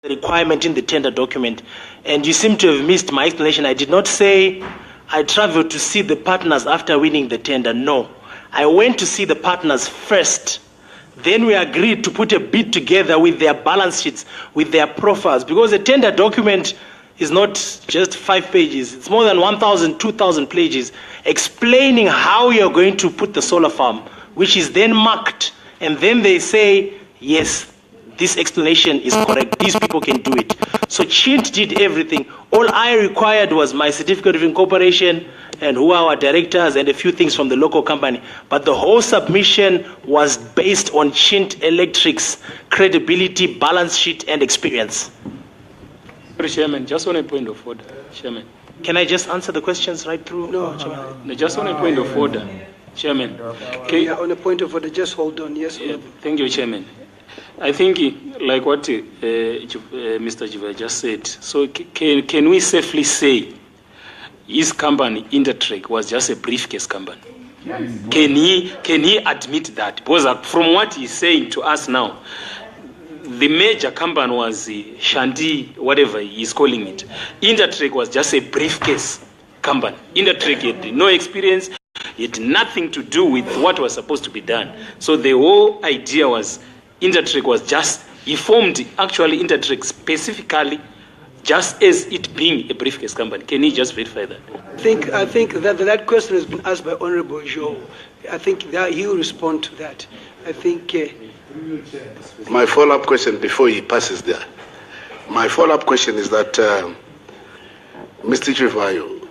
the requirement in the tender document, and you seem to have missed my explanation. I did not say I traveled to see the partners after winning the tender. No, I went to see the partners first. Then we agreed to put a bid together with their balance sheets, with their profiles, because the tender document is not just 5 pages. It's more than 1,000, 2,000 pages explaining how you're going to put the solar farm, which is then marked. And then they say, yes, this explanation is correct. These people can do it. So Chint did everything. All I required was my certificate of incorporation and who are our directors and a few things from the local company. But the whole submission was based on Chint Electric's credibility, balance sheet, and experience. Chairman, just on a point of order, Chairman. Can I just answer the questions right through? No, just on a point of order, Chairman. Yeah, on a point of order, just hold on. Yes. Thank you, Chairman. I think, like what Mr. Chivayo just said, so can we safely say his company, Intratrek, was just a briefcase company? Can he admit that? Because from what he's saying to us now, the major company was Shandy, whatever he's calling it. Intratrek was just a briefcase company. Intratrek had no experience, it had nothing to do with what was supposed to be done. So the whole idea was Intratrek was just, he formed actually Intratrek specifically just as it being a briefcase company. Can you just verify that? I think that question has been asked by Honorable Joe. I think that he will respond to that. I think... My follow-up question before he passes there. My follow-up question is that, Mr. Chivayo,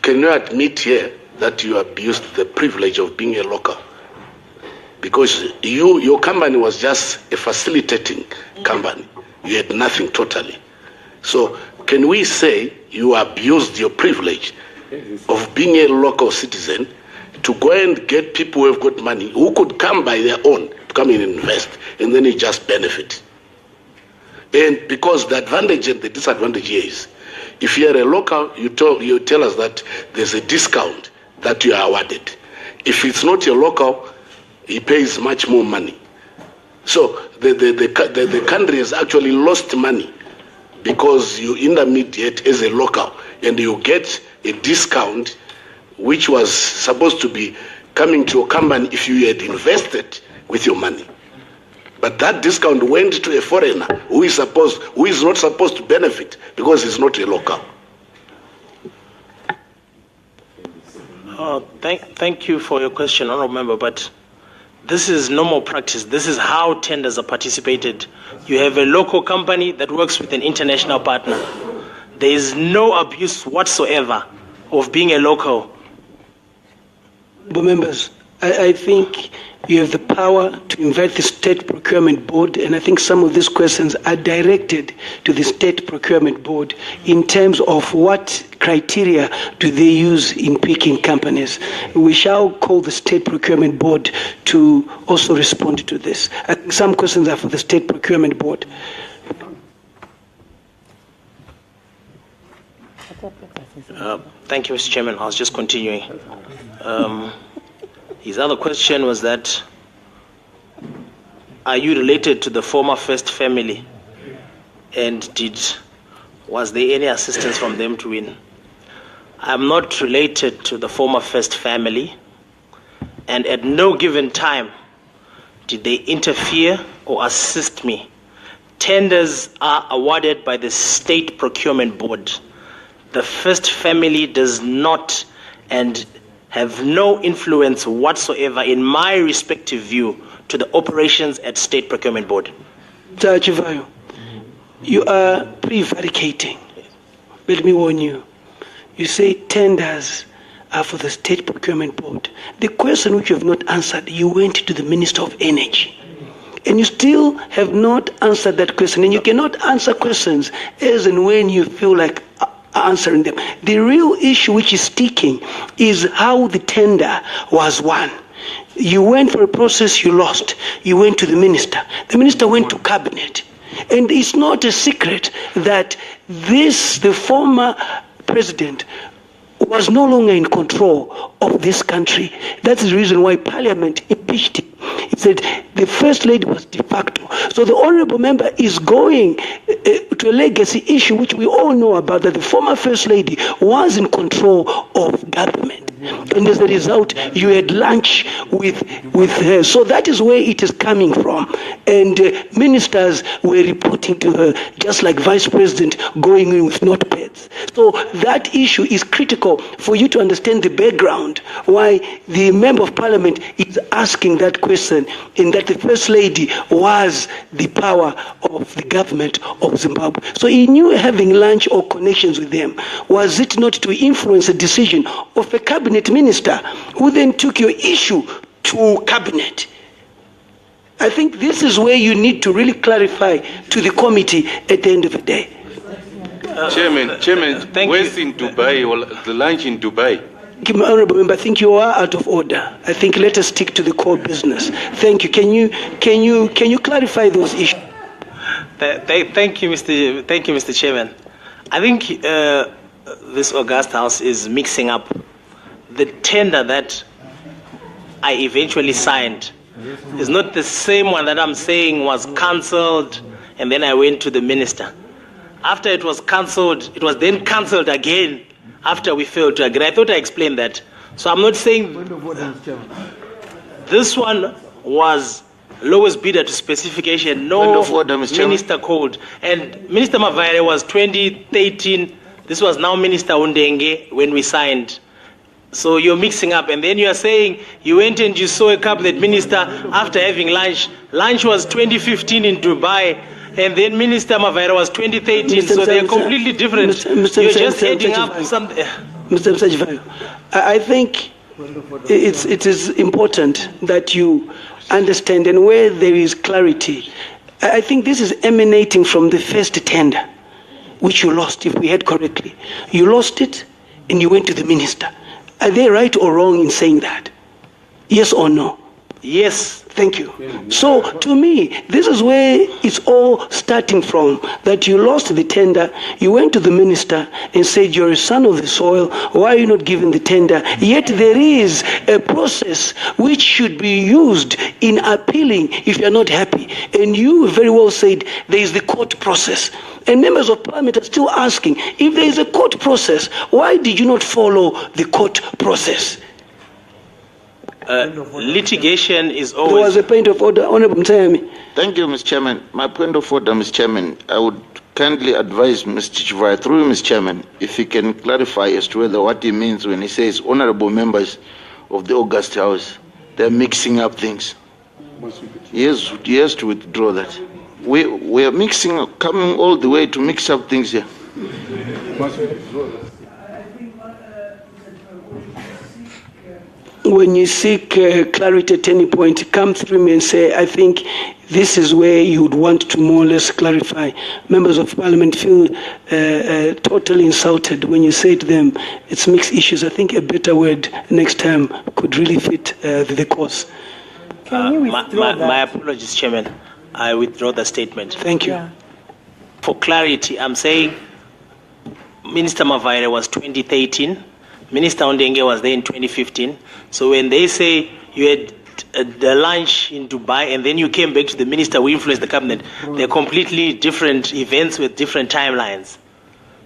can you admit here that you abused the privilege of being a local? Because your company was just a facilitating company. You had nothing totally. So can we say you abused your privilege of being a local citizen to go and get people who have got money, who could come by their own, to come and invest, and then you just benefit? And because the advantage and the disadvantage here is, if you're a local, you tell us that there's a discount that you are awarded. If it's not your local, he pays much more money. So the country has actually lost money because you intermediate as a local and you get a discount which was supposed to be coming to a company if you had invested with your money. But that discount went to a foreigner who is not supposed to benefit because he's not a local. Thank you for your question, Honourable Member, but this is normal practice. This is how tenders are participated. You have a local company that works with an international partner. There is no abuse whatsoever of being a local. But members, I think you have the power to invite the State Procurement Board, and I think some of these questions are directed to the State Procurement Board in terms of what criteria do they use in picking companies. We shall call the State Procurement Board to also respond to this. I think some questions are for the State Procurement Board. Thank you, Mr. Chairman. I was just continuing. His other question was that, are you related to the former First family? And was there any assistance from them to win? I'm not related to the former First family, and at no given time did they interfere or assist me. Tenders are awarded by the State Procurement Board. The First family does not and have no influence whatsoever, in my respective view, to the operations at State Procurement Board. Mr. Chivayo, you are prevaricating. Let me warn you. You say tenders are for the State Procurement Board. The question which you have not answered, you went to the Minister of Energy. And you still have not answered that question. And you cannot answer questions as and when you feel like answering them. The real issue which is sticking is how the tender was won. You went for a process, you lost. You went to the minister. The minister went to cabinet. And it's not a secret that the former president was no longer in control of this country. That's the reason why Parliament impeached him. said the First Lady was de facto. So the honorable member is going to a legacy issue which we all know about, that the former First Lady was in control of government. And as a result, you had lunch with her. So that is where it is coming from. And ministers were reporting to her, just like Vice President going in with notepads. So that issue is critical for you to understand the background, why the Member of Parliament is asking that question, in that the First Lady was the power of the government of Zimbabwe. So he knew having lunch or connections with them, was it not to influence a decision of a cabinet minister who then took your issue to cabinet? I think this is where you need to really clarify to the committee at the end of the day. Chairman, where's in Dubai, or the lunch in Dubai? Honorable Member, I think you are out of order. I think let us stick to the core business. Thank you. Can you clarify those issues? Thank you, Mr. Chairman. I think this August House is mixing up the tender that I eventually signed. Is not the same one that I'm saying was cancelled, and then I went to the minister. After it was cancelled, it was then cancelled again after we failed to agree. I thought I explained that. So I'm not saying this one was lowest bidder to specification. No minister called. And Minister Mavaire was 2013. This was now Minister Undenge when we signed. So you're mixing up, and then you are saying you went and you saw a cabinet minister after having lunch. Lunch was 2015 in Dubai, and then Minister Mavaire was 2013. So they're completely different. You're just adding up something. Mr. Chivayo, I think it is important that you understand, and where there is clarity, I think this is emanating from the first tender, which you lost, if we heard correctly. You lost it, and you went to the minister. Are they right or wrong in saying that? Yes or no? Yes. Thank you. So to me, this is where it's all starting from, that you lost the tender, you went to the minister and said, you're a son of the soil, why are you not giving the tender? Yet there is a process which should be used in appealing if you're not happy. And you very well said there is the court process. And members of parliament are still asking, if there is a court process, why did you not follow the court process? Litigation is always... There was a point of order. Honorable Mtayami. Thank you, Mr. Chairman. My point of order, Mr. Chairman, I would kindly advise Mr. Chivayo, through Mr. Chairman, if he can clarify as to whether what he means when he says honorable members of the August House, they're mixing up things. He has to withdraw that. We are mixing, coming all the way to mix up things here. When you seek clarity at any point, come through me and say, I think this is where you would want to more or less clarify. Members of Parliament feel totally insulted when you say to them, it's mixed issues. I think a better word next time could really fit the course. Can you withdraw that? My apologies, Chairman. I withdraw the statement. Thank you. Yeah. For clarity, I'm saying Minister Mavaire was 2013. Minister Ondenge was there in 2015. So when they say you had the lunch in Dubai and then you came back to the minister who influenced the cabinet, they're completely different events with different timelines.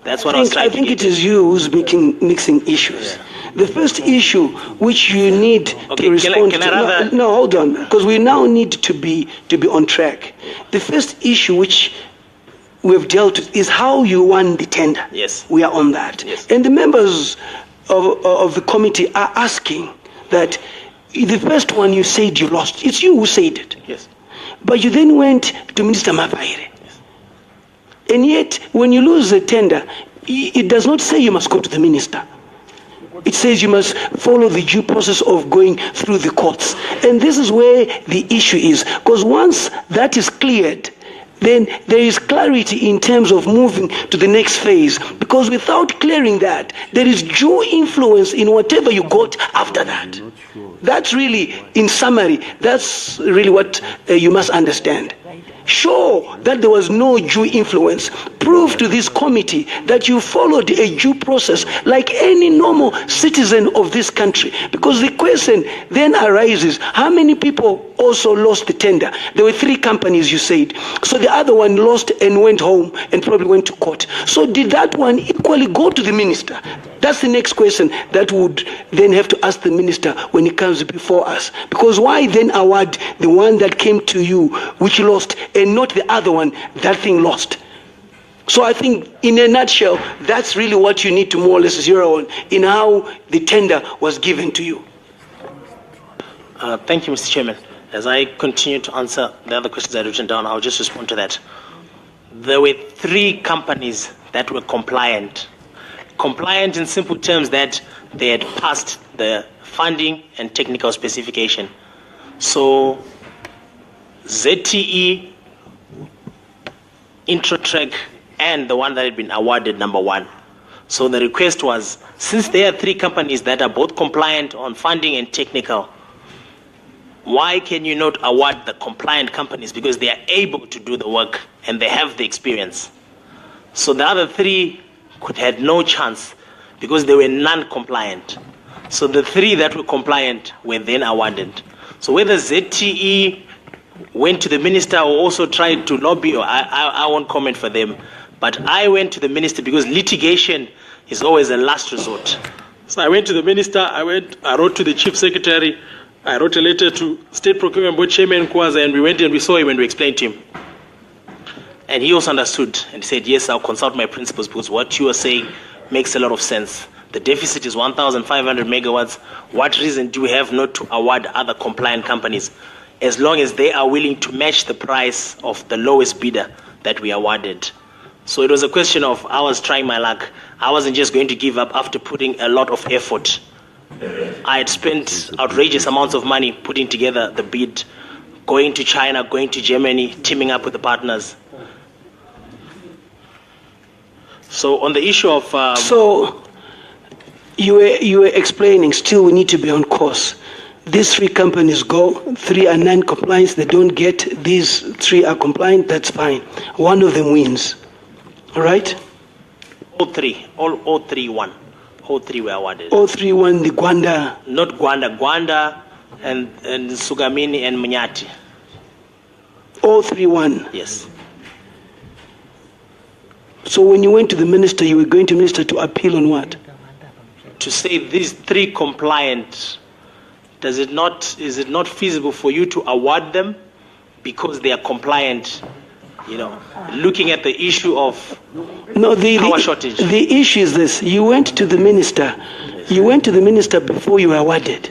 That's what I was trying to get. I think it is you who's mixing issues. Yeah. The first issue which you need to respond to... No, hold on, because we now need to be on track. The first issue which we've dealt with is how you won the tender. Yes. We are on that. Yes. And the members of the committee are asking that the first one you said you lost. It's you who said it. Yes. But you then went to Minister Mavaire. Yes. And yet, when you lose the tender, it does not say you must go to the minister. It says you must follow the due process of going through the courts. And this is where the issue is. Because once that is cleared, then there is clarity in terms of moving to the next phase. Because without clearing that, there is due influence in whatever you got after that. That's really, in summary, that's really what you must understand. show that there was no due influence. Prove to this committee that you followed a due process like any normal citizen of this country. Because the question then arises, how many people also lost the tender? There were 3 companies, you said. So the other one lost and went home and probably went to court. So did that one equally go to the minister? That's the next question that would then have to ask the minister when he comes before us. Because why then award the one that came to you, which lost, and not the other one, that thing lost? So I think, in a nutshell, that's really what you need to more or less zero on in how the tender was given to you. Thank you, Mr. Chairman. As I continue to answer the other questions I've written down, I'll just respond to that. There were 3 companies that were compliant. Compliant in simple terms that they had passed the funding and technical specification. So ZTE, Intratrek, and the one that had been awarded number 1. So the request was, since there are 3 companies that are both compliant on funding and technical, why can you not award the compliant companies? Because they are able to do the work and they have the experience. So the other 3 had no chance because they were non-compliant. So the 3 that were compliant were then awarded. So whether ZTE went to the minister or also tried to lobby, or I won't comment for them, but I went to the minister because litigation is always a last resort. So I went to the minister, I wrote to the chief secretary, I wrote a letter to State Procurement Board Chairman Kwaza, and we went and we saw him and we explained to him. And he also understood and said, yes, I'll consult my principals because what you are saying makes a lot of sense. The deficit is 1,500 megawatts. What reason do we have not to award other compliant companies as long as they are willing to match the price of the lowest bidder that we awarded? So it was a question of I was trying my luck. I wasn't just going to give up after putting a lot of effort. I had spent outrageous amounts of money putting together the bid, going to China, going to Germany, teaming up with the partners. So on the issue of... So you were explaining, still we need to be on course. These 3 companies go, 3 are non-compliant, they don't get, these 3 are compliant, that's fine. One of them wins, all right? All 3 won. All 3 were awarded. All 3 won the Gwanda? Not Gwanda, Gwanda and Sugamini and Munyati. All 3 won? Yes. So when you went to the minister, you were going to minister to appeal on what? To say these 3 compliant, is it not feasible for you to award them because they are compliant? You know, looking at the issue of power shortage. The issue is this: you went to the minister. Yes. You went to the minister before you were awarded.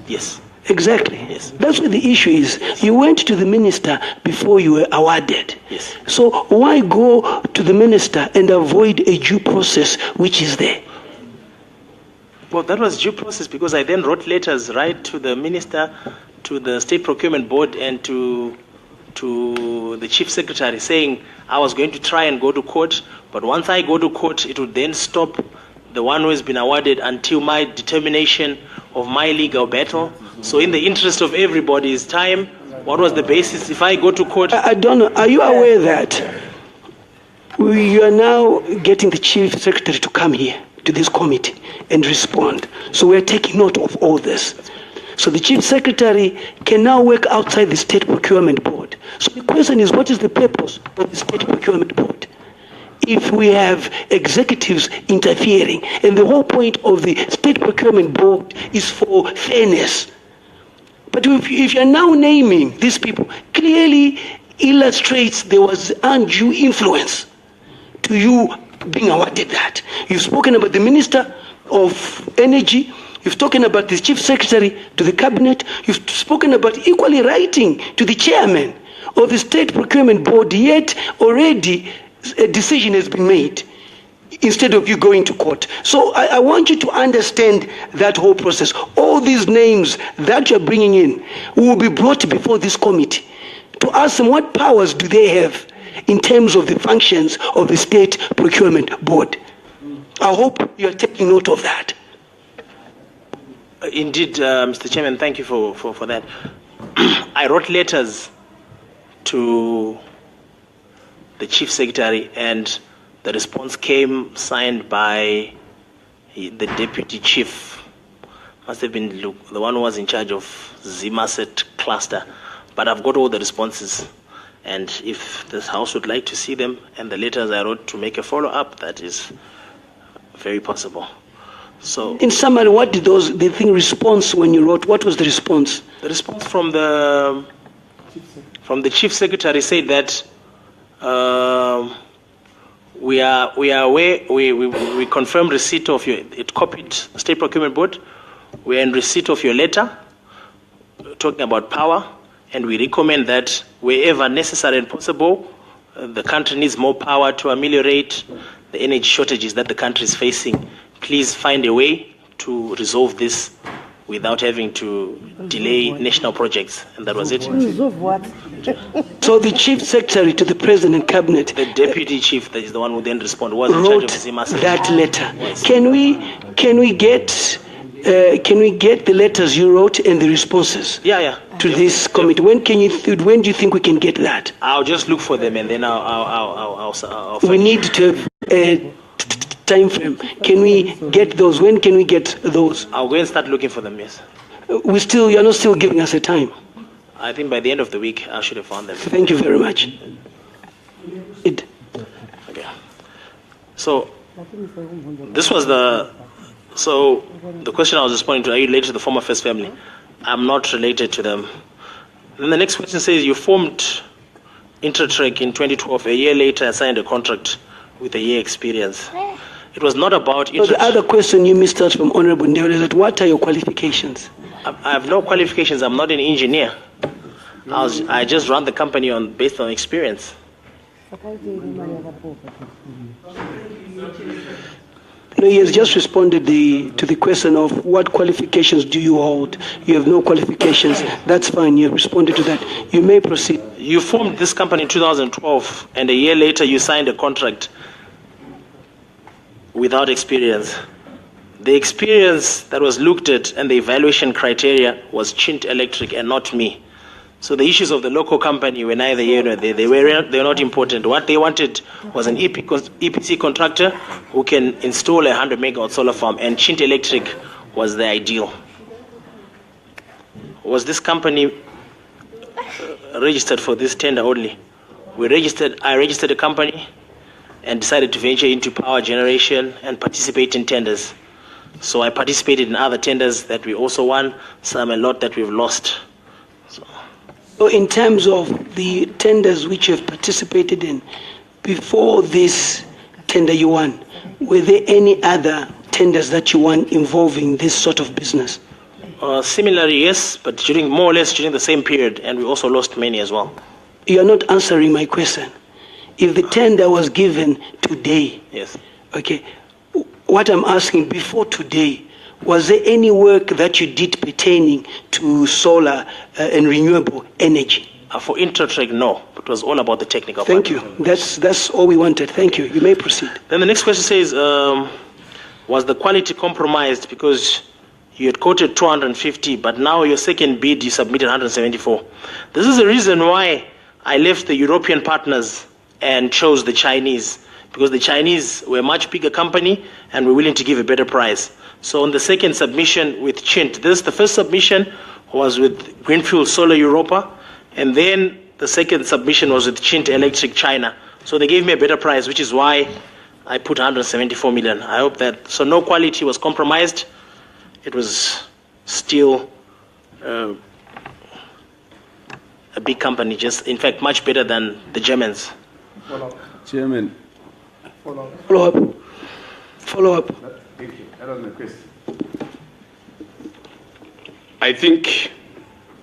Yes. Exactly. Yes. That's what the issue is. Yes. You went to the minister before you were awarded. Yes. So why go to the minister and avoid a due process which is there? Well, that was due process because I then wrote letters right to the minister, to the State Procurement Board, and to the chief secretary saying I was going to try and go to court, but once I go to court, it would then stop the one who has been awarded until my determination of my legal battle. So in the interest of everybody's time, what was the basis? If I go to court... I don't know. Are you aware that you are now getting the chief secretary to come here to this committee and respond? So we're taking note of all this. So the chief secretary can now work outside the State Procurement Board. So the question is, what is the purpose of the State Procurement Board? If we have executives interfering, and the whole point of the State Procurement Board is for fairness. But if you're now naming these people, clearly illustrates there was undue influence to you being awarded that. You've spoken about the Minister of Energy, you've spoken about the Chief Secretary to the Cabinet, you've spoken about equally writing to the Chairman of the State Procurement Board, yet already a decision has been made instead of you going to court. So I want you to understand that whole process. All these names that you're bringing in will be brought before this committee to ask them what powers do they have in terms of the functions of the State Procurement Board. I hope you're taking note of that. Indeed, Mr. Chairman, thank you for that. I wrote letters to the Chief Secretary, and the response came signed by the Deputy Chief. Must have been Luke, the one who was in charge of Zimaset cluster. But I've got all the responses. And if this House would like to see them and the letters I wrote to make a follow-up, that is very possible. So, in summary, what did the thing response when you wrote? What was the response? The response from the Chief Secretary said that we are aware. We confirmed receipt of your. It copied State Procurement Board. We are in receipt of your letter talking about power, and we recommend that wherever necessary and possible, the country needs more power to ameliorate the energy shortages that the country is facing. Please find a way to resolve this without having to delay national projects. And that was it. Resolve what? So the Chief Secretary to the President and Cabinet, the Deputy Chief, that is the one who then responded, was in wrote charge of Zimaset. that letter. Can we get the letters you wrote and the responses? Yeah. To this committee. When do you think we can get that? I'll just look for them and then I'll We need to have a time frame. Can we get those? When can we get those? I'll go and start looking for them, yes. You're not still giving us a time. I think by the end of the week, I should have found them. Thank you very much. Okay. So, this was the question I was responding to, are you related to the former First Family? I'm not related to them. Then the next question says, you formed Intratrek in 2012. A year later, I signed a contract with a year experience. It was not about So the other question you missed out from Honorable Ndeo is that what are your qualifications? I have no qualifications. I'm not an engineer. I just run the company based on experience. No, he has just responded to the question of what qualifications do you hold. You have no qualifications. That's fine. You have responded to that. You may proceed. You formed this company in 2012, and a year later you signed a contract without experience. The experience that was looked at and the evaluation criteria was Chint Electric and not me. So the issues of the local company were neither here nor there. They were not important. What they wanted was an EPC contractor who can install a 100 megawatt solar farm, and Chint Electric was the ideal. Was this company registered for this tender only? I registered a company and decided to venture into power generation and participate in tenders. So I participated in other tenders that we also won, a lot that we've lost. So in terms of the tenders which you have participated in, before this tender you won, were there any other tenders that you won involving this sort of business? Similarly, yes, but more or less during the same period, and we also lost many as well. You are not answering my question. If the tender was given today, yes. Okay, what I'm asking, before today, was there any work that you did pertaining to solar and renewable energy? For Intratrek, no. It was all about the technical part. Thank you. That's all we wanted. Thank you. You may proceed. Then the next question says, was the quality compromised because you had quoted 250, but now your second bid you submitted 174? This is the reason why I left the European partners and chose the Chinese, because the Chinese were a much bigger company and were willing to give a better price. So on the second submission with Chint, the first submission was with Greenfield Solar Europa, and then the second submission was with Chint Electric China. So they gave me a better price, which is why I put 174 million. I hope that, so no quality was compromised. It was still a big company, just in fact much better than the Germans. Chairman. Follow up. Thank you. That was my question. I think,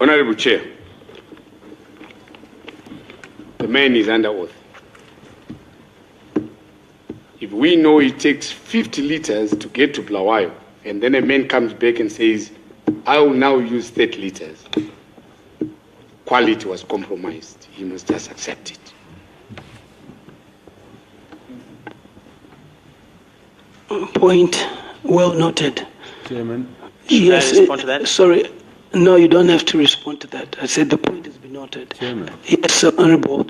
Honorable Chair, the man is under oath. If we know it takes 50 liters to get to Blawayo, and then a man comes back and says, I will now use 30 liters, quality was compromised. He must just accept it. Point well noted. Chairman. Yes. Should I respond to that? Sorry. No, you don't have to respond to that. I said the point has been noted. noted. Chairman. Yes, Honorable.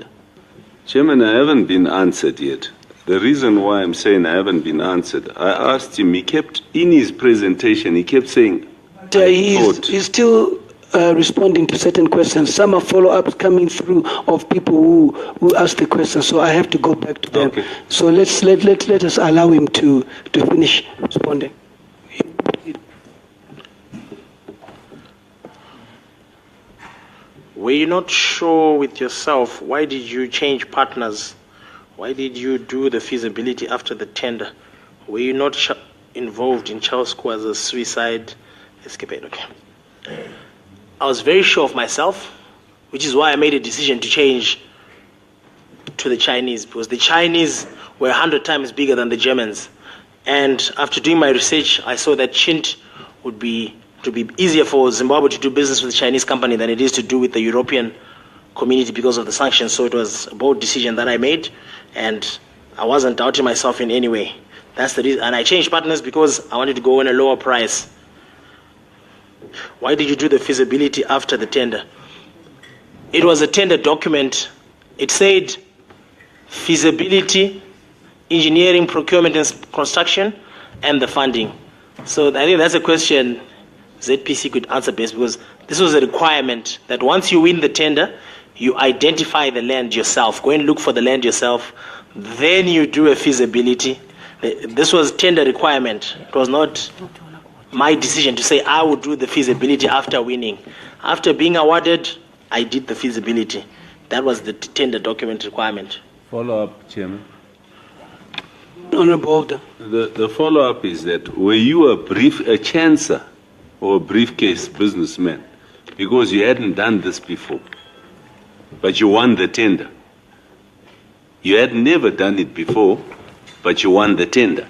Chairman, I haven't been answered yet. The reason why I'm saying I haven't been answered, I asked him, he kept, in his presentation, he kept saying, He's still responding to certain questions. Some are follow-ups coming through of people who asked the questions, so I have to go back to them. Okay. So let us allow him to finish responding. Were you not sure with yourself? Why did you change partners? Why did you do the feasibility after the tender? Were you not involved in Charles Kwaza's suicide escapade? Okay. I was very sure of myself, which is why I made a decision to change to the Chinese, because the Chinese were 100 times bigger than the Germans. And after doing my research, I saw that Chint would be easier for Zimbabwe to do business with a Chinese company than it is to do with the European community because of the sanctions. So it was a bold decision that I made, and I wasn't doubting myself in any way. That's the reason. And I changed partners because I wanted to go on a lower price. Why did you do the feasibility after the tender? It was a tender document. It said feasibility, engineering, procurement, and construction, and the funding. So I think that's a question ZPC could answer best, because this was a requirement that once you win the tender, you identify the land yourself. Go and look for the land yourself. Then you do a feasibility. This was tender requirement. It was not my decision to say I would do the feasibility after winning. After being awarded, I did the feasibility. That was the tender document requirement. Follow-up, Chairman. Honorable. The follow-up is that were you a chancer or a briefcase businessman because you hadn't done this before, but you won the tender? You had never done it before, but you won the tender.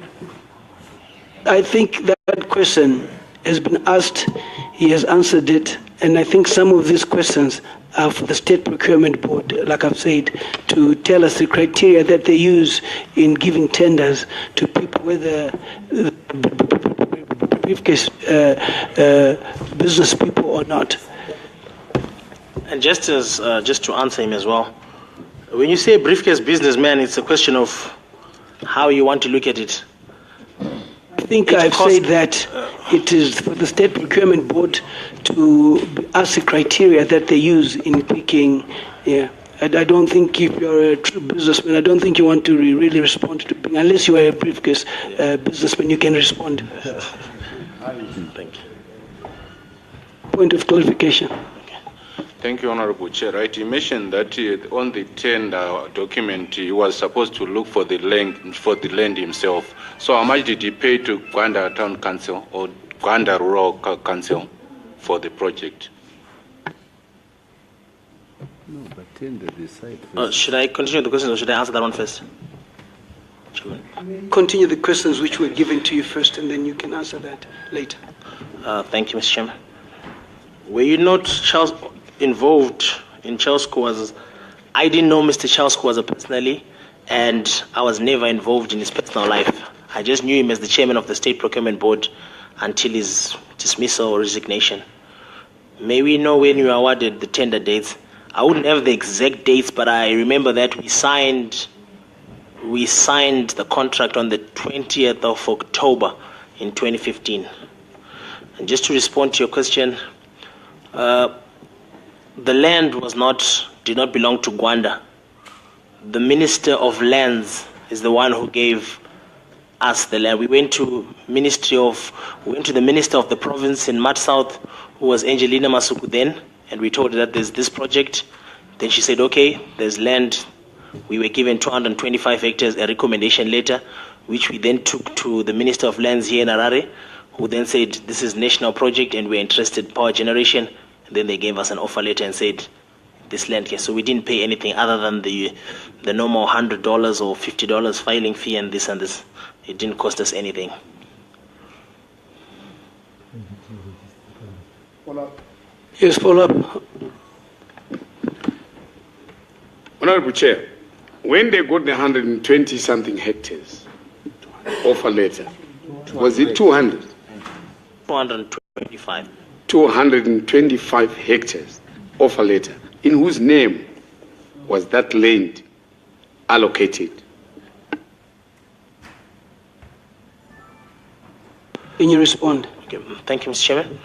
I think that question has been asked, he has answered it, and I think some of these questions are for the State Procurement Board, like I've said, to tell us the criteria that they use in giving tenders to people, whether briefcase business people or not. And just to answer him as well, when you say briefcase businessman, it's a question of how you want to look at it. I think I've said that it is for the State Procurement Board to ask the criteria that they use in picking. Yeah, I don't think if you're a true businessman, I don't think you want to really respond to picking. Unless you are a briefcase businessman, you can respond. Thank you. Point of clarification. Thank you, Honorable Chair. Right, you mentioned that on the tender document, he was supposed to look for the land himself. So how much did he pay to Gwanda Town Council or Gwanda Rural Council for the project? No, but tender decide. Should I continue the questions or should I answer that one first? Continue the questions which were given to you first, and then you can answer that later. Thank you, Mr. Chairman. Were you not involved in Charles Kwaza? I didn't know Mr. Charles Kwaza personally, and I was never involved in his personal life. I just knew him as the chairman of the State Procurement Board until his dismissal or resignation. May we know when you were awarded the tender dates? I wouldn't have the exact dates, but I remember that we signed the contract on the 20th of October in 2015. And just to respond to your question, the land did not belong to Gwanda. The Minister of Lands is the one who gave us the land. We went to the Minister of the province in Mat South, who was Angelina Masuku then, and we told her that there's this project. Then she said, okay, there's land. We were given 225 hectares, a recommendation letter, which we then took to the Minister of Lands here in Harare, who then said, this is national project and we're interested in power generation. And then they gave us an offer letter and said, this land here. So we didn't pay anything other than the normal $100 or $50 filing fee and this and this. It didn't cost us anything. Yes, follow up. Honorable Chair, when they got the 120-something hectares offer letter, was it 200? 225. 225 hectares offer letter. in whose name was that land allocated? Can you respond? Okay, thank you, Mr. Chairman.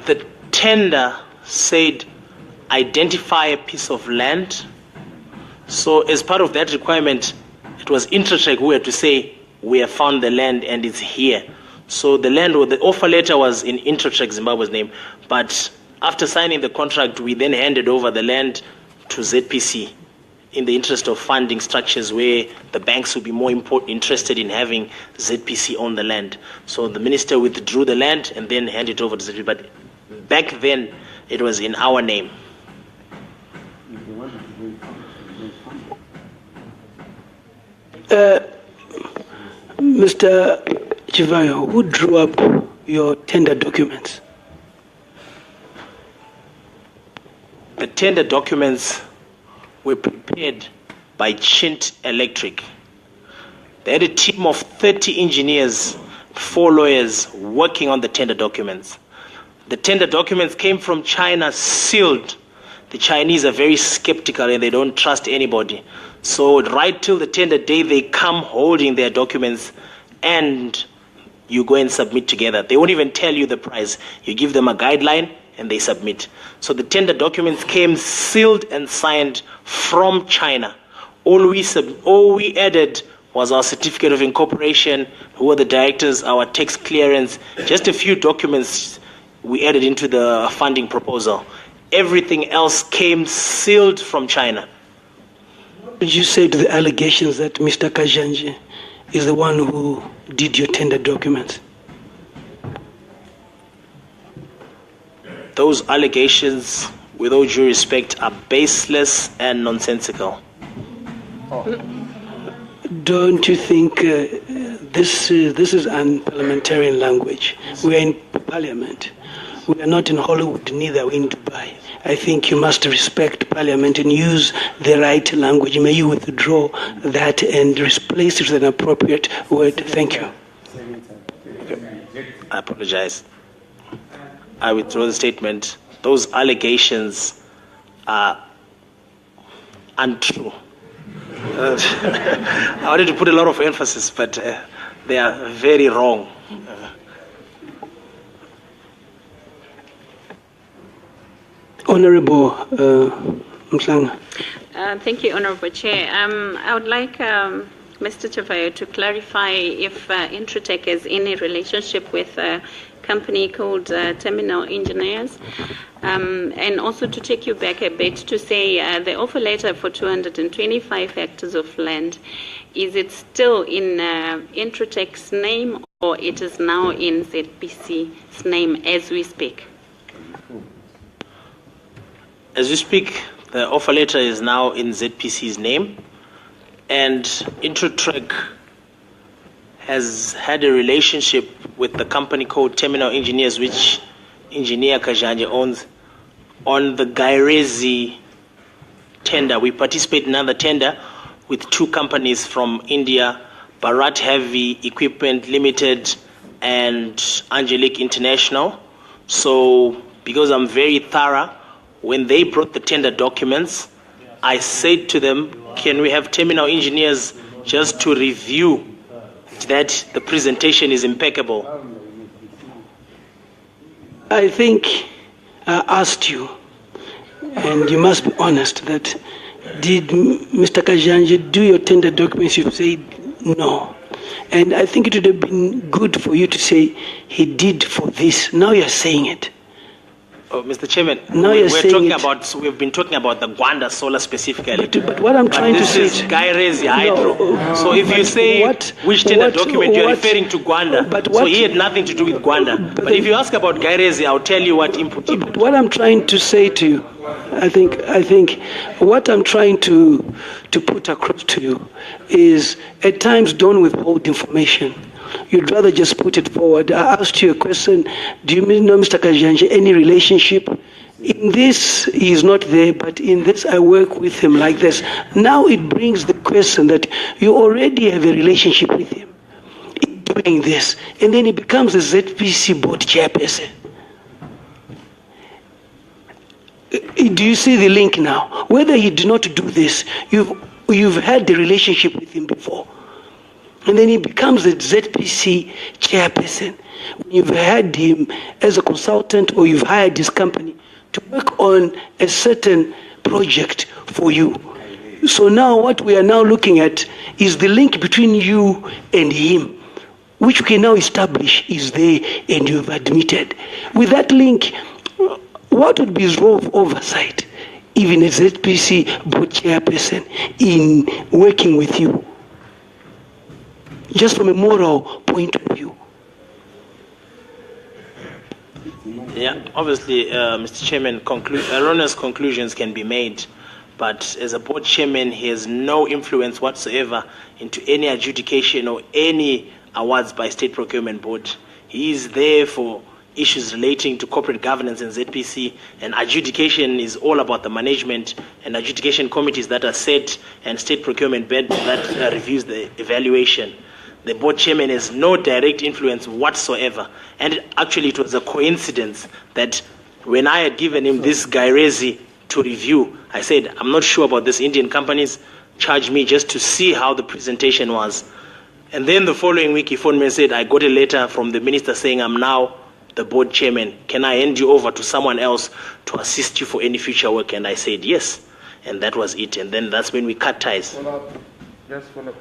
The tender said identify a piece of land. So as part of that requirement, it was Intratrek who had to say, we have found the land and it's here. So the land, or the offer letter was in Intratrek Zimbabwe's name. But after signing the contract, we then handed over the land to ZPC in the interest of funding structures where the banks would be more interested in having ZPC own the land. So the minister withdrew the land and then handed it over to ZPC. But back then, it was in our name. Mr. Chivayo, who drew up your tender documents? The tender documents were prepared by Chint Electric. They had a team of 30 engineers, 4 lawyers working on the tender documents. The tender documents came from China sealed. The Chinese are very skeptical and they don't trust anybody. So right till the tender day, they come holding their documents and you go and submit together. They won't even tell you the price. You give them a guideline and they submit. So the tender documents came sealed and signed from China. All we added was our certificate of incorporation, who were the directors, our tax clearance, just a few documents we added into the funding proposal. Everything else came sealed from China. Did you say to the allegations that Mr. Kajanje is the one who did your tender documents? Those allegations, with all due respect, are baseless and nonsensical. Don't you think this is unparliamentarian language? We are in Parliament. We are not in Hollywood, neither are we in Dubai. I think you must respect Parliament and use the right language. May you withdraw that and replace it with an appropriate word. Thank you. I apologize. I withdraw the statement. Those allegations are untrue. I wanted to put a lot of emphasis, but they are very wrong. Honorable Mhlanga. Thank you, Honorable Chair. I would like Mr. Chivayo to clarify if Intratrek has any relationship with a company called Terminal Engineers, and also to take you back a bit to say the offer letter for 225 hectares of land, is it still in Intratrek's name or it is now in ZPC's name as we speak? As we speak, the offer letter is now in ZPC's name, and Intratrek has had a relationship with the company called Terminal Engineers, which Engineer Kajanje owns, on the Gairezi tender. We participate in another tender with 2 companies from India, Bharat Heavy Equipment Limited and Angelique International. So because I'm very thorough, when they brought the tender documents, I said to them, can we have Terminal Engineers just to review that the presentation is impeccable? I think I asked you, and you must be honest, that did Mr. Kajanje do your tender documents? You said no. And I think it would have been good for you to say he did for this. Now you're saying it. Oh, Mr. Chairman, now we've been talking about the Gwanda solar specifically. But what I'm trying to say is Gairezi Hydro. So if you say which tender document you're referring to Gwanda, so he had nothing to do with Gwanda. But if you ask about Gairezi, I'll tell you what input he put. But what I'm trying to say to you, I think what I'm trying to put across to you is at times don't withhold information. You'd rather just put it forward. I asked you a question. Do you know Mr. Kajanje, any relationship? In this, he is not there, but in this, I work with him like this. Now it brings the question that you already have a relationship with him in doing this, and then he becomes a ZPC board chairperson. Do you see the link now? Whether he did not do this, you've had the relationship with him before. And then he becomes the ZPC chairperson. You've had him as a consultant, or you've hired this company to work on a certain project for you. So now what we are now looking at is the link between you and him, which we can now establish is there, and you've admitted. With that link, what would be his role of oversight, even as ZPC board chairperson, in working with you? Just from a moral point of view. Yeah, obviously, Mr. Chairman, erroneous conclusions can be made, but as a board chairman, he has no influence whatsoever into any adjudication or any awards by State Procurement Board. He is there for issues relating to corporate governance in ZPC, and adjudication is all about the management and adjudication committees that are set, and State Procurement Board that reviews the evaluation. The board chairman has no direct influence whatsoever. And actually, it was a coincidence that when I had given him this Gairezi to review, I said, I'm not sure about this Indian companies, charge me just to see how the presentation was. And then the following week, he phoned me and said, I got a letter from the minister saying I'm now the board chairman. Can I hand you over to someone else to assist you for any future work? And I said, yes. And that was it. And then that's when we cut ties. Just follow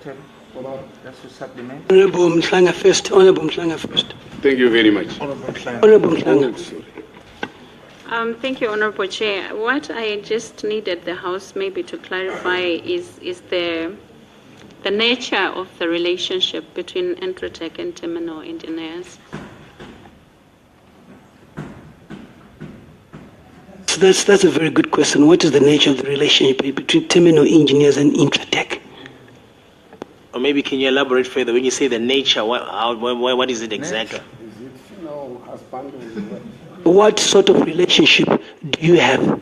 up, just to supplement. Honorable Mhlanga first. Honorable Mhlanga first. Thank you very much. Honorable Mhlanga. Thank you, Honorable Chair. What I just needed the House maybe to clarify is the nature of the relationship between Intratrek and Terminal Engineers. So that's a very good question. What is the nature of the relationship between Terminal Engineers and Intratrek? Or maybe can you elaborate further? When you say the nature, what is it exactly? Is it, husband or What sort of relationship do you have?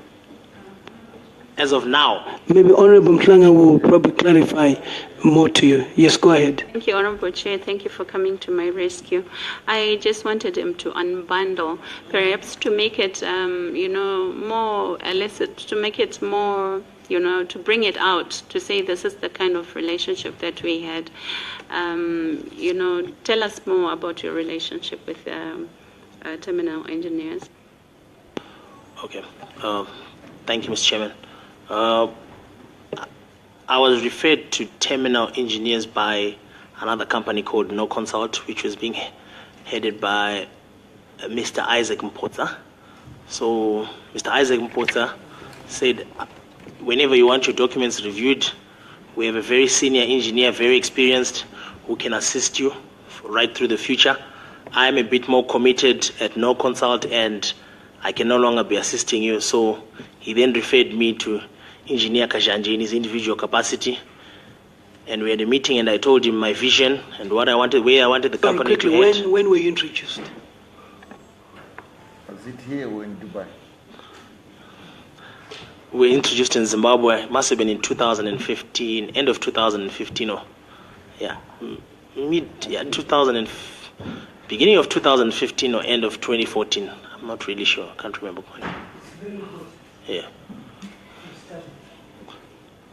As of now? Maybe Honorable Mhlanga will probably clarify more to you. Yes, go ahead. Thank you, Honorable Chair. Thank you for coming to my rescue. I just wanted him to unbundle, perhaps to make it, more illicit, to make it more, to bring it out, to say this is the kind of relationship that we had. Tell us more about your relationship with Terminal Engineers. Okay. Thank you, Mr. Chairman. I was referred to Terminal Engineers by another company called No Consult, which was being headed by Mr. Isaac Mpotsa. So Mr. Isaac Mpotsa said, whenever you want your documents reviewed, we have a very senior engineer, very experienced, who can assist you right through the future. I am a bit more committed at No Consult, and I can no longer be assisting you. So he then referred me to Engineer Kajanji in his individual capacity. And we had a meeting, and I told him my vision and what I wanted, where I wanted the company to head. When were you introduced? Was it here or in Dubai? We were introduced in Zimbabwe. It must have been in 2015, end of 2015, or beginning of 2015 or end of 2014. I'm not really sure. I can't remember. Yeah.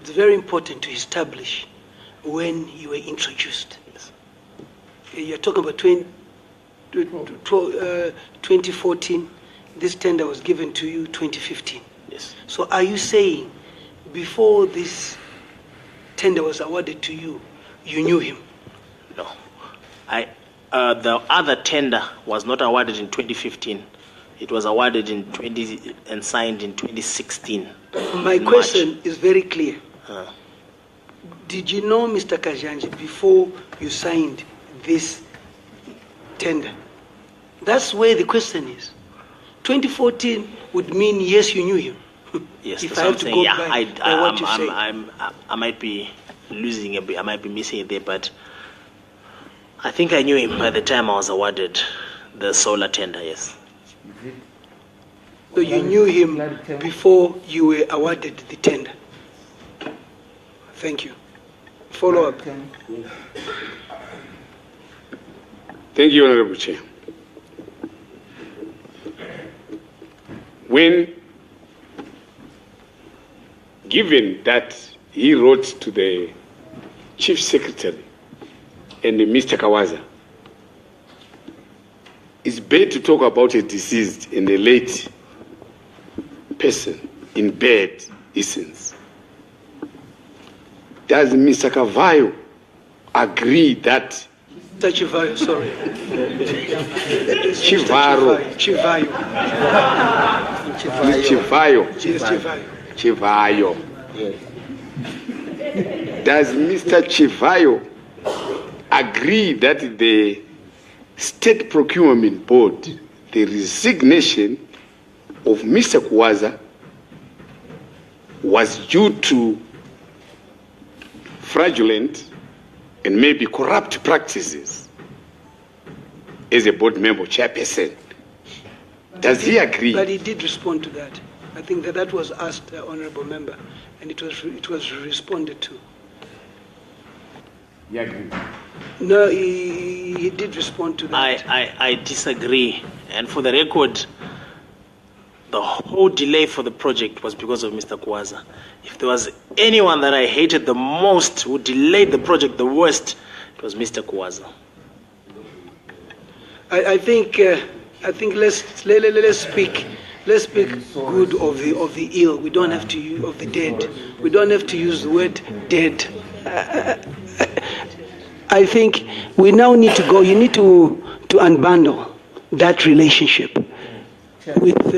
It's very important to establish when you were introduced. Yes. You're talking about 2014. This tender was given to you 2015. Yes. So are you saying before this tender was awarded to you, you knew him? No. The other tender was not awarded in 2015. It was awarded and signed in 2016. My question is very clear. Did you know Mr. Kajanji before you signed this tender? That's where the question is. 2014 would mean yes, you knew him. Yes, if that's I have to what go I'm saying. by what you say. I might be losing a bit. I might be missing it there, but I think I knew him by the time I was awarded the solar tender. Yes. So you knew him before you were awarded the tender. Thank you. Follow up. Thank you, Honorable Chair. When given that he wrote to the Chief Secretary and Mr. Kawaza, it's bad to talk about a deceased and a late person in bad essence. Does Mr. Chivayo agree that Mr. Chivayo, sorry. Chivayo. Chivayo. Chivayo. Yes. Does Mr. Chivayo agree that the State Procurement Board, the resignation of Mr. Kawaza was due to fraudulent and maybe corrupt practices as a board member, chairperson? Does he agree? But he did respond to that. I think that was asked, honourable member, and it was responded to. He agreed. No, he did respond to that. I disagree. And for the record, the whole delay for the project was because of Mr. Kawaza. If there was anyone that I hated the most, who delayed the project the worst, it was Mr. Kawaza. I think let's speak good of the ill. We don't have to use of the dead. We don't have to use the word dead. I think we now need to go. You need to unbundle that relationship with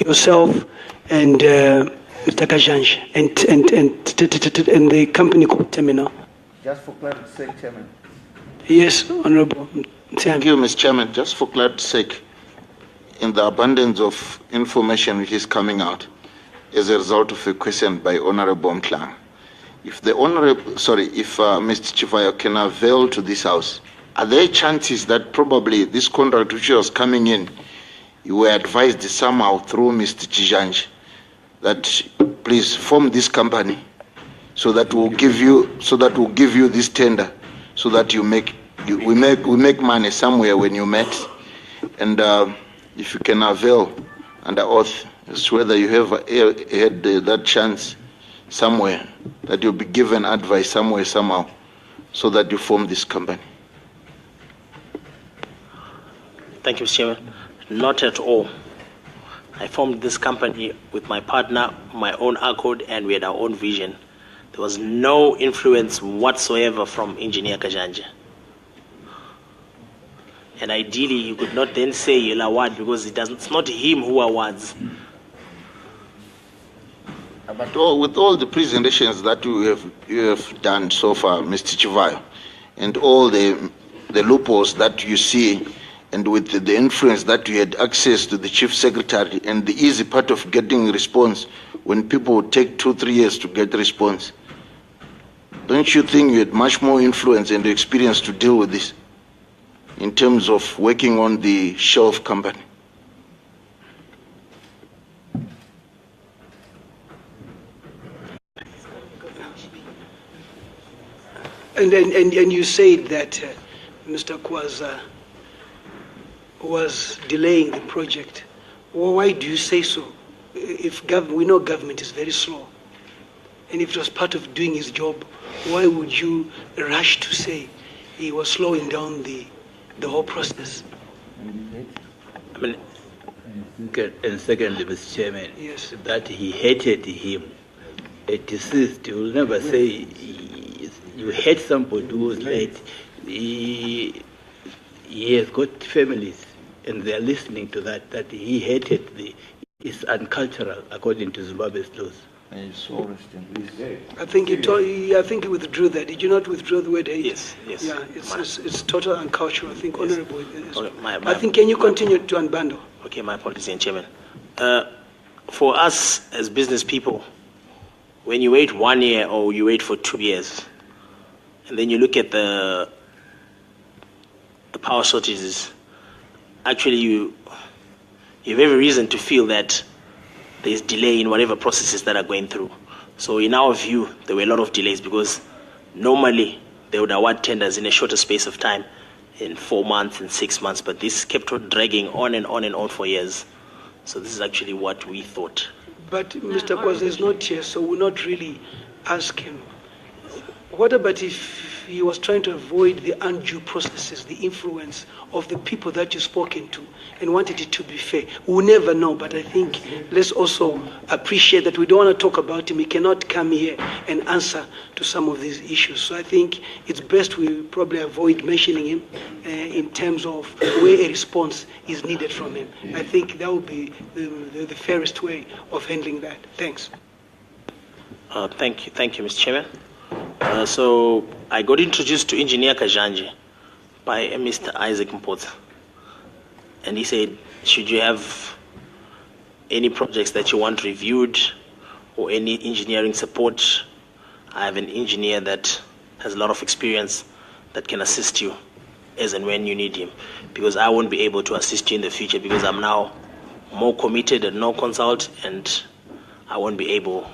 yourself and Mr. Kajanj and the company called Terminal. Just for clarity's sake, Chairman. Yes, Honorable. Thank you, Mr. Chairman. Just for clarity's sake, in the abundance of information which is coming out as a result of a question by Honorable Mklang, if Mr. Chivayo can avail to this House, are there chances that probably this contract which was coming in, you were advised somehow through Mr. Chijanj that please form this company so that we'll give you this tender so that we make money somewhere when you met, and if you can avail under oath as to whether you have had that chance somewhere, that you'll be given advice somewhere somehow so that you form this company. Thank you, Mr. Chairman. Not at all. I formed this company with my partner, my own accord, and we had our own vision. There was no influence whatsoever from Engineer Kajanja. And ideally, you could not then say you'll award because it's not him who awards. But with all the presentations that you have done so far, Mr. Chivayo, and all the loopholes that you see, and with the influence that you had access to the Chief Secretary, and the easy part of getting a response when people would take 2-3 years to get a response, don't you think you had much more influence and experience to deal with this in terms of working on the shelf company? And you said that Mr. Kawaza was delaying the project. Well, why do you say so? If we know government is very slow, and if it was part of doing his job, why would you rush to say he was slowing down the whole process? I mean, and secondly, Mr. Chairman, yes, that he hated him. A deceased, you will never say you hate somebody who was late. He has got families, and they are listening to that he hated it's uncultural according to Zimbabwe's laws. I think he withdrew that. Did you not withdraw the word hate? Yes. Yeah, it's total uncultural. I think, yes. Honourable. Okay, I think, can you continue to unbundle? Okay, my apologies, Chairman. For us as business people, when you wait 1 year or you wait for 2 years, and then you look at the power shortages, actually you have every reason to feel that there's delay in whatever processes that are going through. So in our view, there were a lot of delays because normally they would award tenders in a shorter space of time, in 4 months and 6 months, but this kept on dragging on and on and on for years. So this is actually what we thought. But Mr. Kwaza is not here, so we'll not really ask him. What about if he was trying to avoid the undue processes, the influence of the people that you've spoken to, and wanted it to be fair? We'll never know, but I think let's also appreciate that we don't want to talk about him. He cannot come here and answer to some of these issues. So I think it's best we probably avoid mentioning him in terms of where a response is needed from him. I think that would be the fairest way of handling that. Thanks. Thank you, Mr. Chairman. So I got introduced to Engineer Kajanje by Mr. Isaac Mpotsa. And he said, should you have any projects that you want reviewed or any engineering support, I have an engineer that has a lot of experience that can assist you as and when you need him. Because I won't be able to assist you in the future because I'm now more committed and no consult, and I won't be able.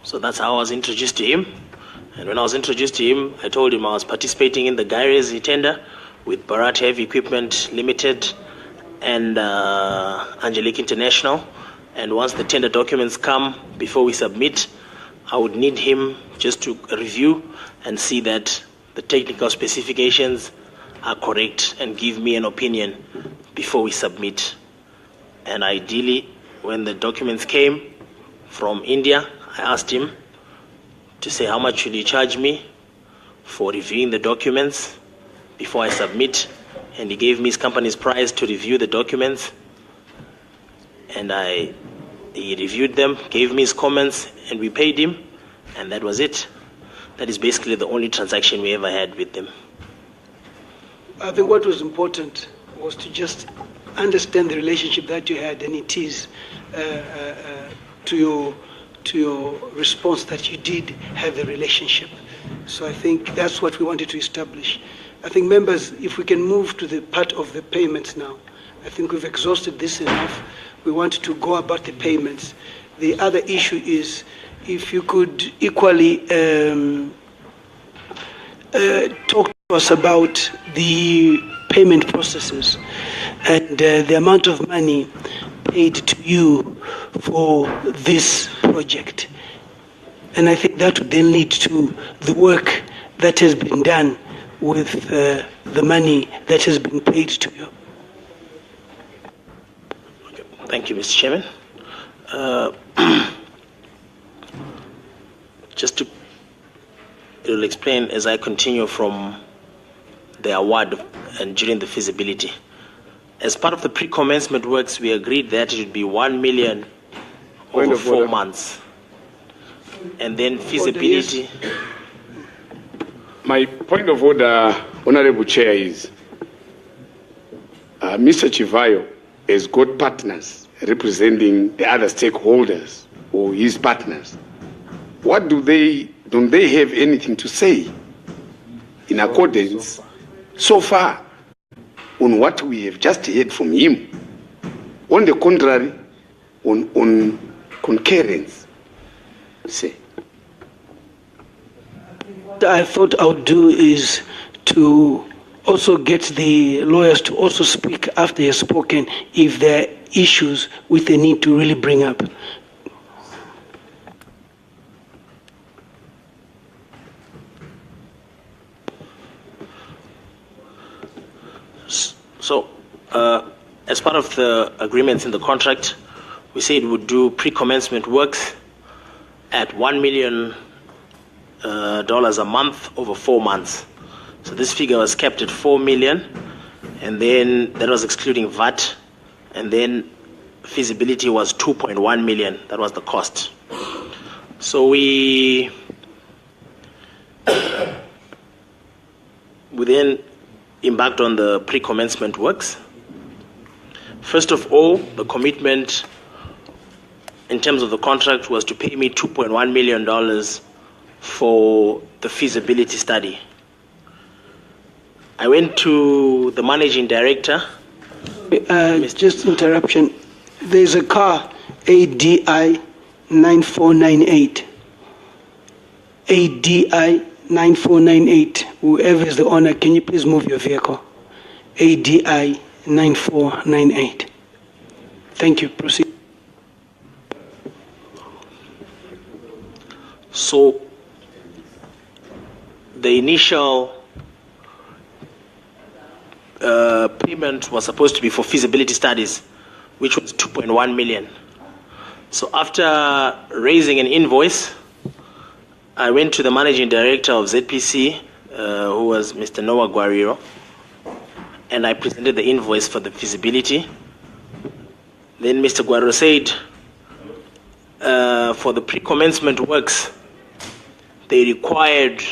So that's how I was introduced to him. And when I was introduced to him, I told him I was participating in the Gairezi tender with Bharat Heavy Equipment Limited and Angelique International. And once the tender documents come, before we submit, I would need him just to review and see that the technical specifications are correct and give me an opinion before we submit. And ideally, when the documents came from India, I asked him to say how much will you charge me for reviewing the documents before I submit, and he gave me his company's price to review the documents, and he reviewed them, gave me his comments, and we paid him, and that was it. That is basically the only transaction we ever had with them. I think what was important was to just understand the relationship that you had, and it is to your response that you did have a relationship. So I think that's what we wanted to establish. I think, members, if we can move to the part of the payments now. I think we've exhausted this enough. We want to go about the payments. The other issue is if you could equally talk to us about the payment processes and the amount of money paid to you for this project. And I think that would then lead to the work that has been done with the money that has been paid to you. Okay. Thank you, Mr. Chairman. Just to it'll explain as I continue from the award and during the feasibility. As part of the pre-commencement works, we agreed that it would be 1 million over 4 months. And then feasibility. My point of order, Honorable Chair, is Mr. Chivayo has got partners representing the other stakeholders or his partners. What don't they have anything to say in accordance so far on what we have just heard from him? On the contrary, on concurrence. Say. What I thought I would do is to also get the lawyers to also speak after he has spoken if there are issues which they need to really bring up. So, as part of the agreements in the contract, we said we would do pre-commencement works at $1 million a month over 4 months. So this figure was kept at 4 million, and then that was excluding VAT, and then feasibility was 2.1 million. That was the cost. So we then embarked on the pre-commencement works. First of all, the commitment in terms of the contract was to pay me $2.1 million for the feasibility study. I went to the managing director. Just interruption. There's a car, ADI 9498. ADI 9498. Whoever is the owner, can you please move your vehicle? ADI 9498. Thank you. Proceed. So the initial payment was supposed to be for feasibility studies, which was 2.1 million. So after raising an invoice, I went to the managing director of ZPC, who was Mr. Noah Guerrero, and I presented the invoice for the feasibility. Then Mr. Guerrero said, for the pre-commencement works, they required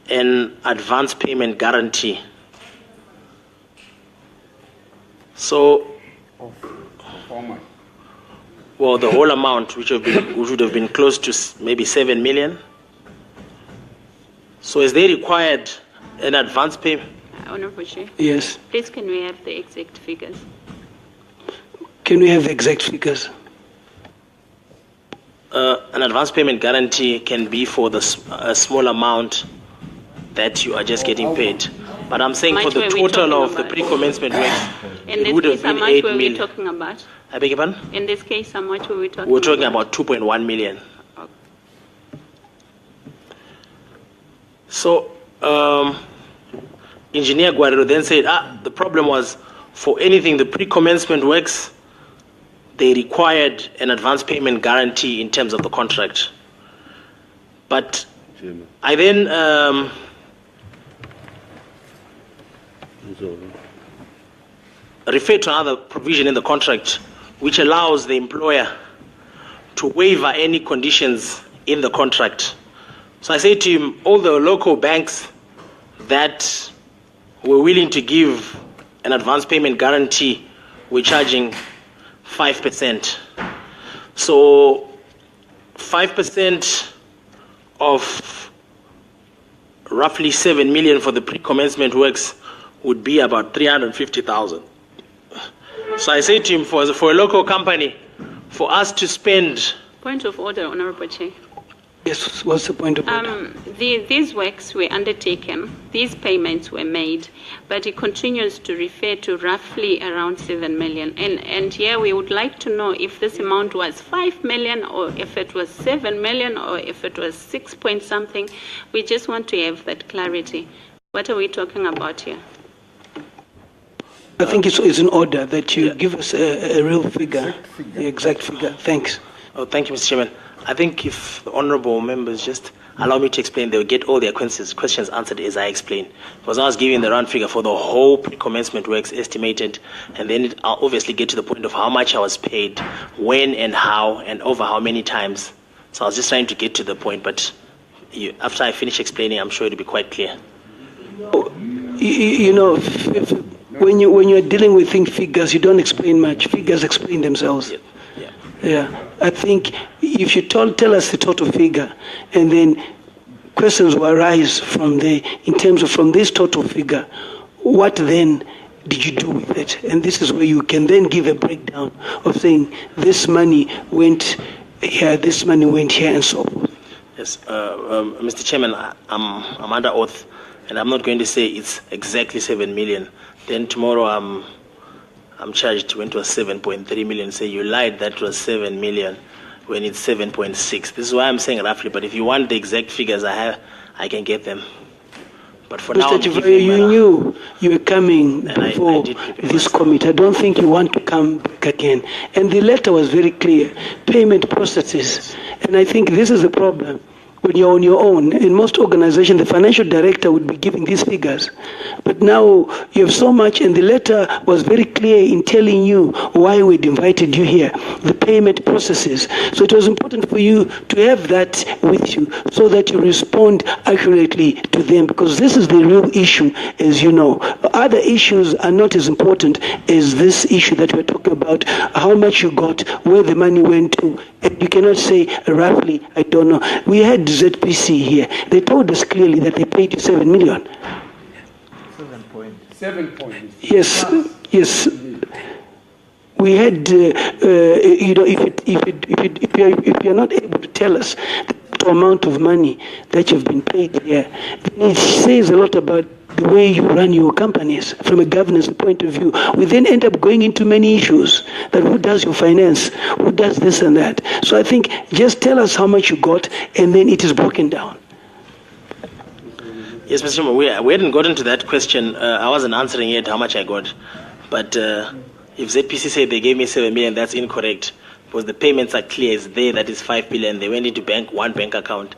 an advance payment guarantee. So, well, the whole amount, which would have been close to maybe 7 million. So, is they required an advance payment? Honorable Chair. Yes. Please, can we have the exact figures? Can we have the exact figures? An advance payment guarantee can be for a small amount that you are just getting paid. But I'm saying for the total of the pre-commencement works, it would have been 8 million. In this case, how much were we talking about? I beg your pardon? In this case, how much were we talking about? We're talking about 2.1 million. Okay. So, Engineer Guerrero then said, the problem was for anything, the pre-commencement works, they required an advance payment guarantee in terms of the contract. But I then referred to another provision in the contract which allows the employer to waiver any conditions in the contract. So I said to him, all the local banks that were willing to give an advance payment guarantee were charging 5%. So 5% of roughly 7 million for the pre-commencement works would be about 350,000. So I said to him, for a local company, for us to spend... Point of order, Honorable Chair. Yes, what's the point of order? These works were undertaken, these payments were made, but it continues to refer to roughly around 7 million. And here we would like to know if this amount was 5 million or if it was 7 million or if it was 6 point something. We just want to have that clarity. What are we talking about here? I think it's in order that you give us a real figure, the exact figure. Thanks. Oh, thank you, Mr. Chairman. I think if the honourable members just allow me to explain, they'll get all their questions answered as I explain. Because I was giving the round figure for the whole pre-commencement works estimated, and then I'll obviously get to the point of how much I was paid, when and how, and over how many times. So I was just trying to get to the point, but after I finish explaining, I'm sure it'll be quite clear. You know, when you're dealing with figures, you don't explain much. Figures explain themselves. Yeah, I think if you tell us the total figure, and then questions will arise from there in terms of from this total figure, what then did you do with it? And this is where you can then give a breakdown of saying this money went here, this money went here, and so forth. Yes, Mr. Chairman, I'm under oath, and I'm not going to say it's exactly 7 million. Then tomorrow I'm charged when it was 7.3 million. Say you lied, that was 7 million when it's 7.6. This is why I'm saying roughly, but if you want the exact figures I have, I can get them. But for now, Mr. Chivayo, you knew you were coming before this committee. I don't think you want to come back again. And the letter was very clear, payment processes. And I think this is the problem. When you're on your own, in most organizations, the financial director would be giving these figures. But now you have so much, and the letter was very clear in telling you why we'd invited you here, the payment processes. So it was important for you to have that with you so that you respond accurately to them, because this is the real issue, as you know. Other issues are not as important as this issue that we're talking about, how much you got, where the money went to. And you cannot say roughly, I don't know. We had ZPC here. They told us clearly that they paid you 7 million. 7 points. Yes, yes. We had, you know, if you're not able to tell us the amount of money that you've been paid here, then it says a lot about the way you run your companies from a governance point of view. We then end up going into many issues, that who does your finance, who does this and that. So I think just tell us how much you got, and then it is broken down. Yes, Mr. Chairman, we hadn't gotten to that question. I wasn't answering yet how much I got. But if ZPC said they gave me 7 million, that's incorrect. Because the payments are clear. It's there, that is 5 billion. They went into one bank account.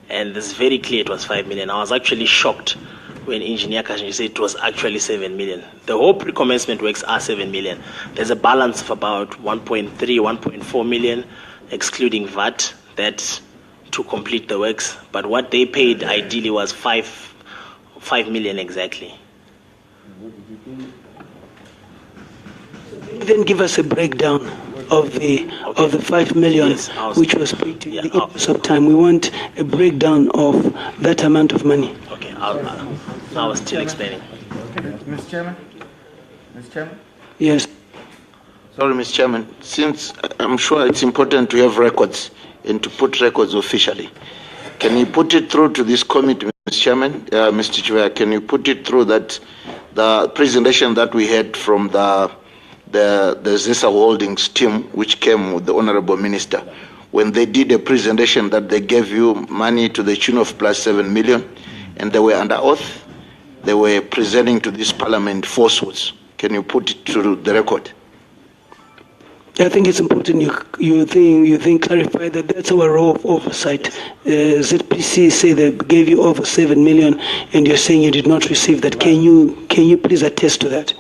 And it's very clear it was 5 million. I was actually shocked when Engineer Kashin said it was actually 7 million. The whole pre-commencement works are 7 million. There's a balance of about 1.3, 1.4 million, excluding VAT, that to complete the works. But what they paid ideally was 5 million exactly. Then give us a breakdown of the 5 million, yes, which was paid to the interest of time. We want a breakdown of that amount of money. Okay, I was still explaining. Mr. Chairman? Mr. Chairman? Yes. Sorry, Mr. Chairman. Since I'm sure it's important to have records and to put records officially, can you put it through to this committee, Mr. Chairman? Mr. Chivayo, can you put it through that the presentation that we had from the ZESA Holdings team, which came with the Honorable Minister, when they did a presentation that they gave you money to the tune of plus 7 million, and they were under oath, they were presenting to this Parliament falsehoods. Can you put it to the record? I think it's important you think clarify that that's our role of oversight. ZPC say they gave you over 7 million, and you're saying you did not receive that. Can you please attest to that?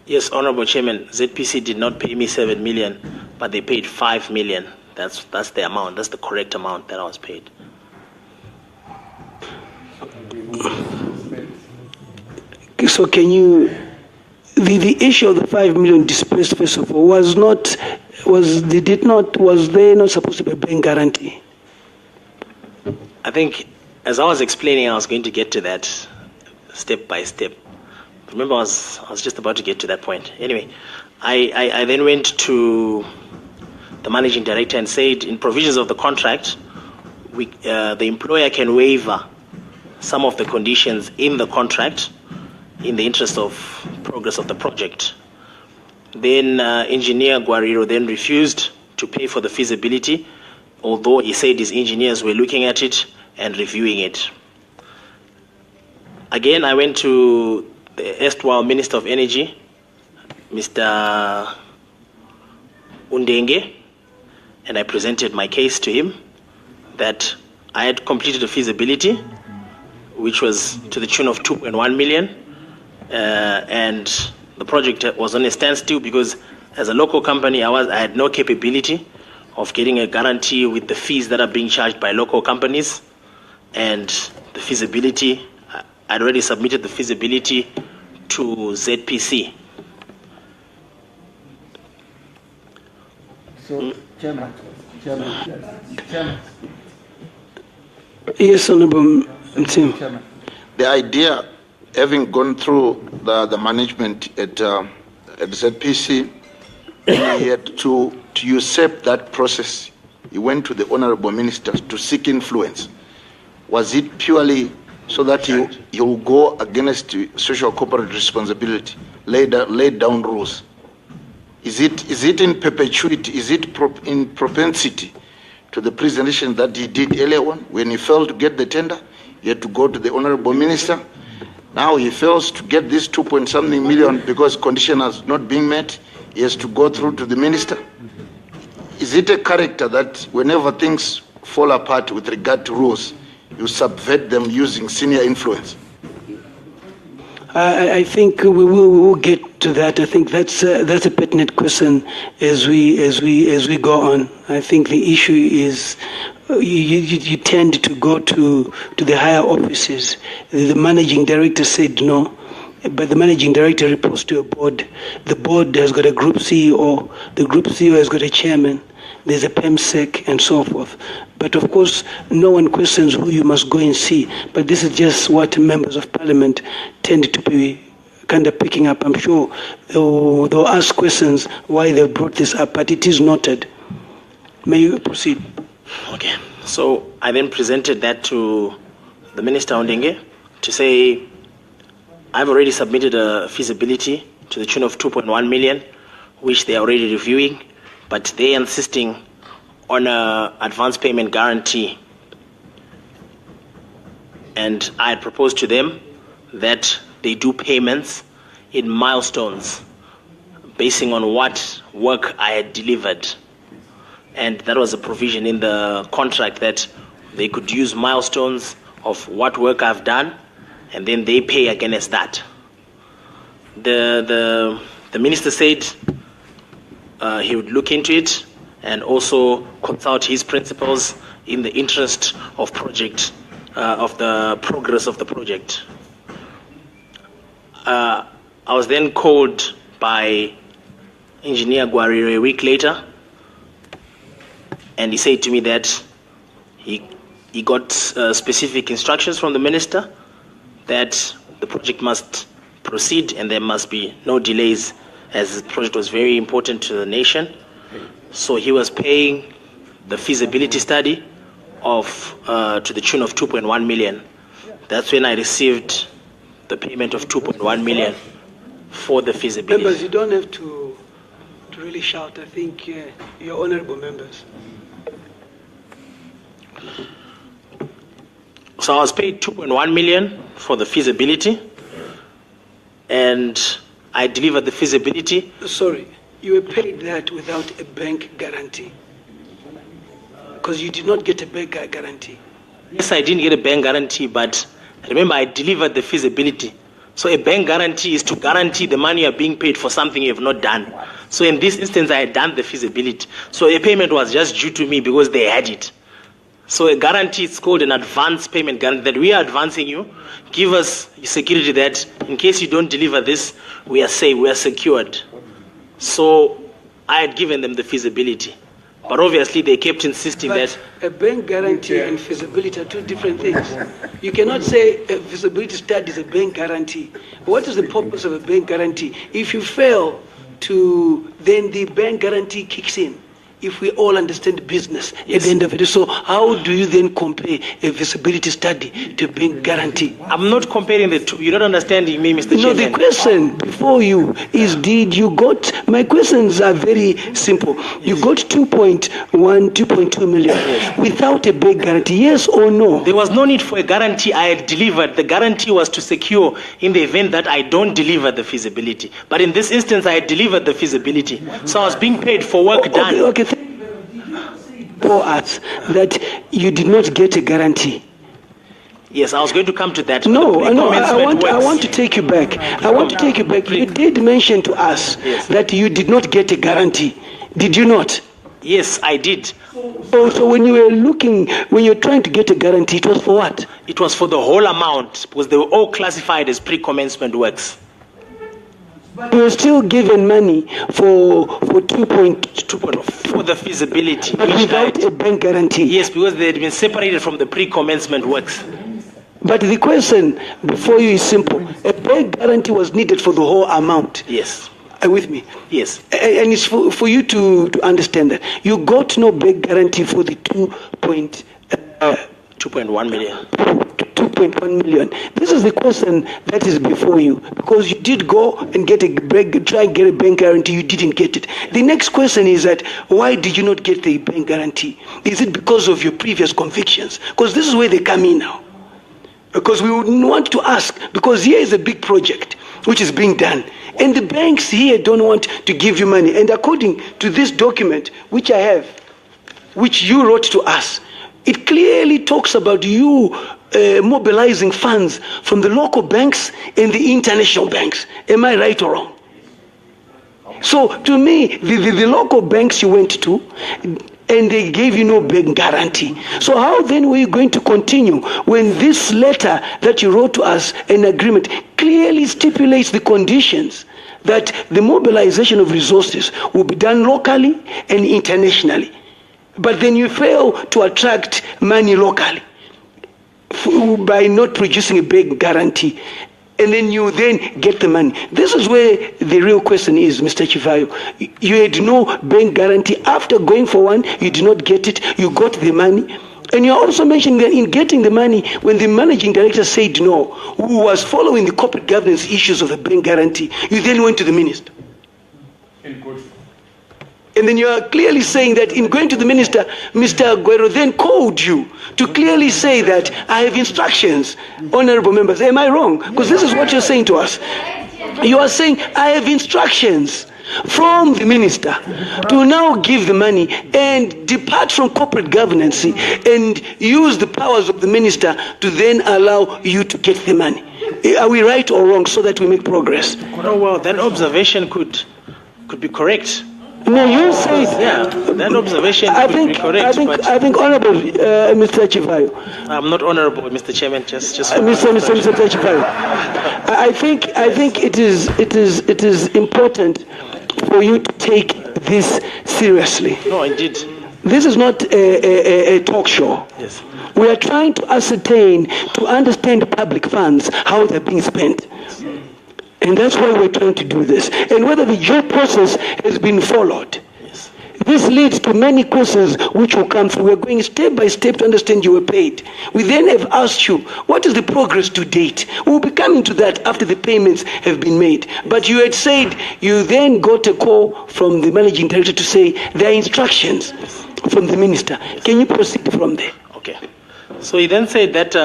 Yes, Honorable Chairman, ZPC did not pay me 7 million, but they paid 5 million. That's the amount. That's the correct amount that I was paid. So can you, the issue of the 5 million dispersed, first of all, was they not supposed to be a bank guarantee? I think, as I was explaining, I was going to get to that step by step. Remember, I was just about to get to that point. Anyway, I then went to the managing director and said, in provisions of the contract, the employer can waiver some of the conditions in the contract in the interest of progress of the project. Then Engineer Guariro then refused to pay for the feasibility, although he said his engineers were looking at it and reviewing it. Again, I went to the erstwhile Minister of Energy, Mr. Undenge, and I presented my case to him that I had completed a feasibility, which was to the tune of 2.1 million, and the project was on a standstill because as a local company, I had no capability of getting a guarantee with the fees that are being charged by local companies, and the feasibility, I'd already submitted the feasibility to ZPC. So, Chairman. Yes, Honorable Tim. The idea, having gone through the management at ZPC, he had to usurp that process. He went to the Honorable Minister to seek influence. Was it purely so that he will go against social corporate responsibility, lay down rules? Is it in perpetuity? Is it in propensity to the presentation that he did earlier on when he failed to get the tender? He had to go to the Honorable Minister. Now he fails to get this 2-point-something million because condition has not been met. He has to go through to the Minister. Is it a character that whenever things fall apart with regard to rules, you subvert them using senior influence? I think we will get to that. I think that's a pertinent question as we go on. I think the issue is you tend to go to the higher offices. The managing director said no, but the managing director reports to a board. The board has got a group CEO. The group CEO has got a chairman. There's a PEMSEC and so forth. But of course, no one questions who you must go and see. But this is just what members of parliament tend to be kind of picking up. I'm sure they'll ask questions why they brought this up, but it is noted. May you proceed? Okay. So I then presented that to the Minister Ondenge to say, I've already submitted a feasibility to the tune of 2.1 million, which they are already reviewing, but they are insisting on an advance payment guarantee. And I had proposed to them that they do payments in milestones, basing on what work I had delivered. And that was a provision in the contract that they could use milestones of what work I've done, and then they pay against that. The minister said he would look into it and also consult his principals in the interest of the progress of the project. I was then called by Engineer Guarire a week later, and he said to me that he got specific instructions from the minister that the project must proceed and there must be no delays, as the project was very important to the nation. So he was paying the feasibility study to the tune of 2.1 million. That's when I received the payment of 2.1 million for the feasibility. Members, you don't have to really shout. I think you're honorable members. So I was paid 2.1 million for the feasibility, and I delivered the feasibility. Sorry, you were paid that without a bank guarantee, because you did not get a bank guarantee. Yes, I didn't get a bank guarantee, but remember, I delivered the feasibility. So a bank guarantee is to guarantee the money you're being paid for something you have not done. So in this instance, I had done the feasibility. So a payment was just due to me because they had it. So a guarantee is called an advance payment guarantee, that we are advancing you. Give us security that in case you don't deliver this, we are safe, we are secured. So I had given them the feasibility. But obviously they kept insisting that... A bank guarantee and feasibility are two different things. You cannot say a feasibility study is a bank guarantee. What is the purpose of a bank guarantee? If you fail then the bank guarantee kicks in. If we all understand business at the end of it. So how do you then compare a feasibility study to a bank guarantee? I'm not comparing the two. You're not understanding me, Mr. Chairman. No, the question before you is, my questions are very simple. You got 2.2 million without a bank guarantee, yes or no? There was no need for a guarantee. I had delivered. The guarantee was to secure in the event that I don't deliver the feasibility. But in this instance, I had delivered the feasibility. So I was being paid for work done. Okay. For us that you did not get a guarantee. Yes, I was going to come to that. No, I want to take you back. You did mention to us that you did not get a guarantee. Did you not? Yes, I did. So when you're trying to get a guarantee, it was for what? It was for the whole amount, because they were all classified as pre-commencement works. You were still given money for 2.2 for the feasibility. But without a bank guarantee. Yes, because they had been separated from the pre-commencement works. But the question before you is simple. A bank guarantee was needed for the whole amount. Yes. Are you with me? Yes. And it's for you to understand that. You got no bank guarantee for the 2.1 million. 2.1 million. This is the question that is before you, because you did go and try and get a bank guarantee, you didn't get it. The next question is that why did you not get the bank guarantee? Is it because of your previous convictions? Because this is where they come in now. Because we would want to ask, because here is a big project which is being done, and the banks here don't want to give you money. And according to this document which I have, which you wrote to us, it clearly talks about you mobilizing funds from the local banks and the international banks. Am I right or wrong? So to me, the local banks you went to, and they gave you no bank guarantee. So how then were you going to continue when this letter that you wrote to us, an agreement, clearly stipulates the conditions that the mobilization of resources will be done locally and internationally? But then you fail to attract money locally by not producing a bank guarantee. And then you then get the money. This is where the real question is, Mr. Chivayo. You had no bank guarantee. After going for one, you did not get it. You got the money. And you're also mentioning that in getting the money, when the managing director said no, who was following the corporate governance issues of the bank guarantee, you then went to the minister. And then you are clearly saying that in going to the minister, Mr. Aguero then called you to clearly say that I have instructions, honorable members. Am I wrong? Because this is what you're saying to us. You are saying I have instructions from the minister to now give the money and depart from corporate governance and use the powers of the minister to then allow you to get the money. Are we right or wrong, so that we make progress? Oh, well, that observation could be correct. No, you say yeah, that observation could be correct. I think honorable Mr. Chivayo. I'm not honorable, Mr. Chairman. Just Mr. Chivayo. I think it is important for you to take this seriously. No, indeed. This is not a talk show. Yes. We are trying to ascertain, to understand public funds, how they're being spent. And that's why we're trying to do this. And whether the due process has been followed. Yes. This leads to many questions which will come through. We're going step by step to understand you were paid. We then have asked you, what is the progress to date? We'll be coming to that after the payments have been made. But you had said you then got a call from the managing director to say there are instructions from the minister. Can you proceed from there? Okay. So he then said that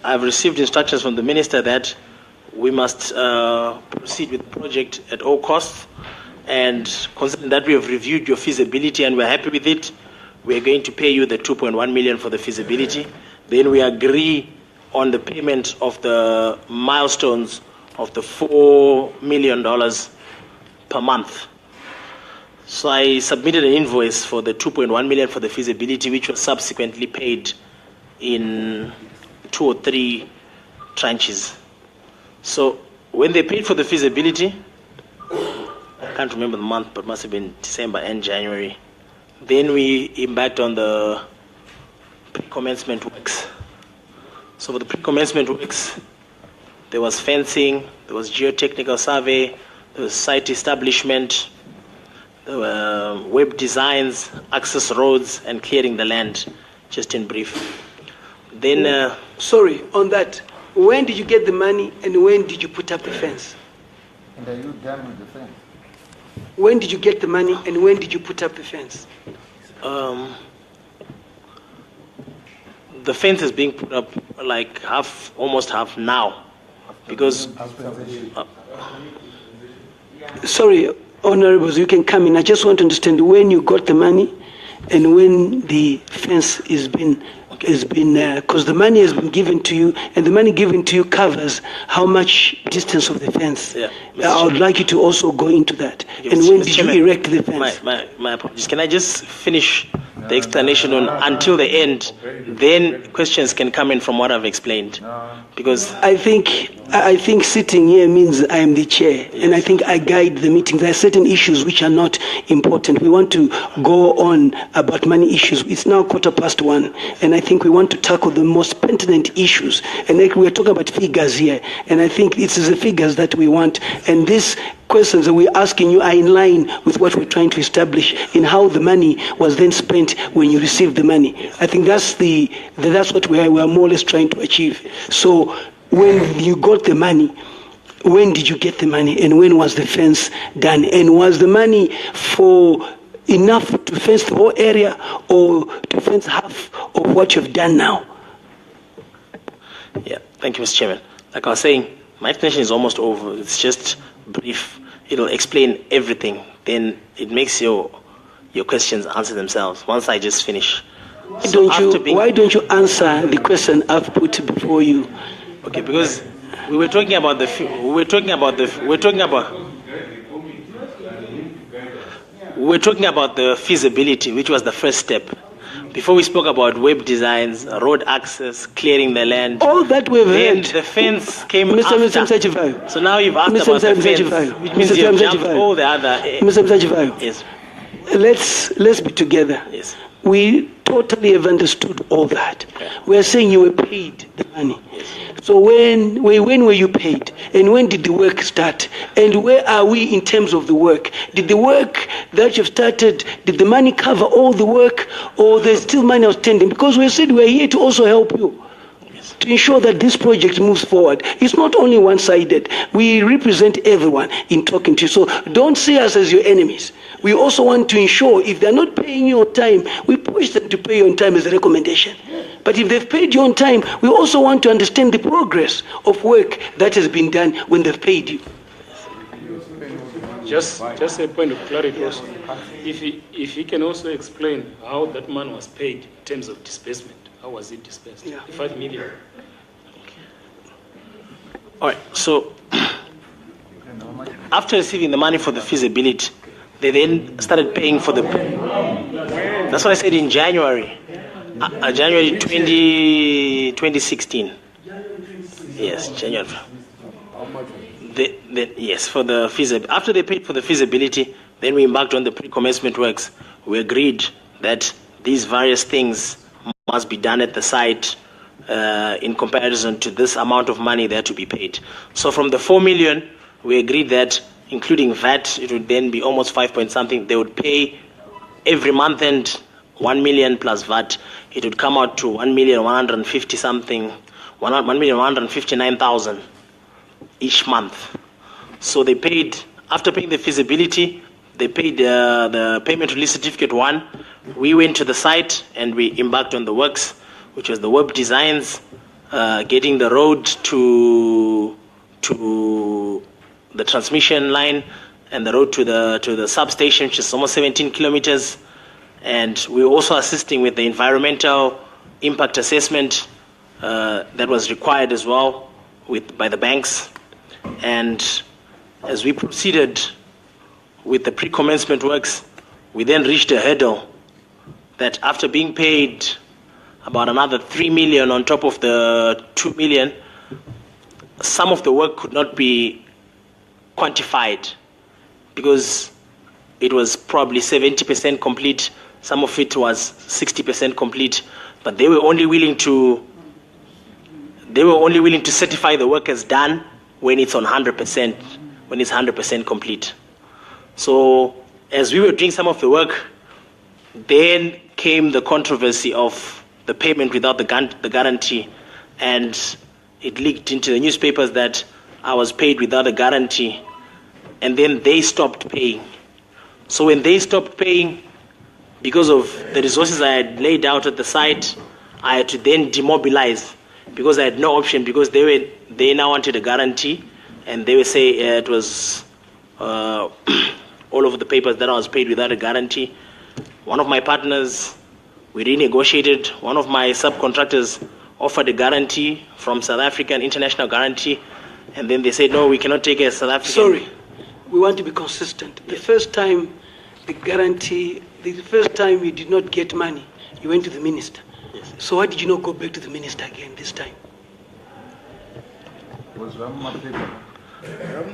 I've received instructions from the minister that we must proceed with the project at all costs, and considering that we have reviewed your feasibility and we're happy with it, we're going to pay you the 2.1 million for the feasibility. Then we agree on the payment of the milestones of the $4 million per month. So I submitted an invoice for the 2.1 million for the feasibility, which was subsequently paid in 2 or 3 tranches. So when they paid for the feasibility, I can't remember the month, but must have been December and January. Then we embarked on the pre-commencement works. So for the pre-commencement works, there was fencing, there was geotechnical survey, there was site establishment, there were web designs, access roads, and clearing the land, just in brief. Then... Sorry, on that. When did you get the money and when did you put up the fence? And are you done with the fence? When did you get the money and when did you put up the fence? The fence is being put up like almost half now, because... Sorry, honorables, you can come in. I just want to understand when you got the money and when the fence has been because the money has been given to you, and the money given to you covers how much distance of the fence. Yeah, I would like you to also go into that. Okay, and when Mr. did Chairman, you erect the fence? My apologies. Can I just finish the explanation until the end? Then questions can come in from what I've explained. Because I think sitting here means I am the chair, and I think I guide the meeting. There are certain issues which are not important. We want to go on about money issues. It's now 1:15, and I think we want to tackle the most pertinent issues. And like we're talking about figures here, and I think it's the figures that we want. And these questions that we're asking you are in line with what we're trying to establish in how the money was then spent when you received the money. I think that's what we are more or less trying to achieve. So when you got the money, when did you get the money and when was the fence done? And was the money for enough to fence the whole area or to fence half of what you've done now? Yeah, thank you, Mr. Chairman. Like I was saying, my explanation is almost over. It's just brief. It'll explain everything. Then it makes your questions answer themselves once I just finish. Why don't you answer the question I've put before you? Okay, because we were talking about the feasibility, which was the first step. Before we spoke about web designs, road access, clearing the land. All that we've heard. The fence came after. Mr. Chivayo. So now you've asked about the fence, which means you've jumped all the other... Mr. Chivayo. Yes. Let's be together. Yes. We totally have understood all that. We are saying you were paid the money. So when were you paid? And when did the work start? And where are we in terms of the work? Did the work that you've started, did the money cover all the work, or there's still money outstanding? Because we said we're here to also help you, to ensure that this project moves forward. It's not only one-sided. We represent everyone in talking to you. So don't see us as your enemies. We also want to ensure if they're not paying you on time, we push them to pay you on time as a recommendation. But if they've paid you on time, we also want to understand the progress of work that has been done when they've paid you. Just a point of clarity also. If he can also explain how that money was paid in terms of disbursement. How was it disbursed? Yeah. 5 million. All right, so after receiving the money for the feasibility, they then started paying for the... That's what I said in January. January 2016. Yes, January. Yes, for the feasibility. After they paid for the feasibility, then we embarked on the pre-commencement works. We agreed that these various things must be done at the site in comparison to this amount of money there to be paid. So from the 4 million, we agreed that including VAT, it would then be almost 5 point something. They would pay every month and 1 million plus VAT. It would come out to 1,150 something, 1,159,000 each month. So they paid, after paying the feasibility, they paid the payment release certificate 1. We went to the site and we embarked on the works, which was the web designs, getting the road to the transmission line and the road to the substation, which is almost 17 kilometers. And we were also assisting with the environmental impact assessment that was required as well by the banks. And as we proceeded with the pre-commencement works, we then reached a hurdle that after being paid about another 3 million on top of the 2 million, some of the work could not be quantified because it was probably 70% complete. Some of it was 60% complete, but they were only willing to certify the work as done when it's on 100%, when it's 100% complete. So as we were doing some of the work, then came the controversy of the payment without the guarantee, and it leaked into the newspapers that I was paid without a guarantee, and then they stopped paying. So when they stopped paying, because of the resources I had laid out at the site, I had to then demobilize because I had no option, because they now wanted a guarantee, and they would say it was all over the papers that I was paid without a guarantee. One of my partners, we renegotiated. One of my subcontractors offered a guarantee from South African international guarantee, and then they said, no, we cannot take a South African. Sorry, we want to be consistent. The first time the first time you did not get money, you went to the minister. Yes. So why did you not go back to the minister again this time?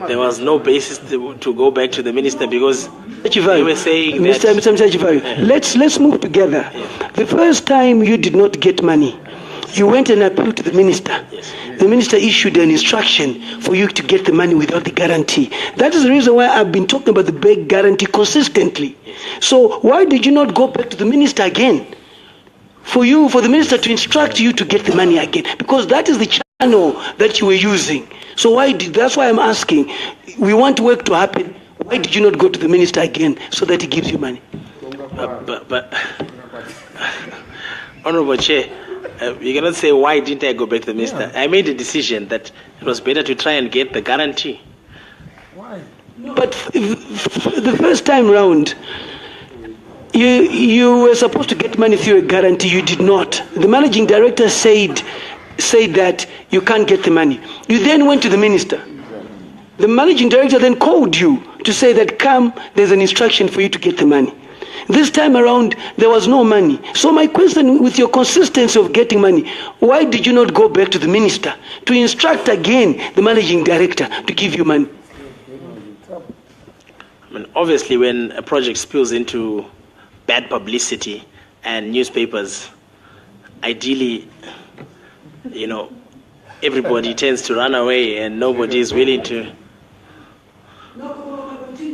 There was no basis to go back to the minister because Chivayo, they were saying that... Mr. Chivayo, let's move together. Yeah. The first time you did not get money, you went and appealed to the minister. Yes. The minister issued an instruction for you to get the money without the guarantee. That is the reason why I've been talking about the bank guarantee consistently. So why did you not go back to the minister again? For the minister to instruct you to get the money again? Because that is the channel that you were using. So that's why I'm asking. We want work to happen. Why did you not go to the minister again so that he gives you money? But Honorable Chair, you cannot say, why didn't I go back to the minister? Yeah. I made a decision that it was better to try and get the guarantee. Why? But the first time round, you were supposed to get money through a guarantee. You did not. The managing director said that you can't get the money. You then went to the minister. The managing director then called you to say that, come, there's an instruction for you to get the money. This time around, there was no money. So my question, with your consistency of getting money, why did you not go back to the minister to instruct again the managing director to give you money? I mean, obviously, when a project spills into bad publicity and newspapers, ideally, you know, everybody tends to run away and nobody is willing to.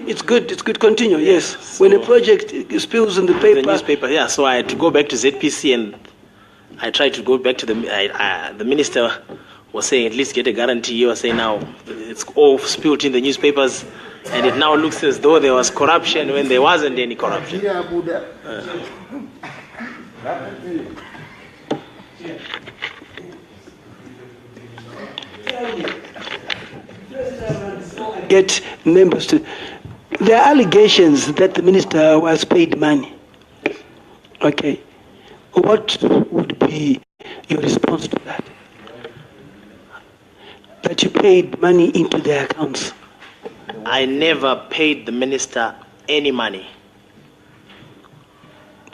It's good, continue, yes. So when a project spills in the paper. The newspaper, yeah, so I had to go back to ZPC and I tried to go back to the minister was saying at least get a guarantee. He was saying now it's all spilled in the newspapers and it now looks as though there was corruption when there wasn't any corruption. Get members to. There are allegations that the minister was paid money. Okay. What would be your response to that? That you paid money into their accounts? I never paid the minister any money.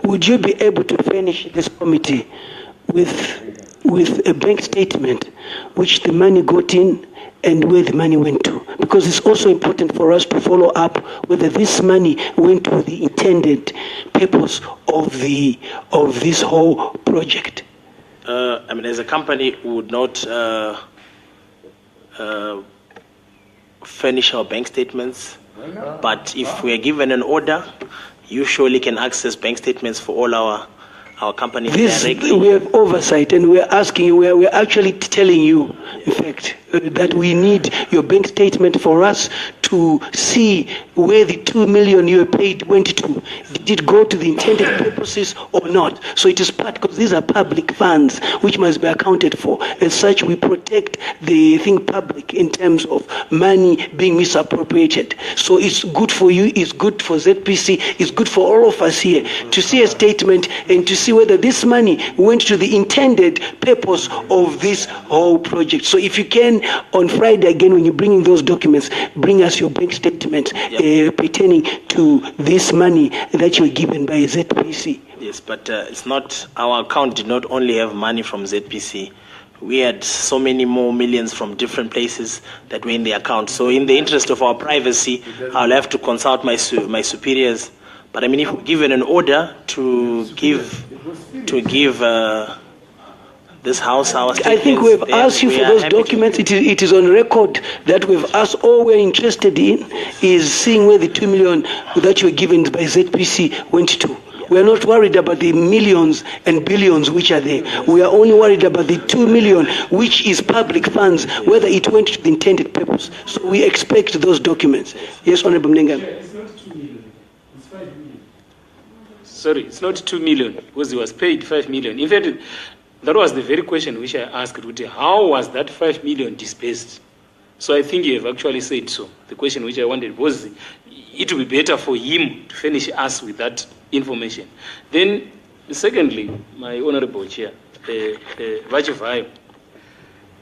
Would you be able to furnish this committee with a bank statement which the money got in and where the money went to? Because it's also important for us to follow up whether this money went to the intended purpose of this whole project. I mean, as a company, we would not furnish our bank statements, but if we are given an order, you surely can access bank statements for all our companies directly. We have oversight, and we are asking you, we are actually telling you, in fact, that we need your bank statement for us to see where the 2 million you paid went to. Did it go to the intended purposes or not? So it is part, because these are public funds which must be accounted for. As such, we protect the thing public in terms of money being misappropriated. So it's good for you, it's good for ZPC, it's good for all of us here to see a statement and to see whether this money went to the intended purpose of this whole project. So if you can, on Friday again, when you're bringing those documents, bring us your bank statement pertaining to this money that you were given by ZPC. Yes, but it's not, our account did not only have money from ZPC. We had so many more millions from different places that were in the account. So in the interest of our privacy, I'll have to consult my superiors. But I mean, if given an order to give this house our statements, I think we've asked you for those documents. It is on record that we've asked. All we're interested in is seeing where the 2 million that you were given by ZPC went to. We are not worried about the millions and billions which are there. We are only worried about the 2 million, which is public funds, whether it went to the intended purpose. So we expect those documents. Yes, Honorable Mnengam. It's not 2 million. It's 5 million. Sorry, it's not 2 million because he was paid 5 million. In fact, that was the very question which I asked Ruti. How was that 5 million dispersed? So I think you have actually said so. The question which I wanted was, it would be better for him to finish us with that information. Then, secondly, my honorable chair, Chivayo,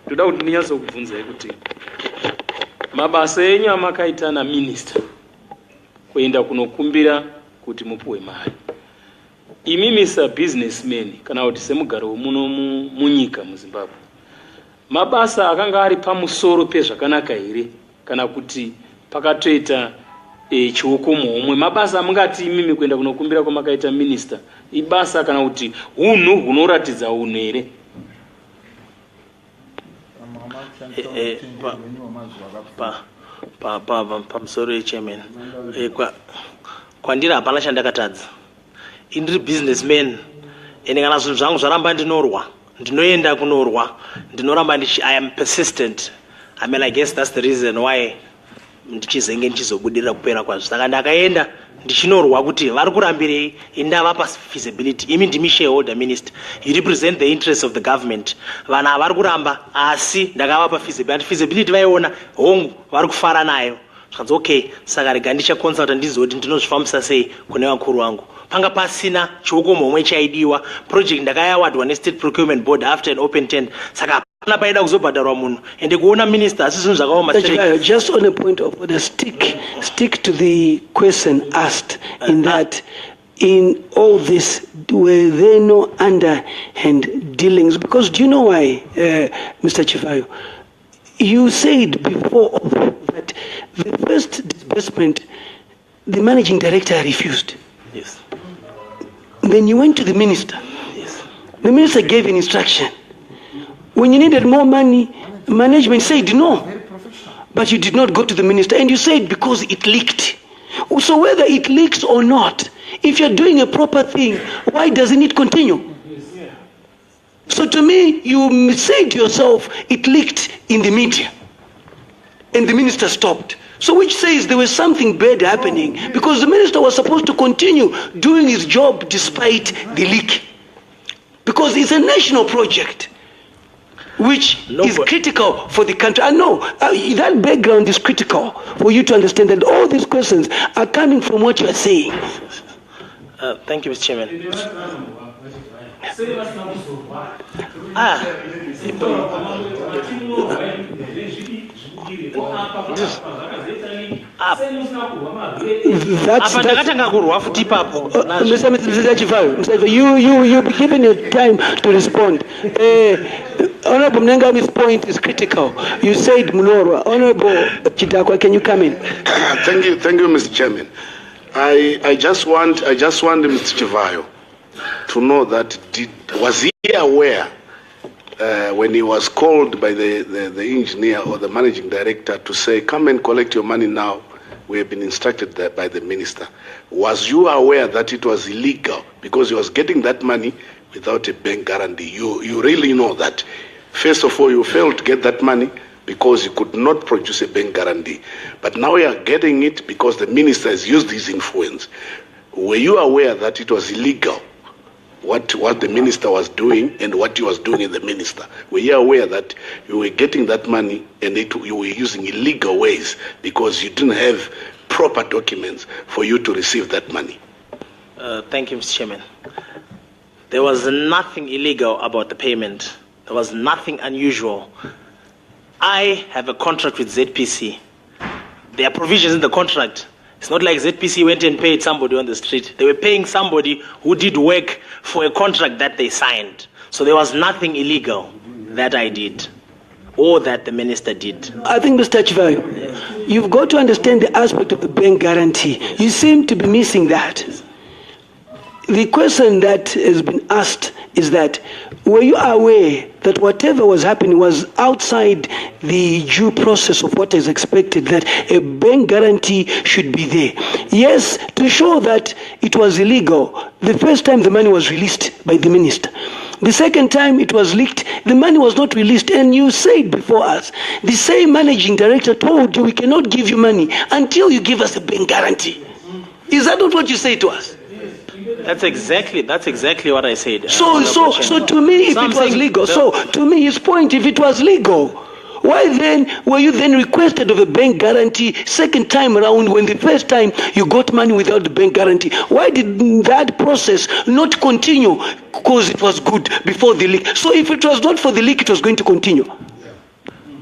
toda kuti ndinyaso kubvunza kuti mabasa enyu amakaita na minister kuenda kunokumbira kuti mupuwe mari. Imi misa businessmen kana kuti semugaro muno munyika muZimbabwe. Mabasa akanga ari pamusoro pezvakanaka here kana kuti pakatoita chiukumo omwe mabasa amungati imimi kuenda kunokumbira kwamakaita minister ibasa kana kuti hunhu hunoratidza hunhu here. Pamusoro chairman, kwandira hapana chandakatadza. Indiri businessman ene kana zvinhu zvangu zvaramba ndinorwa ndinoenda kunorwa ndinoramba I am persistent. I mean, I guess that's the reason why ndichizenge ndichizobudirira kupera kwazvo. Saka ndakaenda ndichinorwa kuti vari kurambirei, indavapa feasibility. Imi ndimi shareholder minister, you represent the interests of the government. Vanhu havari kuramba asi ndakavapa feasibility vaiona hongu vari kufara nayo. Zvikanzi okay, saka rega ndichaconsulta ndizoti ndinozvifambisa sei kune vakuru vangu. Panga pasina chiukomo omwe chaidiwa, project ndakayawadwa neState Procurement Board after an open tender. Saka hapana paida kuzobhadharwa munhu ende kuona minister asi zvinhu zvakaoma. Just on a point of order, stick to the question asked in that in all this, were there no underhand dealings? Because do you know why, Mr. Chivayo? You said before that the first disbursement, the managing director refused. Yes. Then you went to the minister. Yes. The minister gave an instruction. When you needed more money, management said no. But you did not go to the minister, and you said because it leaked. So whether it leaks or not, if you're doing a proper thing, why doesn't it continue? So to me, you say to yourself, it leaked in the media, and the minister stopped. So which says there was something bad happening, because the minister was supposed to continue doing his job despite the leak. Because it's a national project, which is critical for the country. I know that background is critical for you to understand that all these questions are coming from what you are saying. Thank you, Mr. Chairman. Mr. Chivayo, you'll be given your time to respond. Honorable Mnangami's point is critical. You said Mlorwa. Honorable Chidakwa, can you come in? Thank you, Mr. Chairman. I just want Mr. Chivayo to know that was he aware when he was called by the engineer or the managing director to say, come and collect your money now, we have been instructed by the minister. Was you aware that it was illegal because he was getting that money without a bank guarantee? You really know that. First of all, you failed to get that money because you could not produce a bank guarantee. But now you are getting it because the minister has used his influence. Were you aware that it was illegal, what the minister was doing and what he was doing in the minister? Were you aware that you were getting that money and you were using illegal ways because you didn't have proper documents for you to receive that money? Thank you, Mr. Chairman. There was nothing illegal about the payment. There was nothing unusual. I have a contract with ZPC. There are provisions in the contract. It's not like ZPC went and paid somebody on the street. They were paying somebody who did work for a contract that they signed. So there was nothing illegal that I did or that the minister did. I think, Mr. Chivayo, you've got to understand the aspect of the bank guarantee. You seem to be missing that. The question that has been asked is that, were you aware that whatever was happening was outside the due process of what is expected, that a bank guarantee should be there? Yes, to show that it was illegal, the first time the money was released by the minister. The second time it was leaked, the money was not released, and you said before us, the same managing director told you, we cannot give you money until you give us a bank guarantee. Is that not what you say to us? That's exactly what I said. So to me, if it was legal, so to me, his point, if it was legal, why then were you then requested of a bank guarantee second time around when the first time you got money without the bank guarantee? Why did that process not continue? Because it was good before the leak. So if it was not for the leak, it was going to continue.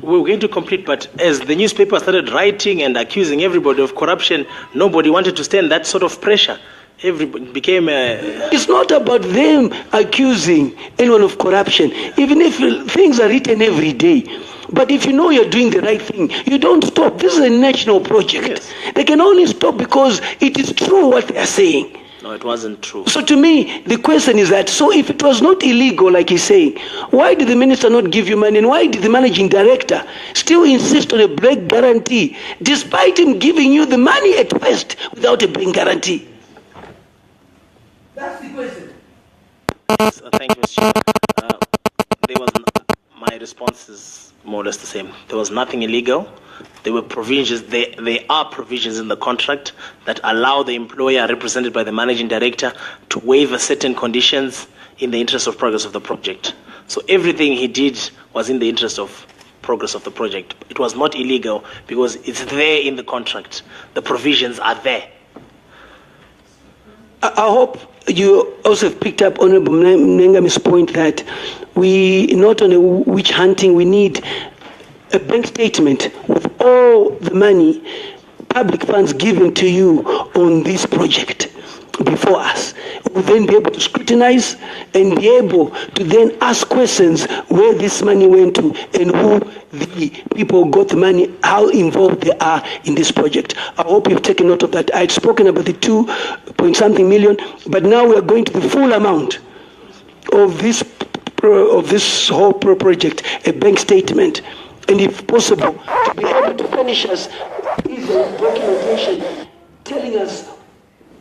We were going to complete, but as the newspaper started writing and accusing everybody of corruption, nobody wanted to stand that sort of pressure. Everybody became It's not about them accusing anyone of corruption, even if things are written every day. But if you know you're doing the right thing, you don't stop. This is a national project. Yes. They can only stop because it is true what they are saying. No, it wasn't true. So to me, the question is that, so if it was not illegal, like he's saying, why did the minister not give you money, and why did the managing director still insist on a bank guarantee, despite him giving you the money at first without a bank guarantee? That's the question. Thank you, Mr. Chair. My response is more or less the same. There was nothing illegal. There were provisions. There are provisions in the contract that allow the employer, represented by the managing director, to waive certain conditions in the interest of progress of the project. So everything he did was in the interest of progress of the project. It was not illegal because it's there in the contract. The provisions are there. I hope you also have picked up Honorable Mnangami's point that we not on a witch hunting, we need a bank statement with all the money, public funds given to you on this project. before us. We'll then be able to scrutinize and be able to then ask questions where this money went to and who the people got the money, how involved they are in this project. I hope you've taken note of that. I had spoken about the 2-point-something million, but now we are going to the full amount of this whole project, a bank statement, and if possible, to be able to furnish us this documentation telling us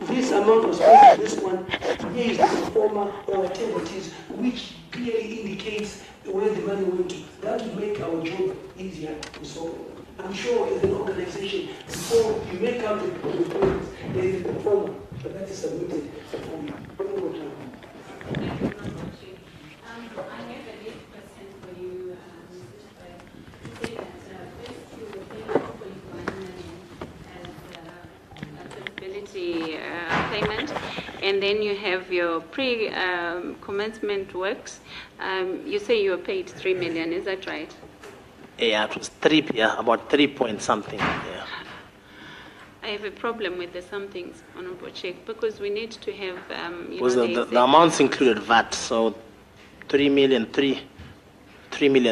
this amount was paid to this one, here is the performer or whatever it is, which clearly indicates where the money went to. That would make our job easier to solve. I'm sure as an organization, before you make out the programs, there is a performer, but that is submitted for you. Payment, and then you have your pre-commencement works. You say you were paid 3 million, is that right? Yeah, it was about 3 point something. Yeah. I have a problem with the somethings, Honorable Chair, because we need to have. The amounts included VAT, so 3 million.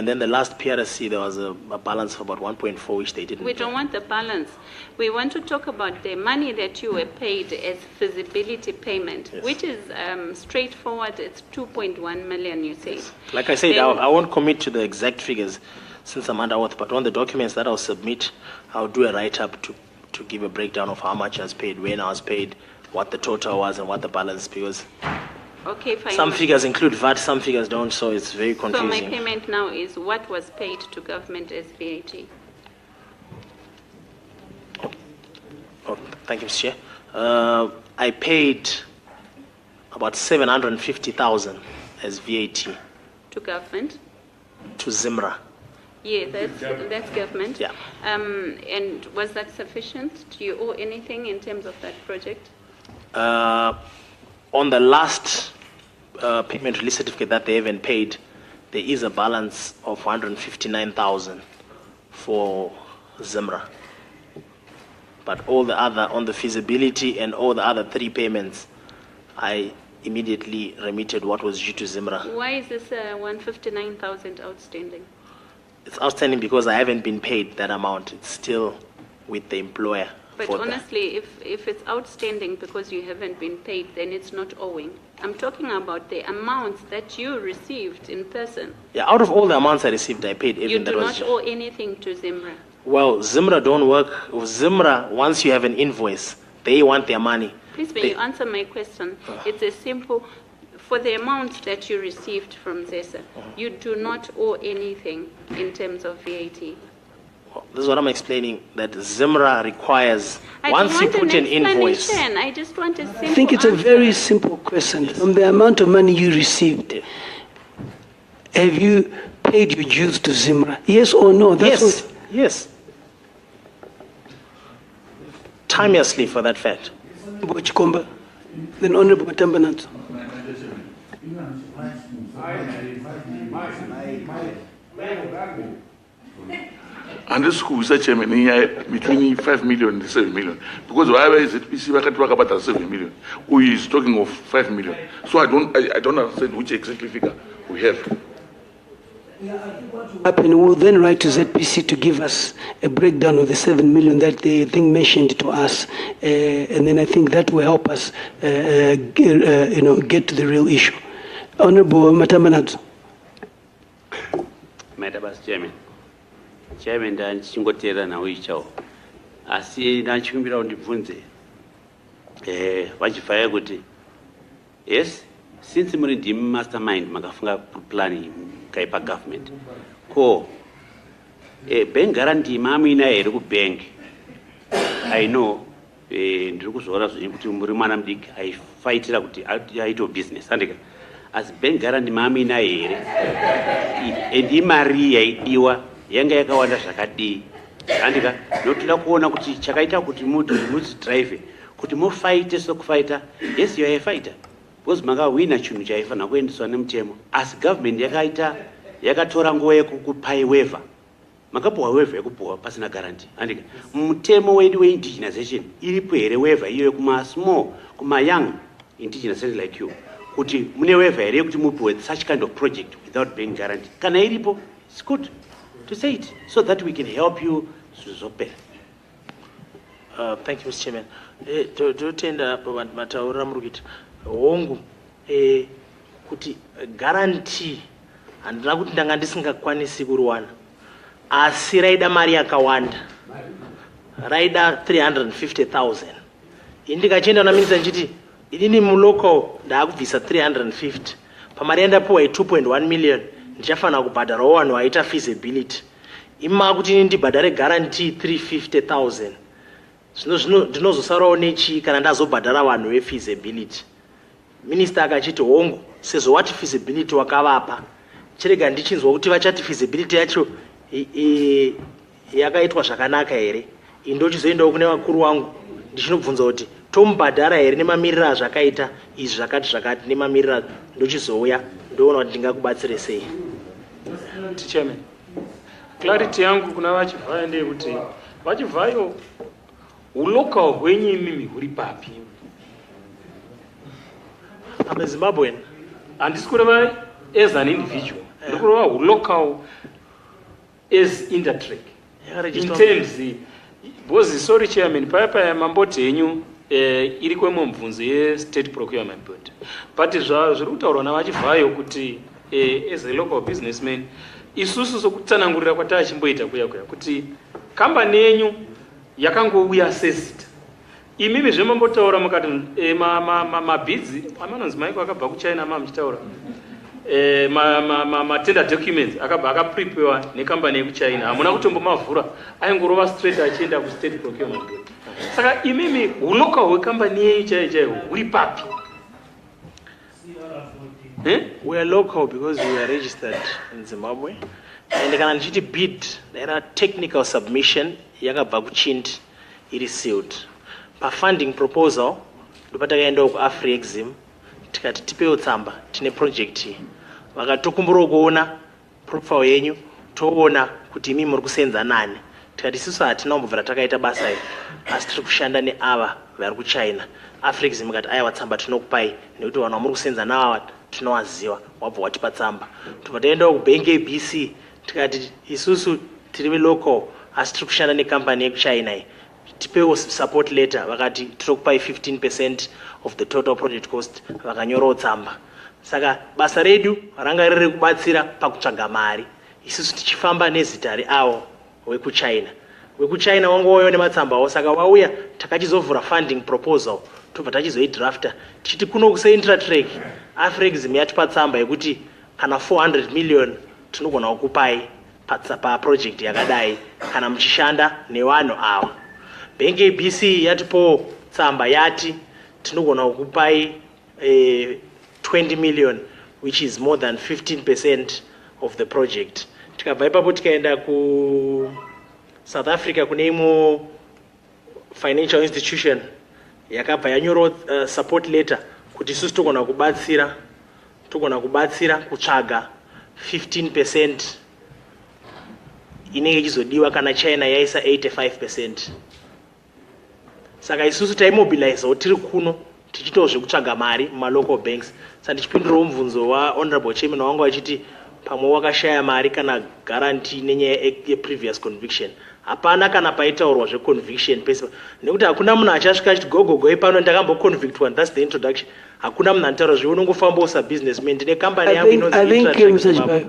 Then the last PRC, there was a balance of about 1.4, which they didn't. We don't want the balance. We want to talk about the money that you were paid as feasibility payment, yes, which is straightforward. It's 2.1 million, you say. Like I said, I won't commit to the exact figures since I'm under oath, but on the documents that I'll submit, I'll do a write-up to give a breakdown of how much I was paid, when I was paid, what the total was, and what the balance, because okay, fine. Some figures include VAT, some figures don't, so it's very confusing. So my payment now is what was paid to government as VAT. Oh, thank you, Mr. Chair. I paid about 750,000 as VAT. To government? To Zimra. Yeah, that's government. Yeah. And was that sufficient? Do you owe anything in terms of that project? On the last payment release certificate that they haven't paid, there is a balance of 159,000 for Zimra. But all the other, on the feasibility and all the other 3 payments, I immediately remitted what was due to Zimra. Why is this 159,000 outstanding? It's outstanding because I haven't been paid that amount. It's still with the employer. But honestly, if it's outstanding because you haven't been paid, then it's not owing. I'm talking about the amounts that you received in person. Yeah, out of all the amounts I received, I paid everything. You do not owe anything to Zimra. Well, Zimra don't work. Zimra, once you have an invoice, they want their money. Please, may you answer my question? It's a simple, for the amount that you received from ZESA, you do not owe anything in terms of VAT. This is what I'm explaining, that Zimra requires, once you put an invoice. I just want a simple I think it's answer. a very simple question. Yes. From the amount of money you received, have you paid your dues to Zimra? Yes or no? Yes, yes. Timelessly for that fact. Then Honorable Matambananzo. And this school, Mr. Chairman, between 5 million and 7 million. Because whatever is it, we can talk about 7 million. Who is talking of 5 million. So I don't understand which exactly figure we have. We'll then write to ZPC to give us a breakdown of the 7 million that they think mentioned to us, and then I think that will help us, get to the real issue. Honorable Matambananzo. Madam Chairman. Chairman, ndachingotera nawo ichawo. Asi ndachikumbira undibvunze. Vachifaya kuti, yes, since muri ndimi mastermind makafunga plan kaipa government. Ko bank guarantee mamina here kubank. I know ndiri kuzoona kuti muri mwana mudiki aifaitira kuti aite business andika. As bank guarantee mamina here and imari yaidiwa yanga yakawanda zvakadii andika notoda kuona kuti chakaita kuti muzidrive kuti mufaite sokufaita. Yes, you are a fighter because makawina chinhu chaifanira kuendeswa nemutemo, asi government yakatora nguva yekukupai waiver makapuwa waiver yekupuwa pasina guarantee andika mutemo wedu weindigenization iripo here waiver iyo kuma-small kuma-young indigenous like you kuti mune waiver here yekuti mupiwe such kind of project without being guaranteed kana iripo it's good to say it so that we can help you zvizopera. Thank you, Mr. Chairman. Totenda mataurira muri kuita hongu kuti guarantee handina kuti ndanga ndisingakwanisi kuruwana asi raida mari yakawanda raida 350,000 indikachienda kuna minisa nchiti inini mulocal ndaakubvisa 350 pamari yandapiwa 2.1 million ndichafanira kubhadharawo vanhu vaita feasibility ima kuti ini ndibhadhare guarantee 350,000 zvino ndinozosarawo nechii kana ndazobhadhara vanhu vefeasibility. Minista akachiti hongu sezvo wati feasibility wakavapa chirega ndichinzwa kuti vachati feasibility yacho yakaitwa zvakanaka here indochizoendawo kune vakuru vangu ndichinobvunza kuti tomubhadhara here nemamiriro azvakaita izvi zvakati nemamiriro ndochizouya ndoona kuti ndingakubatsire sei. Chairman, clarity yangu kuna Vachivhayo ndeyekuti Vachivhayo ulocal hwenyu imimi huri papi? I'm a Zimbabwean. Handisi kureva as an individual. Ndiri kureva ulocal as Intratrek. In terms, because sorry Chairman, paya mamboti yenyu iri kwemwe mubvunzo ye-State Procurement Board. But zviri kutaurwa naVachivhayo kuti as a local businessman isusu sokutsanangurira kwatachimboita kuya kuti kambani yenyu yakangouya assessed. Imimi zvemambotaura mukati mabhidzi amanonzi maiko akabva kuchina mamuchitaura matender documents akapreparewa nekambani yekuchina hamuna kutombomavhura aingorova straight achienda ku-State Procurement Board. Saka imimi ulocal hwekambani yenyu chaiyo huri papi? We are local because we are registered in Zimbabwe. And kana ndichiti bid era technical submission yakabva kuchindi iri sealed. Funding proposal ndopatakaenda kuAfriexim tikati tipewo tsamba tine project iyi vakatokumbura kuona profile yenyu toona kuti imi muri kusenza nani tikati isusu hatina kumbobvira takaita basa iri asi tiri kushanda neava vari kuchina. Afriexim ikati aiwa tsamba tinokupai nekuti vanhu vamuri kusenza nava tinowaziva wabva watipa tsamba. Tobva taendawo kubank ABC tikati isusu tiri local asi tiri kushanda nekambani yekuchina iyi tipewo support letter vakati tinokupai 15% of the total project cost vakanyorawo tsamba. Saka basa redu ranga riri kubatsira pakutsvaga mari isusu tichifamba nezita reavo wekuchina wangouyawo nematsambawo. Saka wauya takachizovhura funding proposal tobva tachizoidrafta tichiti kuno kuse-Intratrek Afriexim yatipa tsamba yekuti kana 400 million tinogona kukupai paproject yakadai kana muchishanda nevanhu ava. Bank ABC yatipo tsamba yati tinogona kukupai 20 million which is more than 15% of the project. Tikabva ipapo tikaenda ku South Africa kune imwe financial institution yakabva yanyora support letter kuti isusu togona kubatsira kutsvaga 15% inenge ichizodiwa kana China yaisa 85%. Saka isusu taimobilizewo tiri kuno tichitawo zvekutsvaga mari mumalocal banks. Saka ndichipindurawo mubvunzo wahonorable chairman wangu achiti pamwe wakashaya mari kana guarantee nenyaya yeprevious conviction. Hapana kana paitaurwa zveconviction pese nekuti hakuna munhu achasvika achiti gogogo pano ndakamboconvictwa and that's the introduction. Hakuna munhu anotaura zveunongofamba usabusinessman ndine company yangu inonzi Intratrek.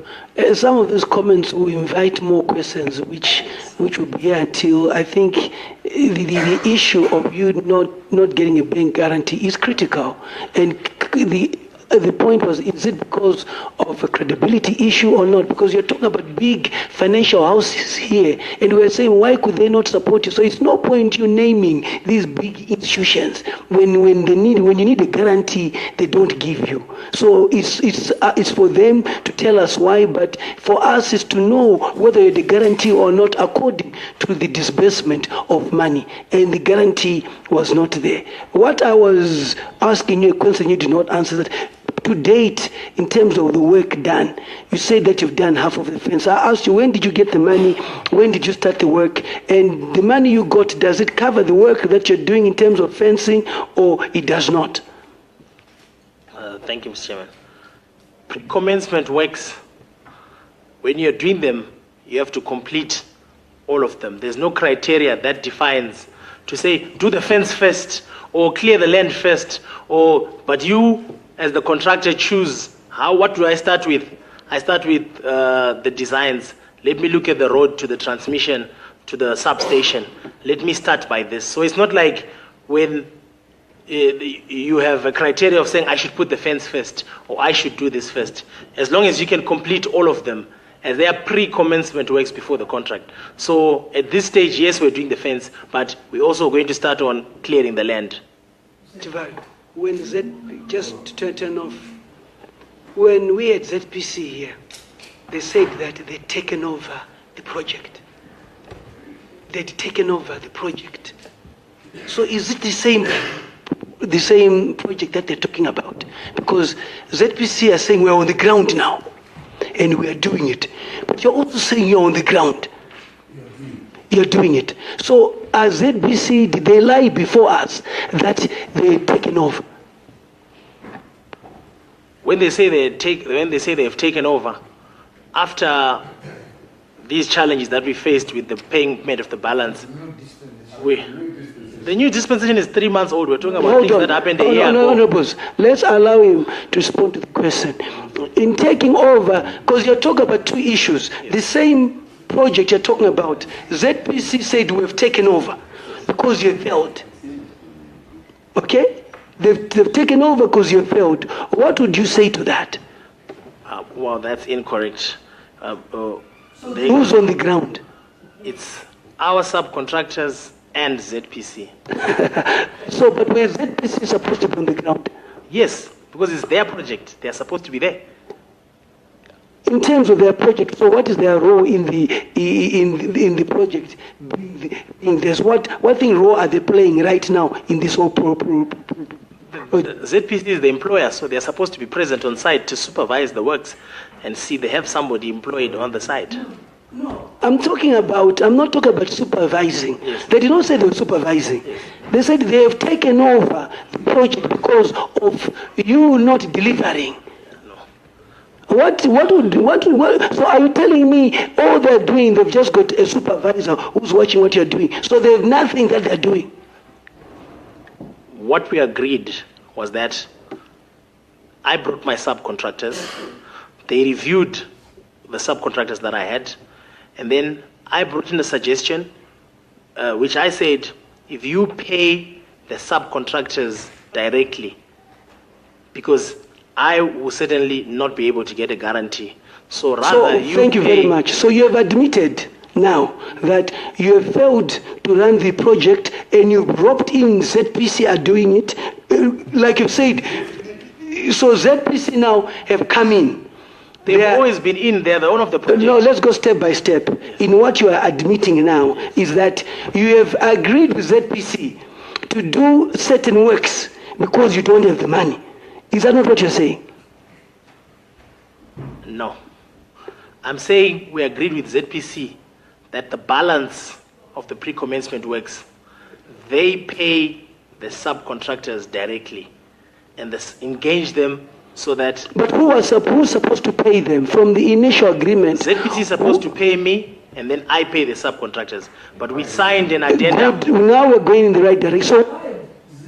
Some of these comments will invite more questions which will be here until I think the issue of you not getting a bank guarantee is critical. And the point was, is it because of a credibility issue or not? Because you're talking about big financial houses here, and we're saying, why could they not support you? So it's no point you naming these big institutions when you need a guarantee, they don't give you. So it's for them to tell us why, but for us is to know whether you're the guarantee or not according to the disbursement of money, and the guarantee was not there. What I was asking you a question you did not answer that. to date in terms of the work done? You said that you've done half of the fence. I asked you, when did you get the money? When did you start the work? And the money you got, does it cover the work that you're doing in terms of fencing, or it does not? Thank you, Mr. Chairman. Commencement works, when you're doing them, you have to complete all of them. There's no criteria that defines to say, do the fence first, or clear the land first, but you, as the contractor, choose, what do I start with? I start with the designs. Let me look at the road to the transmission, to the substation. Let me start by this. So it's not like when you have a criteria of saying I should put the fence first or I should do this first. As long as you can complete all of them, as they are pre-commencement works before the contract. So at this stage, yes, we're doing the fence, but we're also going to start on clearing the land. When just to turn off, when we at ZPC here, they said that they'd taken over the project. They'd taken over the project. So is it the same project that they're talking about? Because ZPC are saying we're on the ground now and we are doing it. But you're also saying you're on the ground. You're doing it. So as ZPC, did they lie before us that they've taken over? When they say they've taken over, after these challenges that we faced with the payment of the balance, the new dispensation is 3 months old. We're talking about things that happened a year ago. Honorables, let's allow him to respond to the question. In taking over, because you're talking about two issues, the same project you're talking about, ZPC said we've taken over because you failed. Okay? They've taken over because you failed. What would you say to that? Well, that's incorrect. Who's on the ground? It's our subcontractors and ZPC. So, but where ZPC supposed to be on the ground? Yes, because it's their project. They're supposed to be there. In terms of their project, so what is their role in the project? What thing role are they playing right now in this whole ZPC is the employer, so they're supposed to be present on site to supervise the works and see they have somebody employed on the site. No, I'm not talking about supervising. Yes. They did not say they were supervising. Yes. They said they have taken over the project because of you not delivering. No. So are you telling me all they're doing, they've just got a supervisor who's watching what you're doing, so they have nothing that they're doing? What we agreed was that I brought my subcontractors, they reviewed the subcontractors that I had, and then I brought in a suggestion, which I said, if you pay the subcontractors directly, because I will certainly not be able to get a guarantee. So rather, thank you very much. So you have admitted now that you have failed to run the project and you roped in ZPC are doing it, like you said. So ZPC now have come in. They've always been in. They're the owner of the project. No, let's go step by step. In what you are admitting now is that you have agreed with ZPC to do certain works because you don't have the money. Is that not what you're saying? No. I'm saying we agreed with ZPC that the balance of the pre-commencement works, they pay the subcontractors directly and engage them so that... But who's supposed to pay them from the initial agreement? ZPC is supposed to pay me and then I pay the subcontractors. But we signed an addendum. Now we're going in the right direction.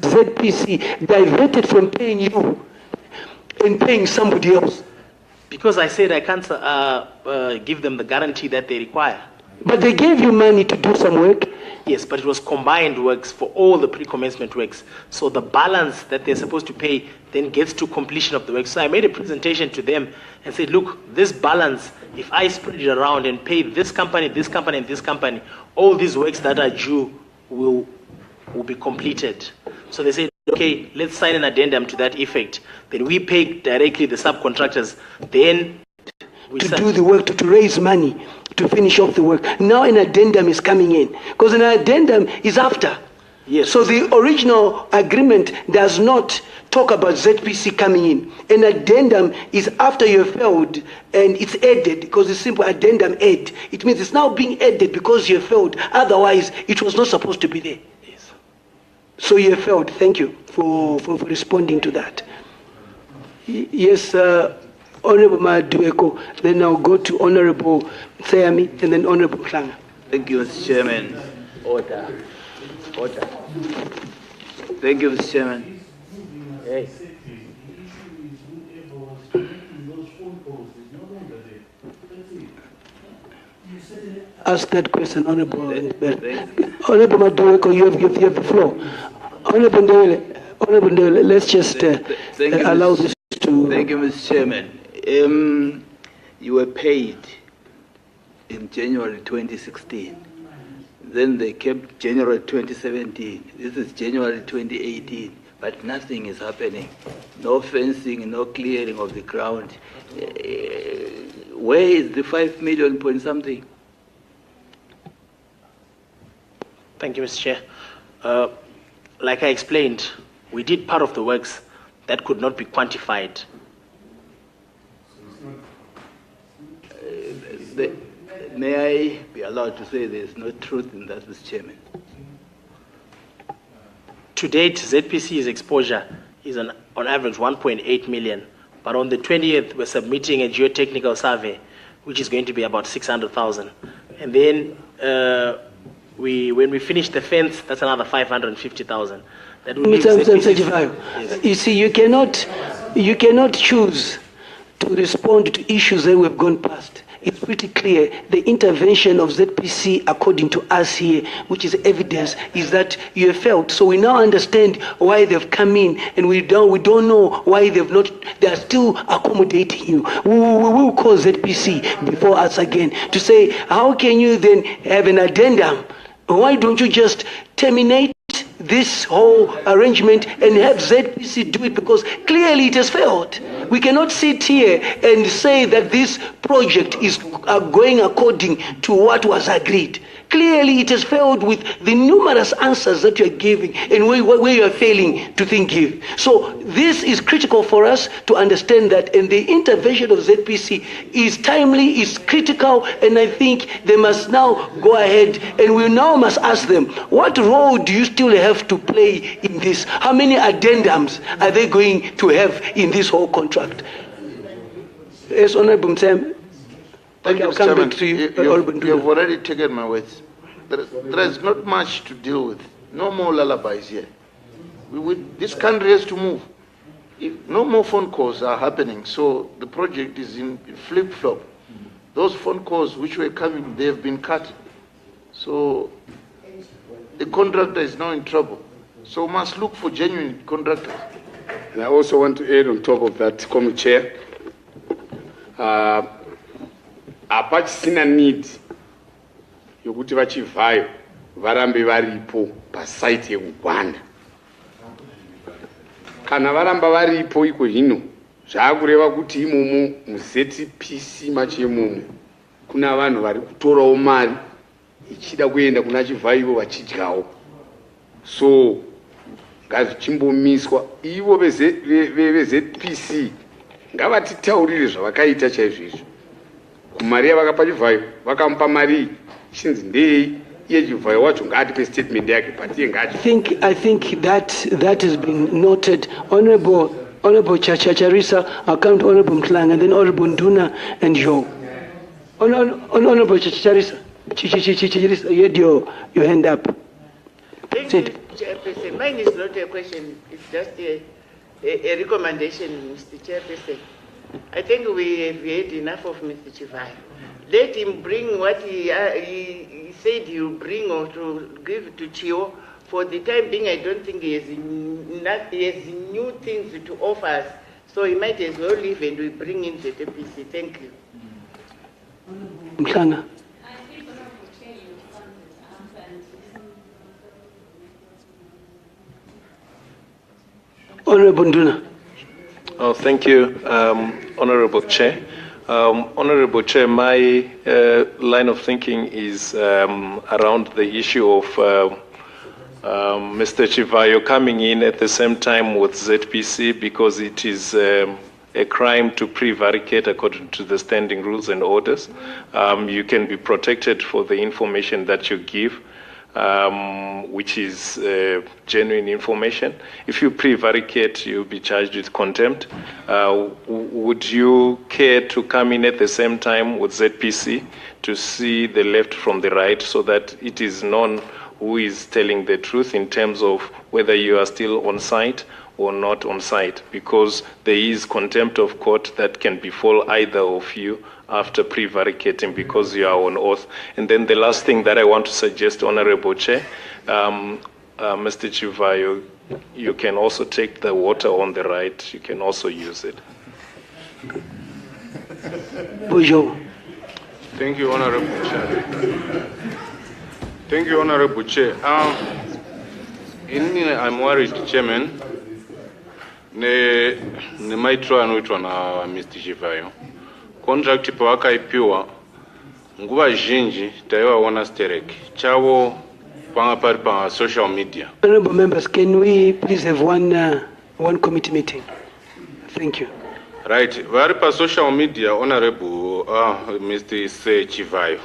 So ZPC diverted from paying you and paying somebody else. Because I said I can't give them the guarantee that they require. But they gave you money to do some work? Yes, but it was combined works for all the pre-commencement works. So the balance that they're supposed to pay then gets to completion of the work. So I made a presentation to them and said, look, this balance, if I spread it around and pay this company, and this company, all these works that are due will be completed. So they said, okay, let's sign an addendum to that effect. Then we pay directly the subcontractors. Then we do the work, to raise money, to finish off the work. Now an addendum is coming in. Because an addendum is after. Yes. So the original agreement does not talk about ZPC coming in. An addendum is after you have failed and it's added because it's simple addendum add. It means it's now being added because you have failed. Otherwise, it was not supposed to be there. Yes. So you have failed. Thank you for responding to that. Yes, Honorable Madueko. Then I'll go to Honorable Tsayami and then Honorable Klanga. Thank you, Mr. Chairman. Order. Order. Thank you, Mr. Chairman. Hey. Ask that question, Honorable. Honorable Madueko, you have the floor. Honorable Ndewele, let's just allow this to... Thank you, Mr. Chairman. You were paid in January 2016. Then they kept January 2017. This is January 2018, but nothing is happening. No fencing, no clearing of the ground. Where is the 5 million point something? Thank you, Mr. Chair. Like I explained, we did part of the works that could not be quantified. May I be allowed to say there's no truth in that, Mr. Chairman? To date, ZPC's exposure is on average 1.8 million, but on the 20th, we're submitting a geotechnical survey, which is going to be about 600,000. And then when we finish the fence, that's another 550,000. That will Mr. Chivayo, yes. You see, you cannot choose to respond to issues that we've gone past. It's pretty clear the intervention of ZPC, according to us here, which is evidence, is that you have failed. So we now understand why they've come in, and we don't know why they are still accommodating you. We will call ZPC before us again to say, how can you then have an addendum? Why don't you just terminate this whole arrangement and have ZPC do it, because clearly it has failed. We cannot sit here and say that this project is going according to what was agreed. Clearly it has failed with the numerous answers that you are giving and where you are failing to think give. So this is critical for us to understand that, and the intervention of ZPC is timely, is critical, and I think they must now go ahead, and we now must ask them, what role do you still have to play in this? How many addendums are they going to have in this whole contract? Yes, Honorable Sam. Thank you, Mr. Chairman. You've already taken my words. There is not much to deal with. No more lullabies here. This country has to move. No more phone calls are happening, so the project is in flip-flop. Those phone calls which were coming, they have been cut. So the contractor is now in trouble. So we must look for genuine contractors. And I also want to add on top of that, Committee Chair, apachisina need yokuti vachivayo varambe varipo pasite yekugwanda. Kana varamba varipo iko hino zvakureva kuti imomo muZPC machi imomo kuna vanhu vari kutorawo mari ichida kuenda kuna Chivayo vachidyawo. So ngazvichimbomiswa ivo veZPC ngavatitaurire zvavakaita chaizvizvo. Kumari yavakapa Chivayo vakamupa mari chinzi ndei iye Chivayo wacho ngaatipe statement yake but iye ngaati. I think that has been noted. Honorable Chacharisa, I'll come to Honorable Mtlanga, and then Honorable Nduna and Joe. Honorable Chacharisa, you had your hand up. Thank you, Chairperson. Mine is not a question, it's just a recommendation, Mr. Chairperson. I think we have heard enough of Mr. Chivayo. Let him bring what he said he will bring or to give to Chio. For the time being, I don't think he has new things to offer us. So he might as well leave and we bring in the ZPC. Thank you. Mhlanga. Honorable Nduna. Oh, thank you, Honorable Chair. Honorable Chair, my line of thinking is around the issue of Mr. Chivayo coming in at the same time with ZPC because it is a crime to prevaricate according to the standing rules and orders. You can be protected for the information that you give, which is genuine information. If you prevaricate, you'll be charged with contempt. Would you care to come in at the same time with ZPC to see the left from the right so that it is known who is telling the truth in terms of whether you are still on site or not on site? Because there is contempt of court that can befall either of you after prevaricating because you are on oath. And then the last thing that I want to suggest, Honorable Chair, Mr. Chivayo, you can also take the water on the right. You can also use it. Bujo. Thank you, Honorable Chair. Thank you, Honorable Chair. I'm worried, Chairman. Ne maitro anoitwa na Mr. Chivayo. Contract pawakaipiwa nguva zhinji taivaona stereki chavo panga pari pa social media. Honorable members, can we please have one committee meeting? Thank you. Right, vari pa social media, Honorable Mr. Chivayo.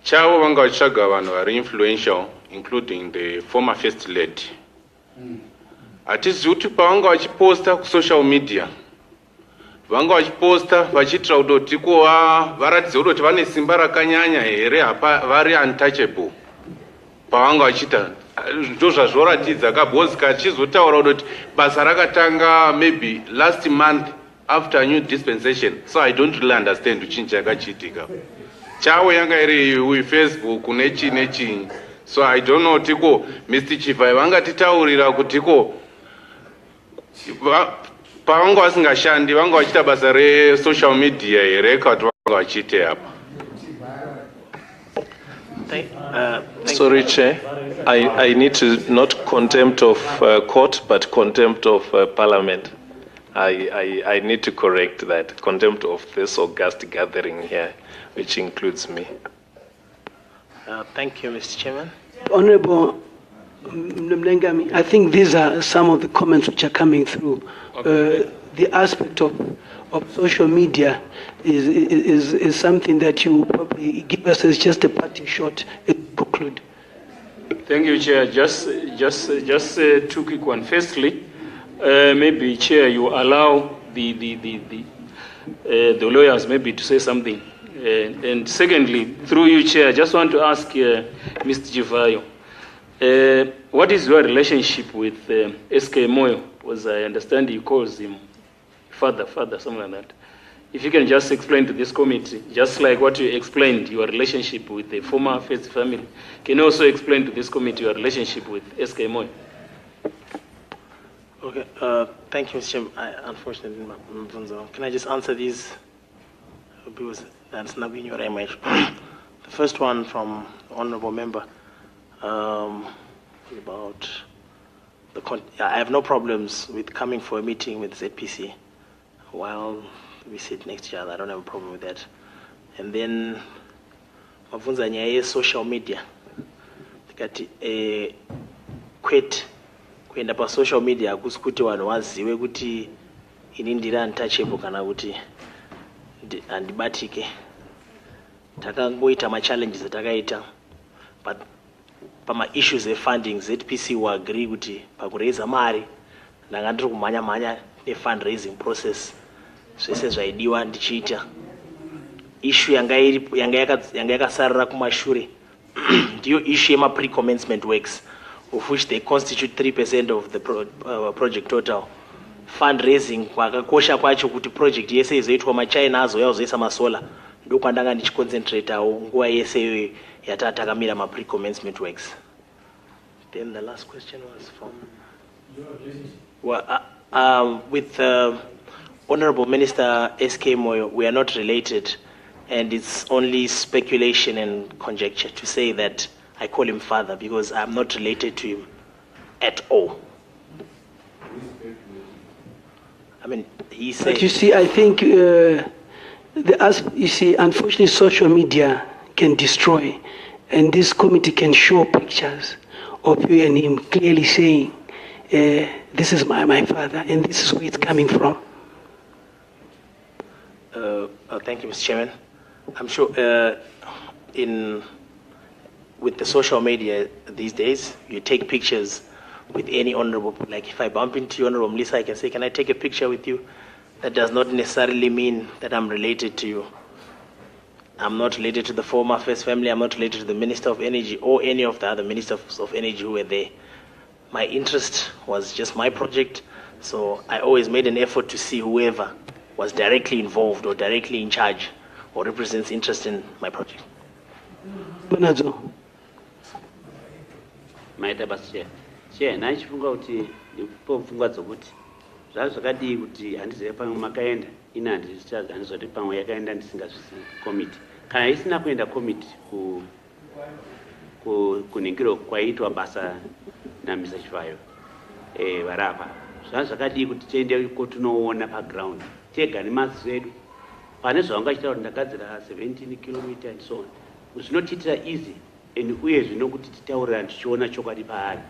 Chavo vanga vachaga vanhu vari influential, including the former first lady. Hatizivi kuti pavanga vachiposta kusocial media vanga vachiposta vachiitira kutoti varatidze kutoti vane simba rakanyanya here vari untouchable pavanga vachiita ndo zvazvoratidza kabhozi kachizotaura kutoti basa rakatanga maybe last month after new dispensation. So I don't really understand chinhu chakachiitika chavo yanga iri Facebook nechinyi. So I don't know tiko Mr. Chivayo vangatitaurira kutiko pavanga vasingashandi vanga vachiita basa resocial media here kana kuti vanga vachiite apa. Sorry, Chair. I need to not contempt of court, but contempt of Parliament. I need to correct that. Contempt of this august gathering here, which includes me. Thank you, Mr. Chairman. Honorable Mlengami, I think these are some of the comments which are coming through. Okay. The aspect of social media is something that you probably give us as just a parting shot and conclude. Thank you, Chair. Just two quick one. Firstly, maybe Chair, you allow the lawyers maybe to say something. And secondly, through you, Chair, I just want to ask Mr. Chivayo, what is your relationship with SK Moyo? Because I understand he calls him father, something like that. If you can just explain to this committee, just like what you explained, your relationship with the former First family, can you also explain to this committee your relationship with SK Moyo? Okay, thank you, Mr. Chairman. Unfortunately, can I just answer these? Because that's not in your image. The first one from the honorable member about I have no problems with coming for a meeting with ZPC while we sit next to each other. I don't have a problem with that. And then mavunza nyaya social media tikati kuenda pa social media akusi kuti vanhu vazive kuti ini ndiri untouchable kana kuti handibatike. Takangoita machallenges atakaita, but pama issues funding ZPC will agree kuti pakuraise mari ndanga ndiri kumhanya fundraising process zvese zvaidiwa ndichiita. Issue yanga yakasarira kumashure ndiyo issue yema pre-commencement works, of which they constitute 3% of the project total. Fundraising kwakakosha kwacho kuti project yese izoitwa machina azoya kuzoisa masola ndokwandanga ndichiconcentratewo nguva yese yatatakamira ma pre-commencement works. Then the last question was from with Honorable Minister SK Moyo. We are not related, and it's only speculation and conjecture to say that I call him father, because I'm not related to him at all. I mean, he said. But you see, I think unfortunately, social media can destroy, and this committee can show pictures of you and him clearly saying, this is my father and this is where it's coming from? Thank you, Mr. Chairman. I'm sure with the social media these days, you take pictures with any honorable, like if I bump into you, Honorable Melissa, I can say, can I take a picture with you? That does not necessarily mean that I'm related to you. I'm not related to the former First Family, I'm not related to the Minister of Energy or any of the other Ministers of Energy who were there. My interest was just my project, so I always made an effort to see whoever was directly involved or directly in charge or represents interest in my project. Bonazo. Maita basi che na chifunga kuti ndipofungwa dzokuti zvazvakadii kuti handizive pamwe makaenda ina handizvichazi handizoti pamwe yakaenda ndisingazvisi committee kana isina kuenda committee kuningiro kwaitwa basa naMr. Chivayo varapa zvazvakadii kuti tiende kotunoona paground tega nemaziso edu pane zvavangachitaura kuti ndagadzira 17 km and so on zvinotiitira easy and uye zvinokuti titaurirana tichiona chokwadi paari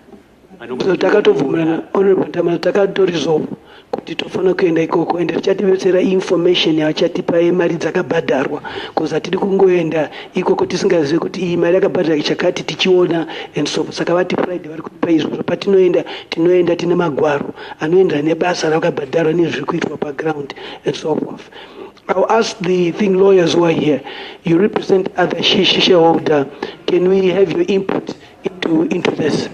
takatobvumirana honorable Ntama takatoresolve kuti tofana kuenda ikoko ende tichativetsera information yavachatipa yemari dzakabhadharwa because hatidi kungoenda ikoko tisingazivi kuti iyi mari yakabhadharwa chakati tichiona and so saka vati pride vari kutipa izvozvo patinoenda tine magwaro anoenderana nebasa rakabhadharwa nezviri kuitwa paground and so forth. I'll ask the thing lawyers who are here. You represent other shareholder. Can we have your input into this?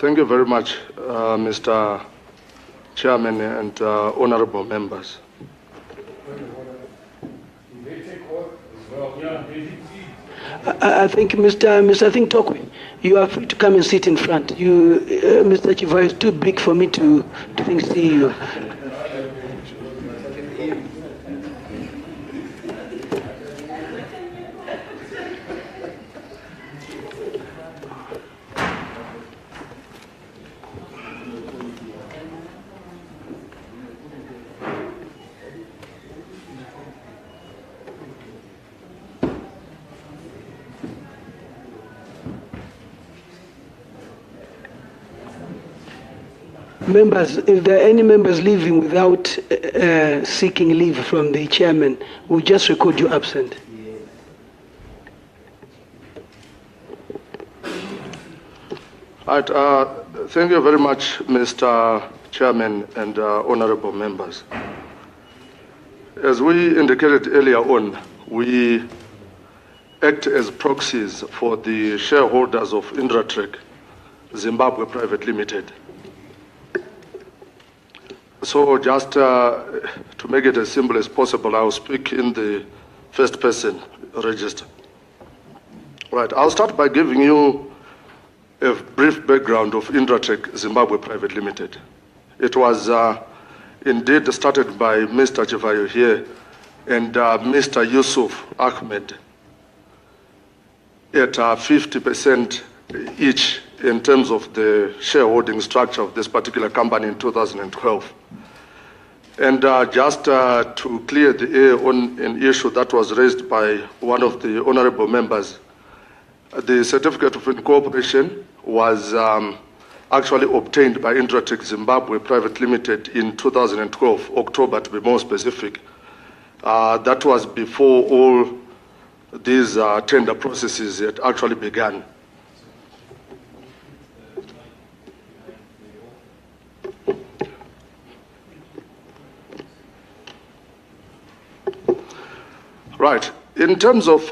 Thank you very much, Mr. Chairman and honorable members. I think, Mr. Think Tokwe, you are free to come and sit in front. You, Mr. Chivayo, is too big for me to see you. Members, if there are any members leaving without seeking leave from the chairman, we'll just record you absent. Right, thank you very much, Mr. Chairman and honorable members. As we indicated earlier on, we act as proxies for the shareholders of Intratrek, Zimbabwe Private Limited. So just to make it as simple as possible, I'll speak in the first person register. Right, I'll start by giving you a brief background of Intratrek Zimbabwe Private Limited. It was indeed started by Mr. Chivayo here and Mr. Yusuf Ahmed at 50% each in terms of the shareholding structure of this particular company in 2012. And just to clear the air on an issue that was raised by one of the honorable members, the certificate of incorporation was actually obtained by Intratrek Zimbabwe Private Limited in 2012, October to be more specific. That was before all these tender processes had actually begun. Right. In terms of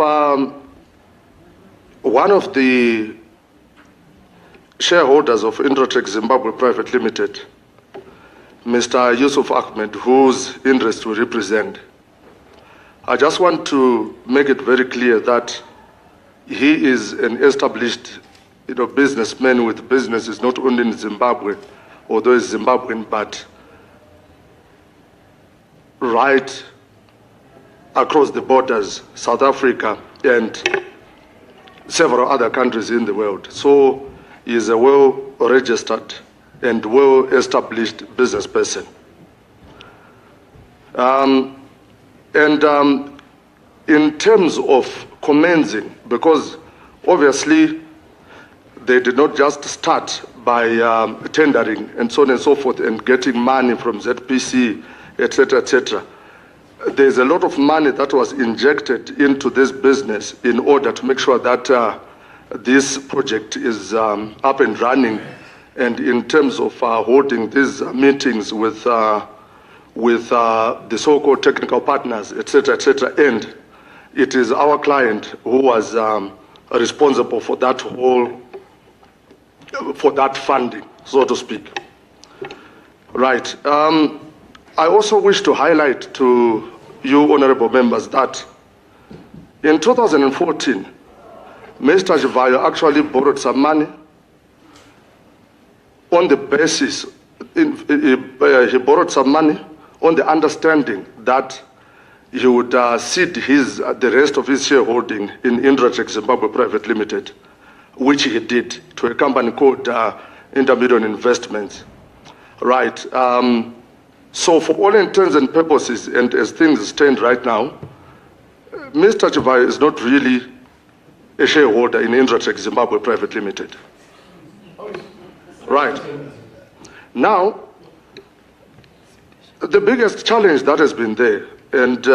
one of the shareholders of Intratrek Zimbabwe Private Limited, Mr. Yusuf Ahmed, whose interest we represent, I just want to make it very clear that he is an established businessman with businesses not only in Zimbabwe, although he's Zimbabwean, but right across the borders, South Africa and several other countries in the world. So he is a well-registered and well-established business person. In terms of commencing, because obviously they did not just start by tendering and so on and so forth and getting money from ZPC, etc., etc. There's a lot of money that was injected into this business in order to make sure that this project is up and running. And in terms of holding these meetings with the so-called technical partners, etc., and it is our client who was responsible for that funding, so to speak. Right. I also wish to highlight to you, honorable members, that in 2014, Mr. Chivayo actually borrowed some money on the basis, he borrowed some money on the understanding that he would cede the rest of his shareholding in Intratrek Zimbabwe Private Limited, which he did to a company called Intermediate Investments. Right. So for all intents and purposes, and as things stand right now, Mr. Chivayo is not really a shareholder in Intratrek Zimbabwe Private Limited. Right. Now, the biggest challenge that has been there, and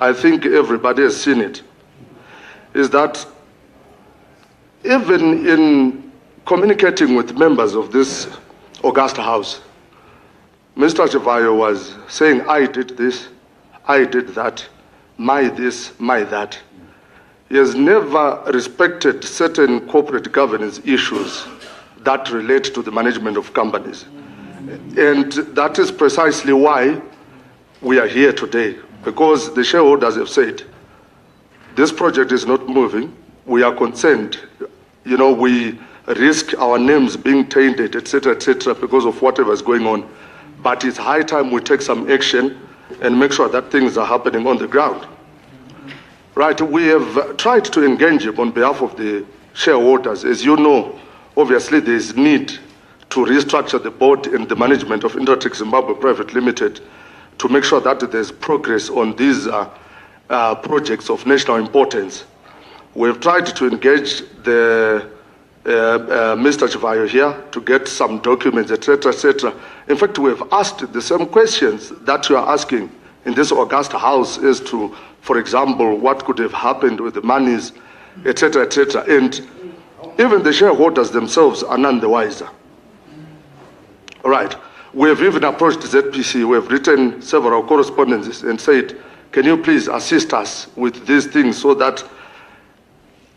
I think everybody has seen it, is that even in communicating with members of this august house, Mr. Chivayo was saying, I did this, I did that, my this, my that. He has never respected certain corporate governance issues that relate to the management of companies. And that is precisely why we are here today, because the shareholders have said, this project is not moving, we are concerned, we risk our names being tainted, etc., because of whatever is going on. But it's high time we take some action and make sure that things are happening on the ground. Right, we have tried to engage on behalf of the shareholders. As you know, obviously there is need to restructure the board and the management of Intratrek Zimbabwe Private Limited to make sure that there's progress on these projects of national importance. We've tried to engage the Mr. Chivayo here to get some documents, etc. In fact, we have asked the same questions that you are asking in this august house as to, for example, what could have happened with the monies, etc. And even the shareholders themselves are none the wiser. All right. We have even approached ZPC. We have written several correspondences and said, can you please assist us with these things so that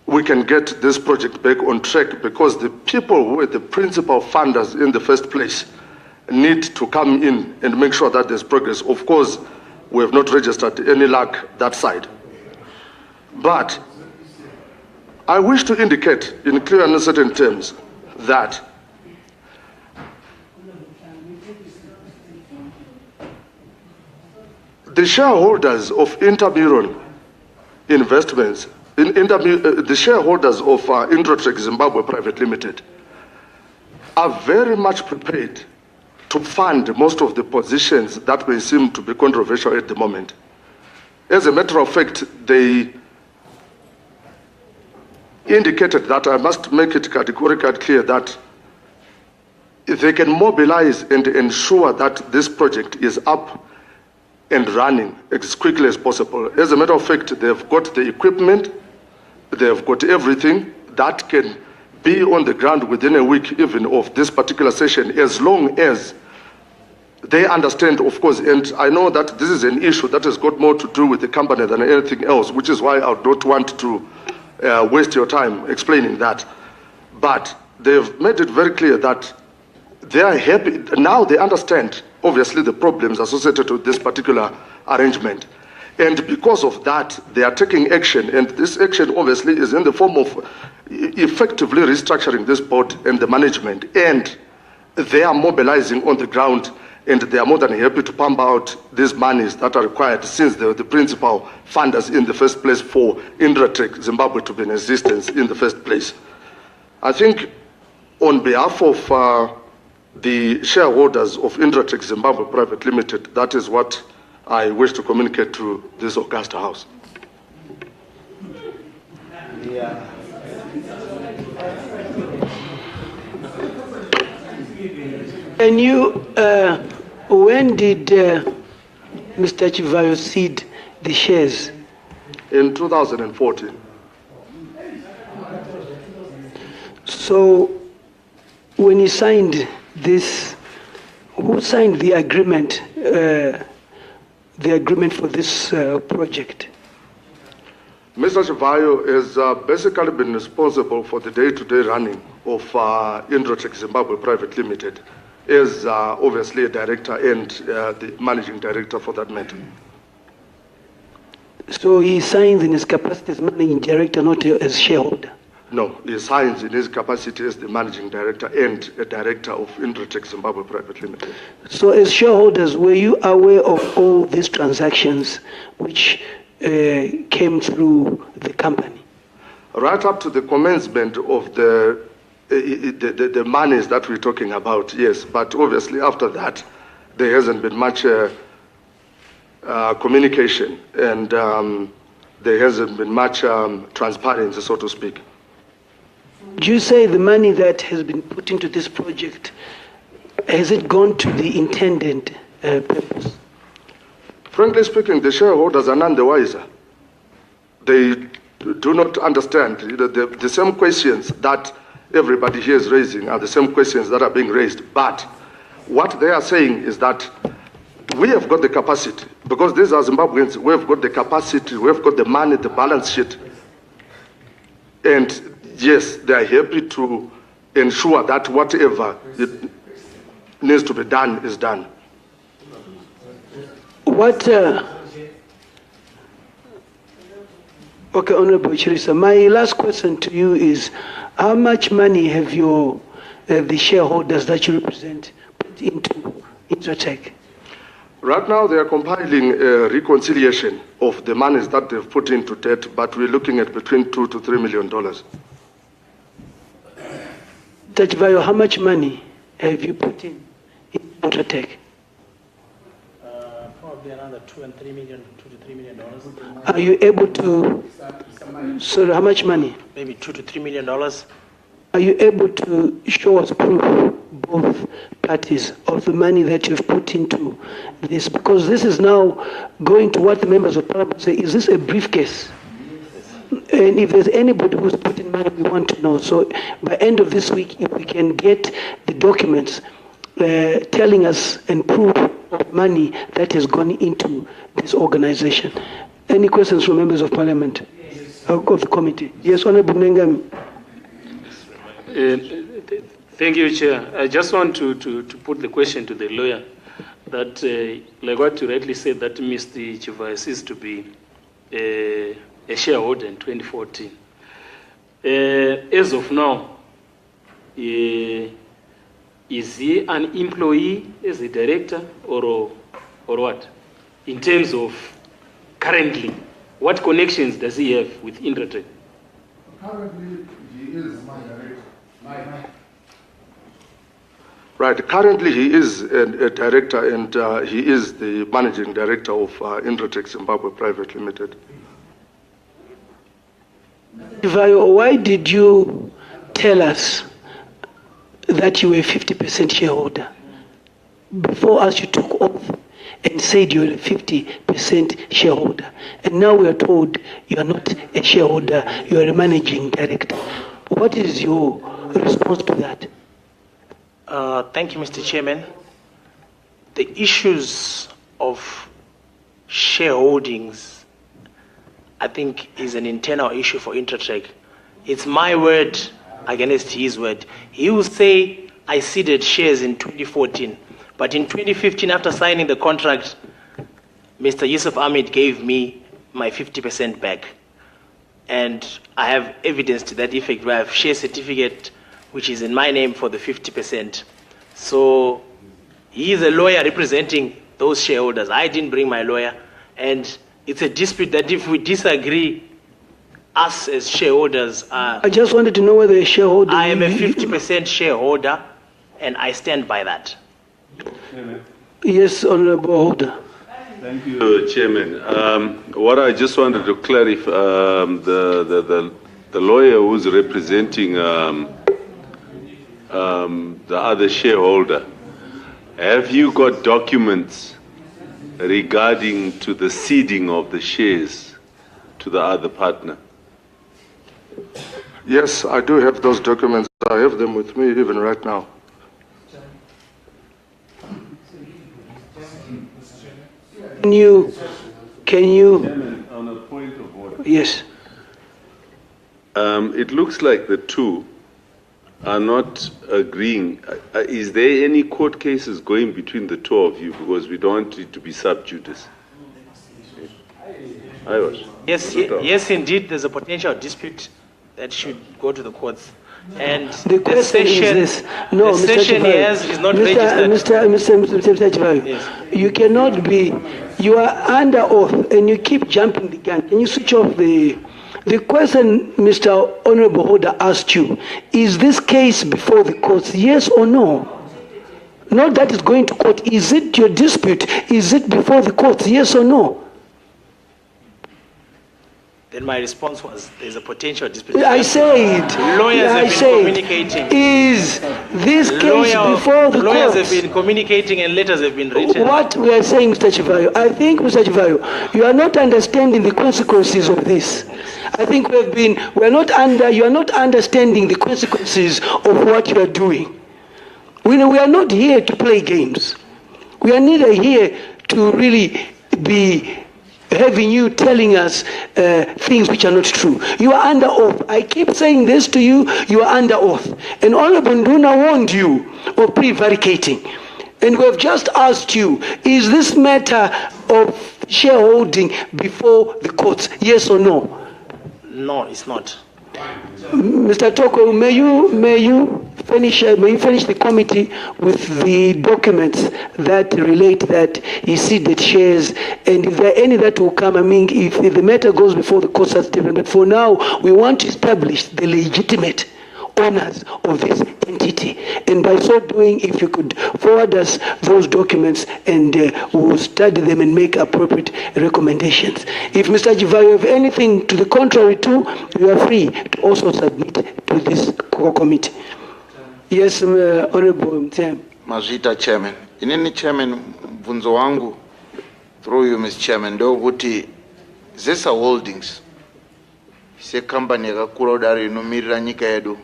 we can get this project back on track, because the people who were the principal funders in the first place need to come in and make sure that there's progress. Of course, we have not registered any lack that side. But I wish to indicate in clear and certain terms that the shareholders of Intermediate Investments, the shareholders of Intratrek Zimbabwe Private Limited are very much prepared to fund most of the positions that may seem to be controversial at the moment. As a matter of fact, they indicated that, I must make it categorically clear, that if they can mobilize and ensure that this project is up and running as quickly as possible. As a matter of fact, they've got the equipment, they've got everything that can be on the ground within a week even of this particular session, as long as they understand, of course, and I know that this is an issue that has got more to do with the company than anything else, which is why I don't want to waste your time explaining that. But they've made it very clear that they are happy. Now they understand, obviously, the problems associated with this particular arrangement. And because of that, they are taking action. And this action, obviously, is in the form of effectively restructuring this board and the management. And they are mobilizing on the ground, and they are more than happy to pump out these monies that are required, since they were the principal funders in the first place for Intratrek Zimbabwe to be in existence in the first place. I think on behalf of the shareholders of Intratrek Zimbabwe Private Limited. That is what I wish to communicate to this august house. And you, when did Mr. Chivayo cede the shares? In 2014. So, when he signed this, who signed the agreement? The agreement for this project? Mr. Chivayo has basically been responsible for the day-to-day running of Intratrek Zimbabwe Private Limited, as obviously a director and the managing director for that matter. So he signs in his capacity as managing director, not as shareholder? No, he signs in his capacity as the managing director and a director of Intratrek Zimbabwe Private Limited. So as shareholders, were you aware of all these transactions which came through the company? Right up to the commencement of the monies that we're talking about, yes. But obviously after that, there hasn't been much communication, and there hasn't been much transparency, so to speak. Do you say the money that has been put into this project, has it gone to the intended purpose? Frankly speaking, the shareholders are none the wiser. They do not understand. The same questions that everybody here is raising are the same questions that are being raised. But what they are saying is that we have got the capacity, because these are Zimbabweans, we have got the capacity, we have got the money, the balance sheet. And yes, they are happy to ensure that whatever it needs to be done is done. What, okay, Honorable Chirisa, my last question to you is, how much money have the shareholders that you represent put into Intratrek? Right now, they are compiling a reconciliation of the monies that they've put into debt, but we're looking at between $2 to $3 million. Chivayo, how much money have you put in Intratrek? Probably another $2 to $3 million. Are you able to? Sorry, how much money? Maybe $2 to $3 million. Are you able to show us proof, both parties, of the money that you've put into this? Because this is now going to what the members of parliament say, is this a briefcase? And if there's anybody who's put in money, we want to know. So by end of this week, if we can get the documents telling us and proof of money that has gone into this organization. Any questions from members of parliament? Of the committee? Yes, Honorable Nengami. Thank you, Chair. I just want to put the question to the lawyer that, like what you rightly said, that Mr. Chivayo ceased to be a shareholder in 2014. As of now, is he an employee as a director or what? In terms of currently, what connections does he have with Intratrek? Currently, he is my director. Right. Currently, he is a director, and he is the managing director of Intratrek Zimbabwe Private Limited. Chivayo, why did you tell us that you were a 50% shareholder? Before us, you took oath and said you're a 50% shareholder. And now we are told you are not a shareholder, you are a managing director. What is your response to that? Thank you, Mr. Chairman. The issues of shareholdings, I think, is an internal issue for Intratrek. It's my word against his word. He will say, I ceded shares in 2014, but in 2015, after signing the contract, Mr. Yusuf Ahmed gave me my 50% back. And I have evidence to that effect. We have share certificate, which is in my name for the 50%. So he is a lawyer representing those shareholders. I didn't bring my lawyer. And it's a dispute that if we disagree, us as shareholders are... I just wanted to know whether a shareholder... I am a 50% shareholder and I stand by that. Yes, Honorable Holder. Thank you, Chairman. What I just wanted to clarify, the lawyer who's representing the other shareholder, have you got documents regarding to the ceding of the shares to the other partner? Yes, I do have those documents. I have them with me even right now. Can you? Chairman, on a point of order. Yes. It looks like the two are not agreeing. Is there any court cases going between the two of you? Because we don't want it to be sub judice. Yes, indeed, there's a potential dispute that should go to the courts. And the question session, is this. No, the Mr. session Chivayo, is not registered. Mr. Chivayo, Yes. you cannot be, you are under oath and you keep jumping the gun. Can you switch off the question Mr. Honorable Holder asked you? Is this case before the courts, yes or no? Not that it's going to court. Is it your dispute? Is it before the courts, yes or no? Then my response was, there's a potential dispute. I said, lawyers have been communicating. Is this case before the lawyers courts? have been communicating and letters have been written. What we are saying, Mr. Chivayo, I think, Mr. Chivayo, you are not understanding the consequences of this. I think you are not understanding the consequences of what you are doing. We are not here to play games. We are neither here to really be having you telling us things which are not true. You are under oath. I keep saying this to you, you are under oath. And Honorable Nduna warned you of prevaricating. And we have just asked you, is this matter of shareholding before the courts, yes or no? No, it's not. Mr. Toko, may you finish the committee with the documents that relate that he ceded shares, and if there are any that will come, I mean, if the matter goes before the courts, that's different. But for now, we want to establish the legitimate owners of this entity. And by so doing, if you could forward us those documents, and we'll study them and make appropriate recommendations. If Mr. Chivayo have anything to the contrary too, you are free to also submit to this committee. Yes, Honorable Chairman. Mazita Chairman. Inini Chairman, mvunzo wangu through you, Mr. Chairman, ndo kuti Zesa Holdings se company yakakura kudaro inomirira nyika yedu.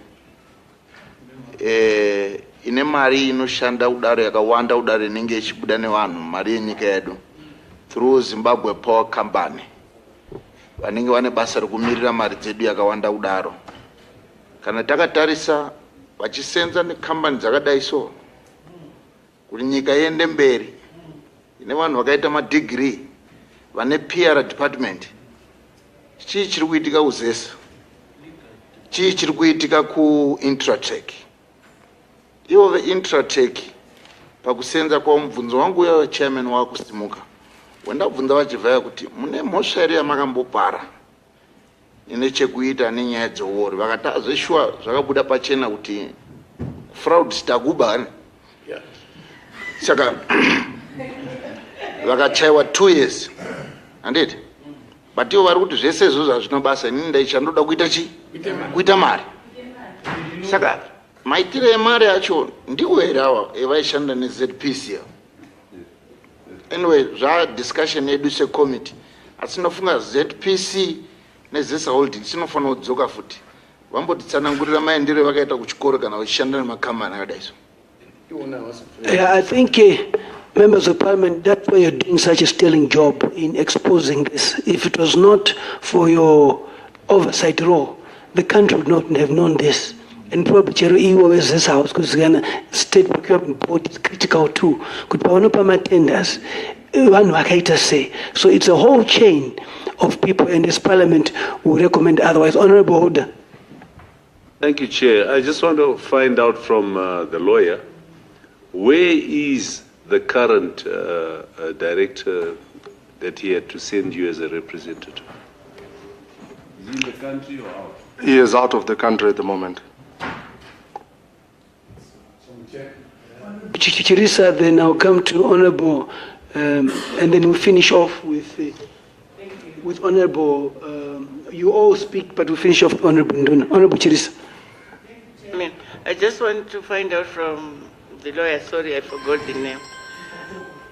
Ine mari inoshanda kudaro yakawanda kudaro inenge ichibuda nevanhu mari yenyika yedu through Zimbabwe Power Company. Vanenge vane basa rekumirira mari dzedu yakawanda kudaro. Kana takatarisa vachisenza nekambani dzakadai so kuti nyika iende mberi ine vanhu vakaita madegree vane PR department, chii chiri kuitika kuZesa, chii chiri kuitika kuIntratrek. Ivo veIntratrek pakusenza kwavo, mubvunzo wangu uya chairman wakusimuka wendabvunza vachivhaya kuti mune mhosva here yamakambopara ine chekuita nenyaya dzeuri, vakati azveshuwa zvakabuda pachena kuti fraud takuba saka vakachaiwa 2 years handiti, but ivo vari kuti zvese izvozvo hazvina basa, inini ndaichandoda kuita chi, kuita mari. Saka maitiro emari acho ndiwo here awa evaishanda neZPC. Anyway, discussion yedu secommittee, asi ndinofunga ZPC neZesa Holdings chinofanira kudzoka futi vambotitsanangurira maendero evakaita kuchikoro kana vachishanda nemakambani akadai so. I think members of parliament, that's why you're doing such a sterling job in exposing this. If it was not for your oversight role, the country would not have known this. And probably Chero Iwo is this house, because the state procurement board is critical too. Could Pawanopama tenders, one wakaita say. So it's a whole chain of people, and this parliament will recommend otherwise. Honorable Holder. Thank you, Chair. I just want to find out from the lawyer, where is the current director that he had to send you as a representative? Is he in the country or out? He is out of the country at the moment. Check. Chirisa, then I'll come to Honorable, and then we'll finish off with Honorable. You all speak, but we'll finish off with Honorable Nduna. Honorable Chirisa. I just want to find out from the lawyer, sorry, I forgot the name.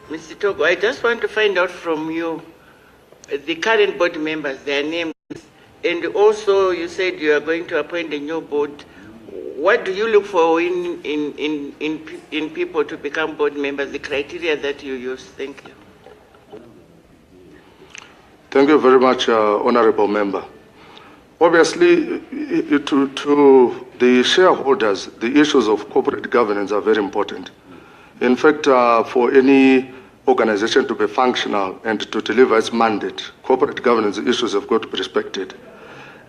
Mr. Togo, I just want to find out from you the current board members, their names, and also you said you are going to appoint a new board. What do you look for in people to become board members, the criteria that you use? Thank you. Thank you very much, Honorable Member. Obviously, to the shareholders, the issues of corporate governance are very important. In fact, for any organization to be functional and to deliver its mandate, corporate governance issues have got to be respected.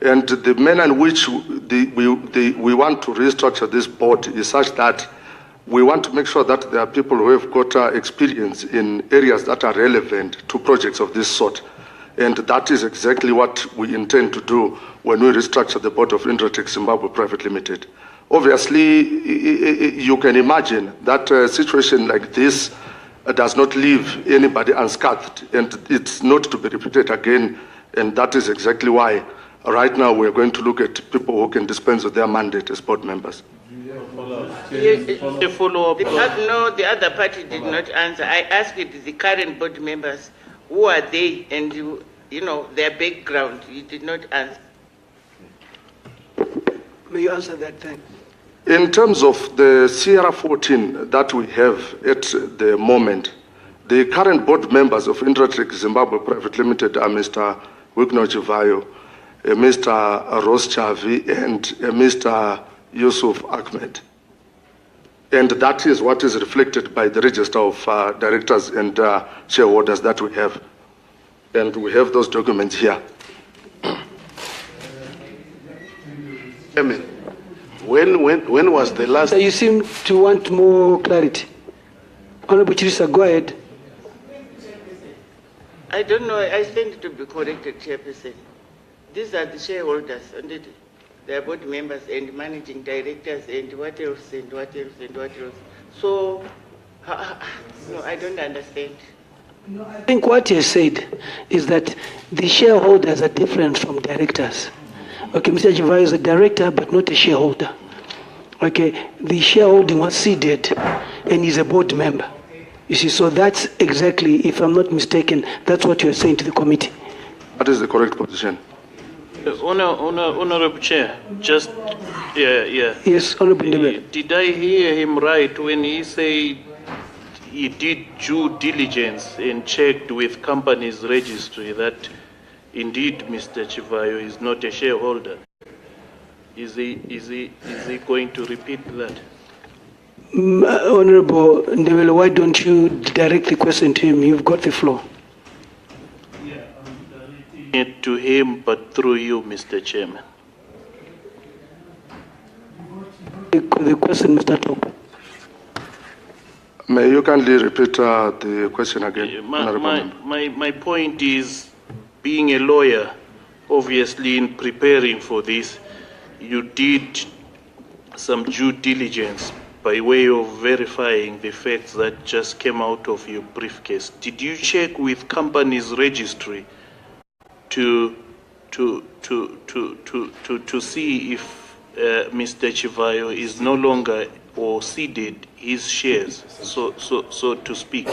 And the manner in which we want to restructure this board is such that we want to make sure that there are people who have got experience in areas that are relevant to projects of this sort. And that is exactly what we intend to do when we restructure the board of Intratrek Zimbabwe Private Limited. Obviously, you can imagine that a situation like this does not leave anybody unscathed, and it's not to be repeated again. And that is exactly why right now we're going to look at people who can dispense with their mandate as board members. The follow-up. No, the other party did not answer. I asked the current board members, who are they, and you know their background. You did not answer. May you answer that thing? In terms of the Sierra 14 that we have at the moment, the current board members of Intratrek Zimbabwe Private Limited are Mr. Wicknell Chivayo, Mr. Ross Chavi, and Mr. Yusuf Ahmed. And that is what is reflected by the register of directors and shareholders that we have. And we have those documents here. Chairman, when was the last... You seem to want more clarity. Honorable Chirisa, go ahead. I don't know. I stand to be corrected, Chairperson. These are the shareholders, and they are board members and managing directors and what else and what else and what else. So, no, I don't understand. No, I think what you said is that the shareholders are different from directors. Okay, Mr. Chivayo is a director but not a shareholder. Okay, the shareholding was ceded and he's a board member. You see, so that's exactly, if I'm not mistaken, that's what you're saying to the committee. That is the correct position. Honorable Chair, just, yeah. Yes, Honorable Ndebele. Did I hear him right when he said he did due diligence and checked with company's registry that indeed Mr. Chivayo is not a shareholder? Is he going to repeat that? Honorable Ndebele, why don't you direct the question to him? You've got the floor. It to him, but through you, Mr. Chairman. The question, Mr. Togo. May you kindly repeat the question again? My point is, being a lawyer, obviously in preparing for this, you did some due diligence by way of verifying the facts that just came out of your briefcase. Did you check with company's registry to see if Mr. Chivayo is no longer or ceded his shares, so to speak?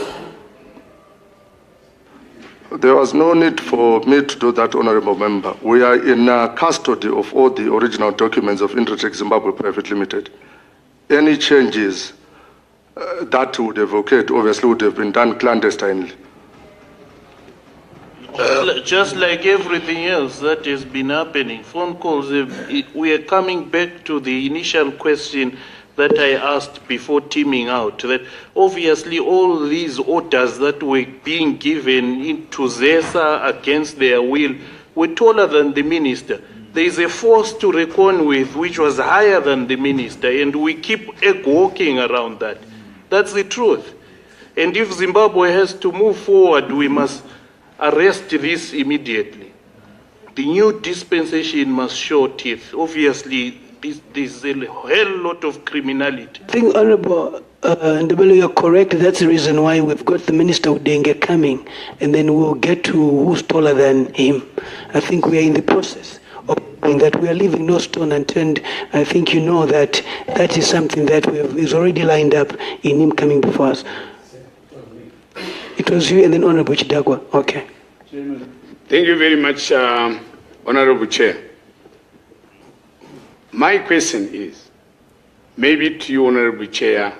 There was no need for me to do that, Honorable Member. We are in custody of all the original documents of Intratrek Zimbabwe Private Limited. Any changes that would have occurred obviously would have been done clandestinely. Just like everything else that has been happening, phone calls, we are coming back to the initial question that I asked before teaming out, that obviously all these orders that were being given into ZESA against their will were taller than the minister. There is a force to reckon with which was higher than the minister, and we keep egg walking around that. That's the truth. And if Zimbabwe has to move forward, we must arrest this immediately. The new dispensation must show teeth. Obviously, there's a hell lot of criminality. I think, Honorable Ndebele, you're correct. That's the reason why we've got the Minister Udenge coming, and then we'll get to who's taller than him. I think we are in the process of doing that. We are leaving no stone unturned. I think you know that that is something that is already lined up in him coming before us. It was you and then Honorable Chidagwa. Okay. Thank you very much, Honorable Chair. My question is, maybe to you, Honorable Chair,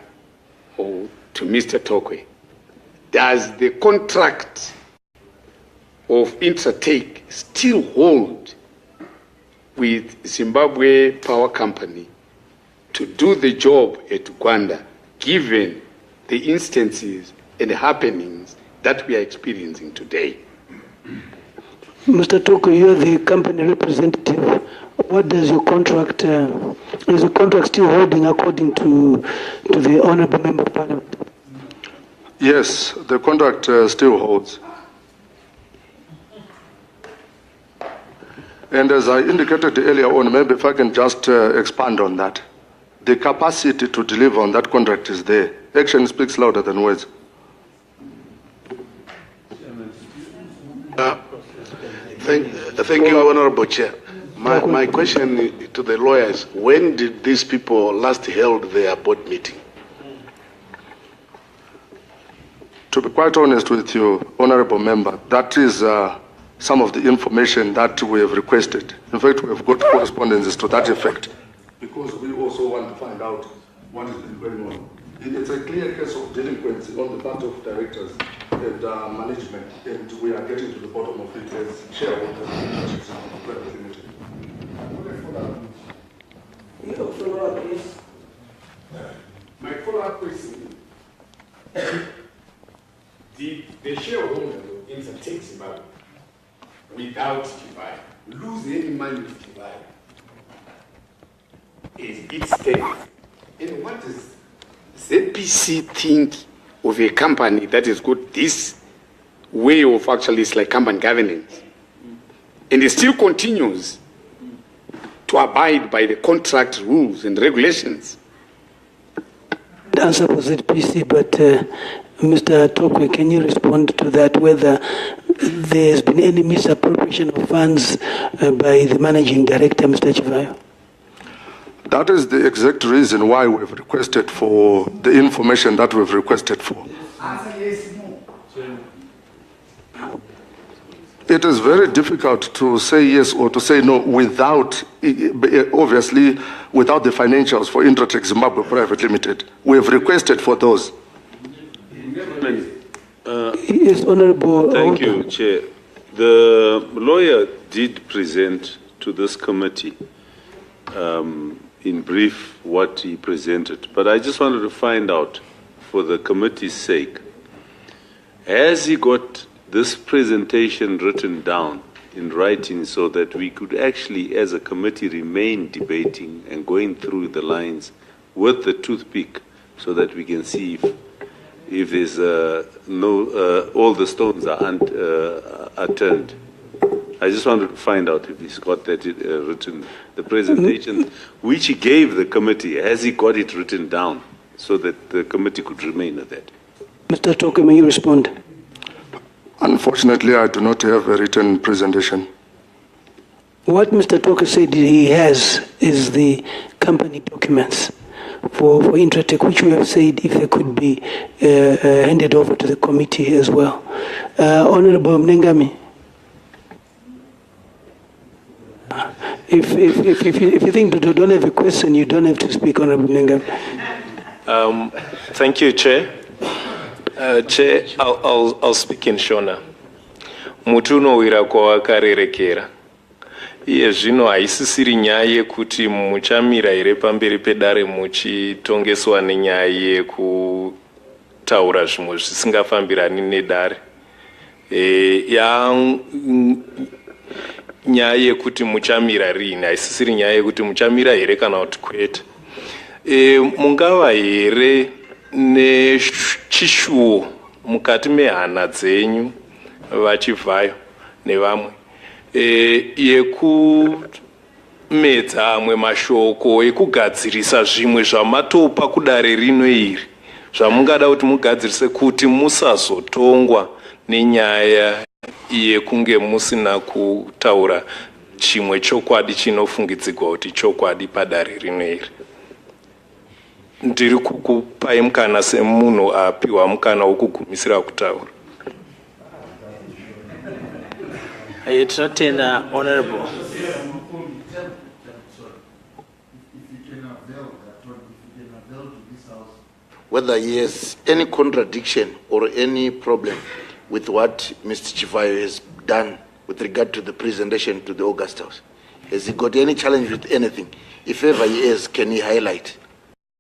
or to Mr. Tokwe, does the contract of Intratrek still hold with Zimbabwe Power Company to do the job at Uganda, given the instances and the happenings that we are experiencing today? Mr. Toko, you're the company representative. What does your contract, is the contract still holding according to the Honorable Member of Parliament? Yes, the contract still holds. And as I indicated earlier on, maybe if I can just expand on that. The capacity to deliver on that contract is there. Action speaks louder than words. Thank you, Honorable Chair. My question to the lawyers, when did these people last held their board meeting? To be quite honest with you, Honorable Member, that is some of the information that we have requested. In fact, we have got correspondences to that effect, because we also want to find out what has been going on. It's a clear case of delinquency on the part of directors and management, and we are getting to the bottom of it as shareholders. My follow-up question is, did the shareholders of Intratrek Zimbabwe, without Chivayo, lose any money with Chivayo? Is it stable? And what does ZPC think of a company that has got this way of actually, it's like company governance, and it still continues to abide by the contract rules and regulations? The answer for ZPC, but Mr. Tokwe, can you respond to that, whether there has been any misappropriation of funds by the managing director, Mr. Chivayo? That is the exact reason why we've requested for the information that we've requested for. It is very difficult to say yes or to say no without, obviously, without the financials for Intratrek Zimbabwe Private Limited. We have requested for those. Yes, Honorable. Thank you, Chair. The lawyer did present to this committee in brief what he presented, but I just wanted to find out, for the committee's sake, has he got this presentation written down in writing so that we could actually, as a committee, remain debating and going through the lines with the toothpick so that we can see if there's all the stones are turned? I just wanted to find out if he's got that written, the presentation which he gave the committee, has he got it written down so that the committee could remain at that? Mr. Toke, may you respond? Unfortunately, I do not have a written presentation. What Mr. Toke said he has is the company documents for Intratrek, which we have said if they could be handed over to the committee as well. Honorable Mnengami. If you think that you don't have a question, you don't have to speak, Honorable Mnengami. Thank you, Chair. Chair, I'll speak in Shona. Mutuno wira kwa wakarerekera. Iye zvino haisisiri nyaya yekuti muchamira here pamberi pedare muchitongeswa nenyaya yekutaura zvimwe zvisingafambirani nedare. Nyaya yekuti muchamira rini, haisisiri nyaya yekuti muchamira here kana kuti kwete. Mungava here nechishuwo mukati mehana dzenyu vachivayo nevamwe medza amwe mashoko ekugadzirisa zvimwe zvamatopa kudare rino iri zvamungada kuti mugadzirise kuti musazotongwa nenyaya yekunge musina kutaura chimwe chokwadi chinofungidzirwa kuti chokwadi padare rino iri. Ndiri kukupai mukana semunhu apiwa mukana wokugumisira kutaura. Tinotenda honorable. Whether he has any contradiction or any problem with what Mr. Chivayo has done with regard to the presentation to the August House. Has he got any challenge with anything? If ever he has, can he highlight?